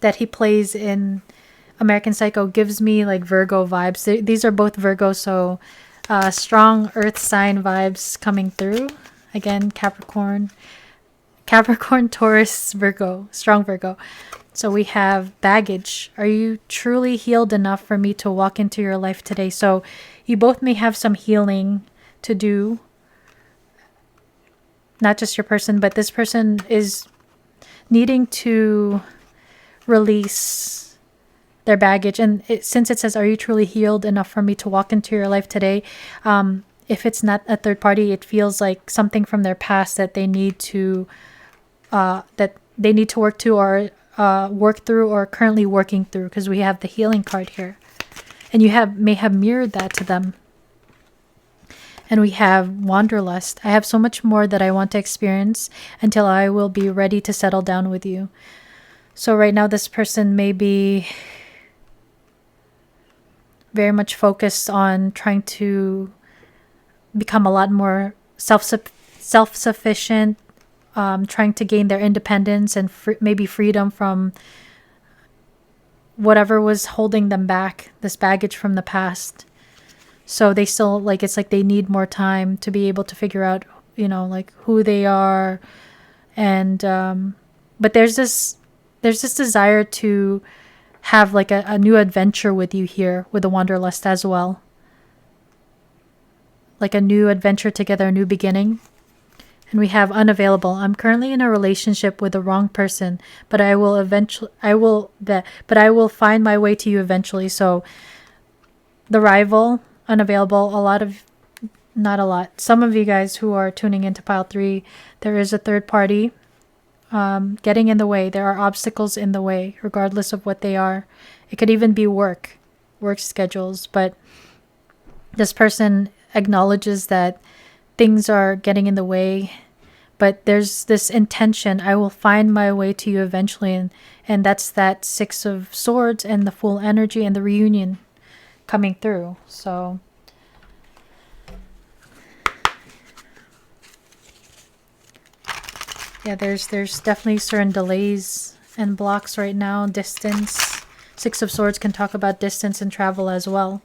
that he plays in American Psycho gives me like Virgo vibes. These are both Virgo, so strong earth sign vibes coming through. Again, Capricorn, Taurus, Virgo, strong Virgo. So we have baggage. Are you truly healed enough for me to walk into your life today? So you both may have some healing to do. Not just your person, but this person is needing to release their baggage. And since it says, are you truly healed enough for me to walk into your life today? If it's not a third party, it feels like something from their past that they need to work to or work through or currently working through, because we have the healing card here. And you may have mirrored that to them. And we have wanderlust. I have so much more that I want to experience until I will be ready to settle down with you. So right now this person may be very much focused on trying to become a lot more self-sufficient, trying to gain their independence and maybe freedom from whatever was holding them back, this baggage from the past. So they still, like, it's like they need more time to be able to figure out, like who they are. And but there's this desire to have like a new adventure with you here with the wanderlust as well. Like a new adventure together, a new beginning. And we have unavailable. I'm currently in a relationship with the wrong person, but I will find my way to you eventually. So the rival, unavailable, not a lot. Some of you guys who are tuning into pile 3, there is a third party getting in the way. There are obstacles in the way, regardless of what they are. It could even be work schedules, but this person acknowledges that things are getting in the way, but there's this intention, I will find my way to you eventually, and that's that 6 of Swords and the full energy and the reunion coming through. So yeah, there's definitely certain delays and blocks right now. Distance. 6 of Swords can talk about distance and travel as well.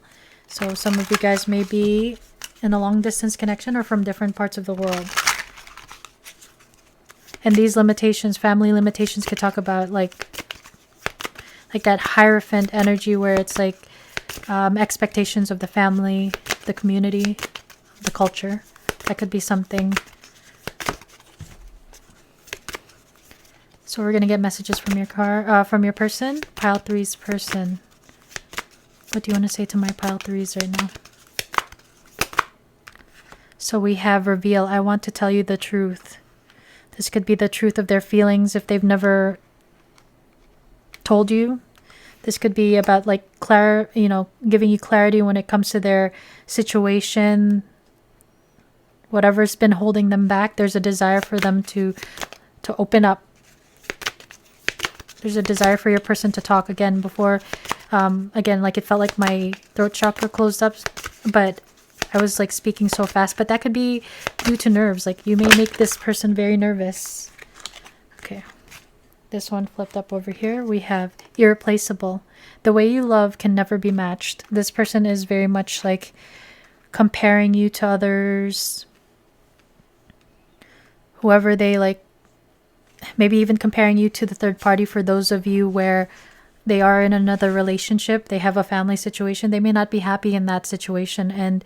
So some of you guys may be in a long distance connection or from different parts of the world. And these limitations, family limitations, could talk about like that Hierophant energy where it's like expectations of the family, the community, the culture. That could be something. So we're going to get messages from your person. Pile 3's person. What do you want to say to my pile 3's right now? So we have reveal. I want to tell you the truth. This could be the truth of their feelings if they've never told you. This could be about like giving you clarity when it comes to their situation. Whatever's been holding them back, there's a desire for them to open up. There's a desire for your person to talk again before. Again, like it felt like my throat chakra closed up, but I was like speaking so fast. But that could be due to nerves. Like you may make this person very nervous. Okay. This one flipped up over here. We have irreplaceable. The way you love can never be matched. This person is very much like comparing you to others. Whoever they like maybe even comparing you to the third party for those of you where they are in another relationship, they have a family situation, they may not be happy in that situation. And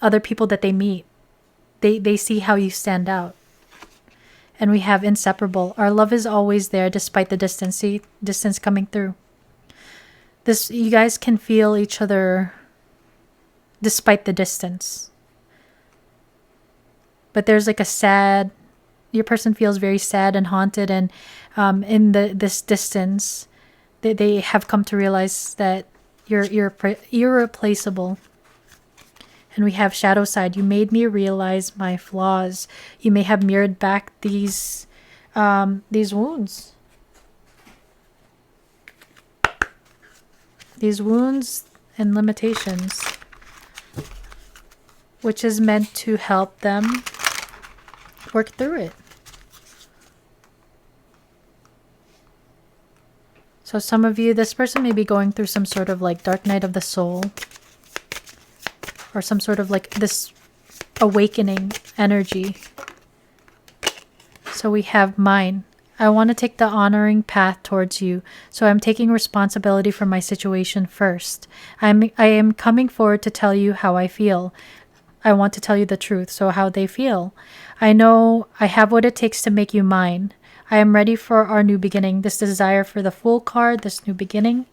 other people that they meet, they see how you stand out. And we have inseparable. Our love is always there despite the distance. See, distance coming through. This, you guys can feel each other despite the distance. But there's like a sad, your person feels very sad and haunted, and in this distance, they have come to realize that you're irreplaceable. And we have shadow side. You made me realize my flaws. You may have mirrored back these wounds. These wounds and limitations, which is meant to help them work through it. So some of you, this person may be going through some sort of like dark night of the soul, or some sort of like this awakening energy. So we have mine. I want to take the honoring path towards you. So I'm taking responsibility for my situation first. I am coming forward to tell you how I feel. I want to tell you the truth, so how they feel. I know I have what it takes to make you mine. I am ready for our new beginning. This desire for the Fool card, this new beginning.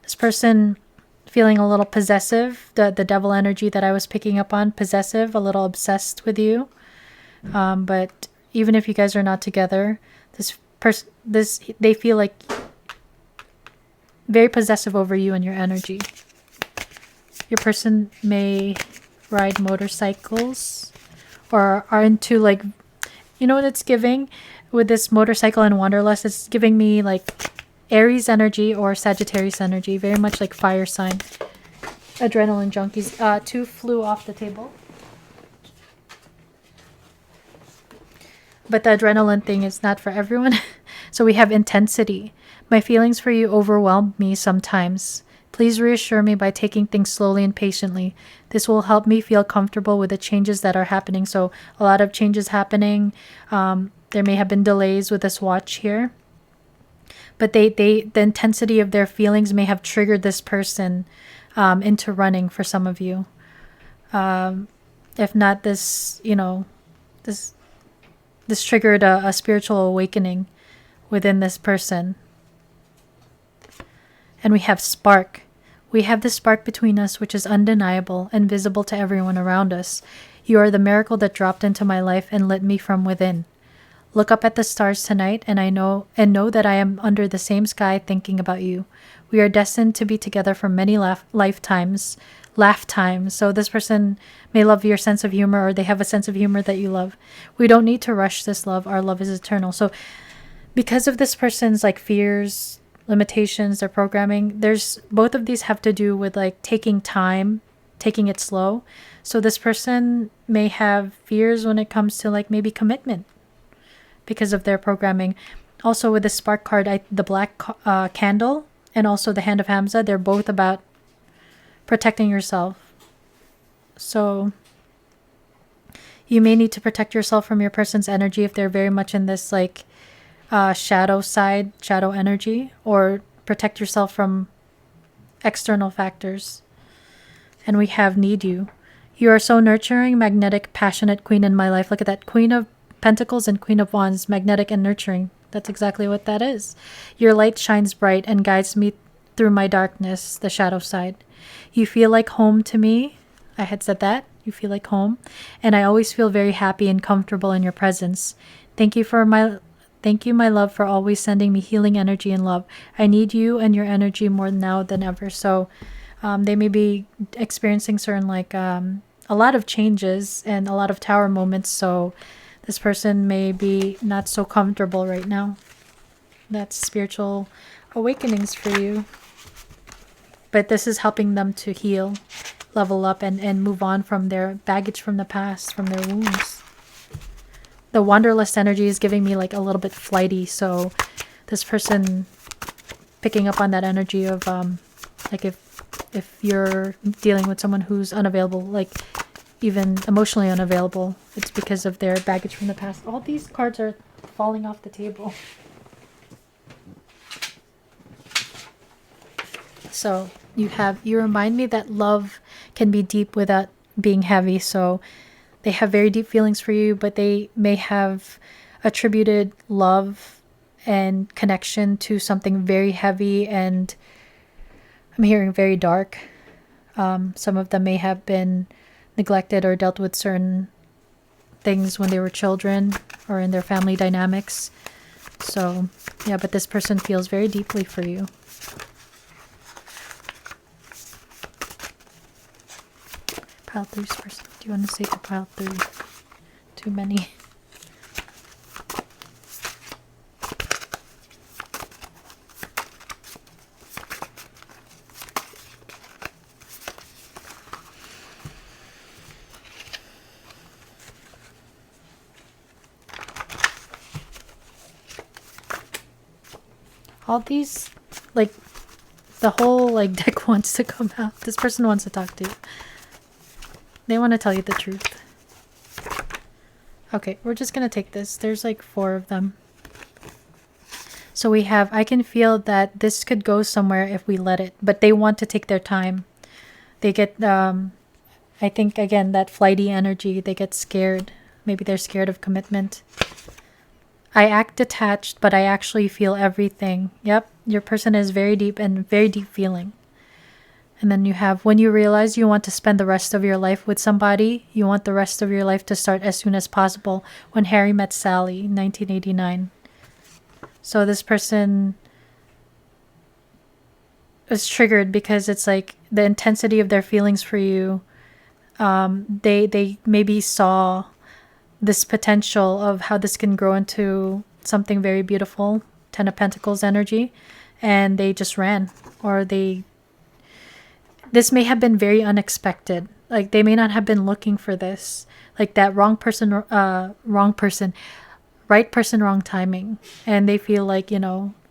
This person feeling a little possessive, the devil energy that I was picking up on, possessive, a little obsessed with you. But even if you guys are not together, they feel like very possessive over you and your energy. Your person may ride motorcycles or are into like, you know what it's giving with this motorcycle and wanderlust? It's giving me like Aries energy or Sagittarius energy, very much like fire sign. Adrenaline junkies. 2 flew off the table. But the adrenaline thing is not for everyone. So we have intensity. My feelings for you overwhelm me sometimes. Please reassure me by taking things slowly and patiently. This will help me feel comfortable with the changes that are happening. So a lot of changes happening. There may have been delays with this watch here. But the intensity of their feelings may have triggered this person into running for some of you. If not this, this triggered a spiritual awakening within this person. And we have spark. We have this spark between us, which is undeniable and visible to everyone around us. You are the miracle that dropped into my life and lit me from within. Look up at the stars tonight, and know that I am under the same sky thinking about you. We are destined to be together for many lifetimes. So this person may love your sense of humor, or they have a sense of humor that you love. We don't need to rush this love. Our love is eternal. So because of this person's like fears, limitations, their programming, there's both of these have to do with like taking time, taking it slow. So this person may have fears when it comes to like maybe commitment because of their programming. Also with the spark card, the black candle and also the hand of Hamza, they're both about protecting yourself. So you may need to protect yourself from your person's energy if they're very much in this like shadow side, shadow energy, or protect yourself from external factors. And we have need you. You are so nurturing, magnetic, passionate queen in my life. Look at that, Queen of Pentacles and Queen of Wands, magnetic and nurturing. That's exactly what that is. Your light shines bright and guides me through my darkness, the shadow side. You feel like home to me. I had said that. You feel like home. And I always feel very happy and comfortable in your presence. Thank you, my love, for always sending me healing energy and love. I need you and your energy more now than ever. So they may be experiencing certain like a lot of changes and a lot of tower moments. So this person may be not so comfortable right now. That's spiritual awakenings for you. But this is helping them to heal, level up, and move on from their baggage from the past, from their wounds. The wanderlust energy is giving me like a little bit flighty. So this person picking up on that energy of like if you're dealing with someone who's unavailable, like even emotionally unavailable, it's because of their baggage from the past. All these cards are falling off the table. So you remind me that love can be deep without being heavy. So they have very deep feelings for you, but they may have attributed love and connection to something very heavy, and I'm hearing very dark. Some of them may have been neglected or dealt with certain things when they were children or in their family dynamics. So yeah, but this person feels very deeply for you. Pile 3's person. Do you want to say to pile 3? Too many. All these, like, the whole, like, deck wants to come out. This person wants to talk to you. They want to tell you the truth. Okay, we're just going to take this. There's like 4 of them. So we have, I can feel that this could go somewhere if we let it. But they want to take their time. They get, I think, again, that flighty energy. They get scared. Maybe they're scared of commitment. I act detached, but I actually feel everything. Yep, your person is very deep and very deep feeling. And then you have, when you realize you want to spend the rest of your life with somebody, you want the rest of your life to start as soon as possible. When Harry Met Sally, 1989. So this person is triggered because it's like the intensity of their feelings for you. They maybe saw this potential of how this can grow into something very beautiful, 10 of Pentacles energy, and they just ran, or this may have been very unexpected. Like they may not have been looking for this, like that right person, wrong timing. And they feel like,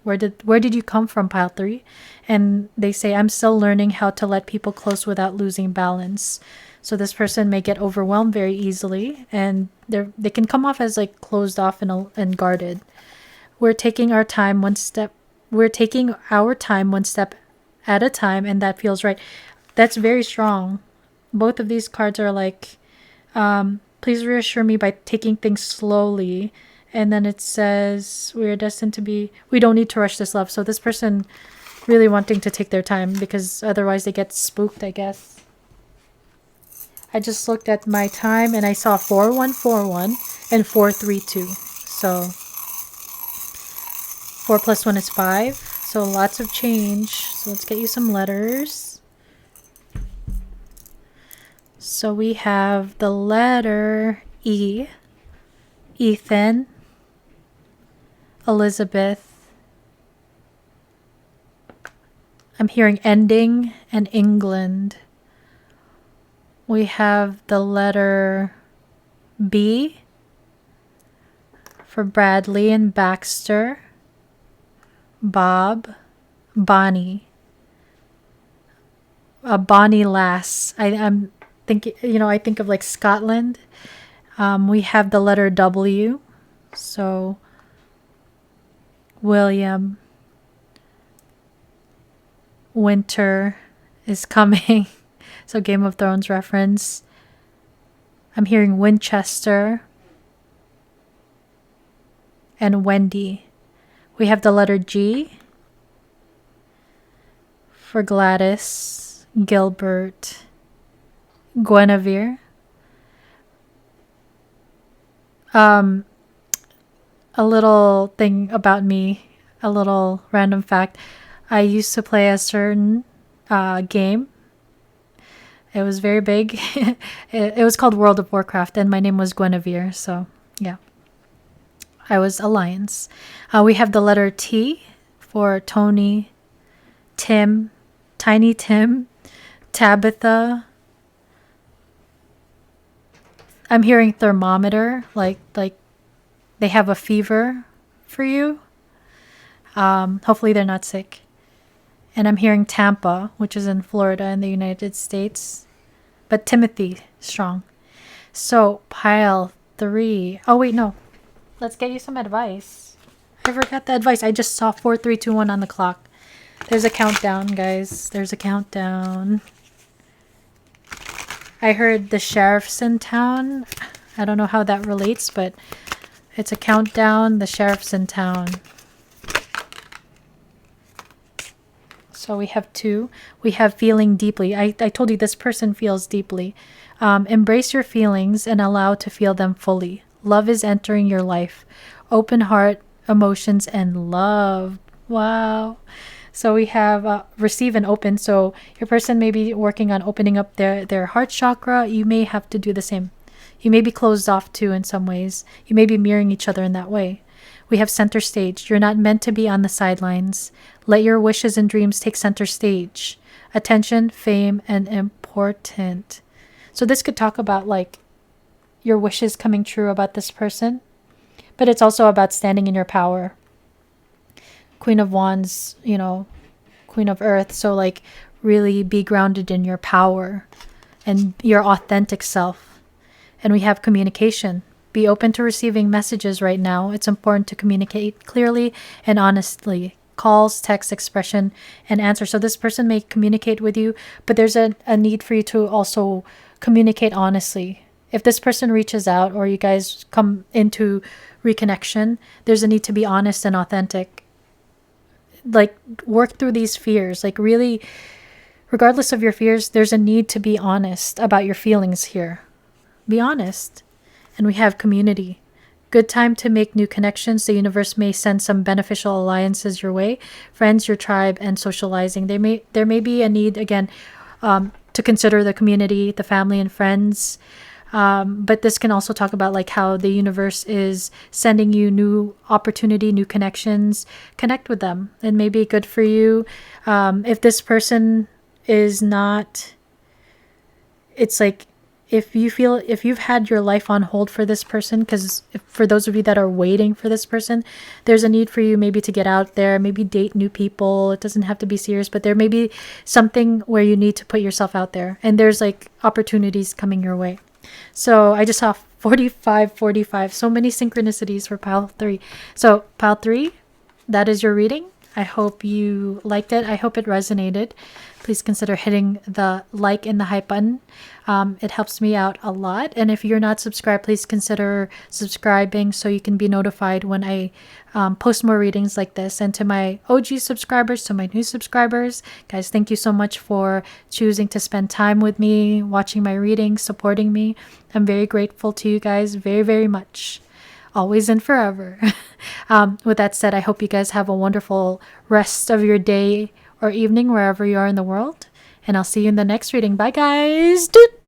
where did you come from, pile 3? And they say, I'm still learning how to let people close without losing balance. So this person may get overwhelmed very easily, and they can come off as like closed off and guarded. We're taking our time one step at a time, and that feels right. That's very strong. Both of these cards are like, please reassure me by taking things slowly. And then it says, we don't need to rush this love. So this person really wanting to take their time, because otherwise they get spooked, I guess. I just looked at my time and I saw 4141 and 432. So 4 plus 1 is 5. So lots of change. So let's get you some letters. So we have the letter E, Ethan, Elizabeth. I'm hearing ending and England. We have the letter B for Bradley and Baxter, Bob, Bonnie. Bonnie Lass. I'm thinking, I think of like Scotland. We have the letter W. So William, winter is coming. So Game of Thrones reference. I'm hearing Winchester and Wendy. We have the letter G for Gladys, Gilbert, Guinevere. A little thing about me, a little random fact. I used to play a certain game. It was very big. It was called World of Warcraft, and my name was Guinevere. So, yeah. I was Alliance. We have the letter T for Tony, Tim, Tiny Tim, Tabitha. I'm hearing thermometer, like they have a fever for you. Hopefully they're not sick. And I'm hearing Tampa, which is in Florida in the United States. But Timothy, strong. So pile 3. Oh, wait, no. let's get you some advice. I forgot the advice. I just saw 4, 3, 2, 1 on the clock. There's a countdown, guys. There's a countdown. I heard the sheriff's in town. I don't know how that relates, but it's a countdown. The sheriff's in town. So we have 2. We have feeling deeply. I told you this person feels deeply. Embrace your feelings and allow to feel them fully. Love is entering your life. Open heart, emotions, and love. Wow. So we have receive and open. So your person may be working on opening up their heart chakra. You may have to do the same. You may be closed off too in some ways. You may be mirroring each other in that way. We have center stage. You're not meant to be on the sidelines. Let your wishes and dreams take center stage. Attention, fame, and important. So this could talk about like your wishes coming true about this person, but it's also about standing in your power. Queen of Wands, you know, Queen of Earth. So like really be grounded in your power and your authentic self. And we have communication. Be open to receiving messages right now. It's important to communicate clearly and honestly. Calls, text, expression, and answer. So this person may communicate with you, but there's a need for you to also communicate honestly. If this person reaches out or you guys come into reconnection, there's a need to be honest and authentic. Like work through these fears. Like really, regardless of your fears, there's a need to be honest about your feelings here. Be honest. And we have community. Good time to make new connections. The universe may send some beneficial alliances your way. Friends, your tribe, and socializing. There may be a need, again, to consider the community, the family, and friends. But this can also talk about like how the universe is sending you new opportunity, new connections. Connect with them. It may be good for you. If this person is not, it's like, if you've had your life on hold for this person, because for those of you that are waiting for this person, there's a need for you maybe to get out there, maybe date new people. It doesn't have to be serious, but there may be something where you need to put yourself out there, and there's like opportunities coming your way. So I just saw 45, so many synchronicities for pile 3. So pile 3, that is your reading. I hope you liked it. I hope it resonated. Please consider hitting the like and the hype button. It helps me out a lot. And if you're not subscribed, please consider subscribing so you can be notified when I post more readings like this. And to my OG subscribers, to my new subscribers, guys, thank you so much for choosing to spend time with me, watching my readings, supporting me. I'm very grateful to you guys very, very much. Always and forever. With that said, I hope you guys have a wonderful rest of your day or evening wherever you are in the world. And I'll see you in the next reading. Bye, guys. Doot!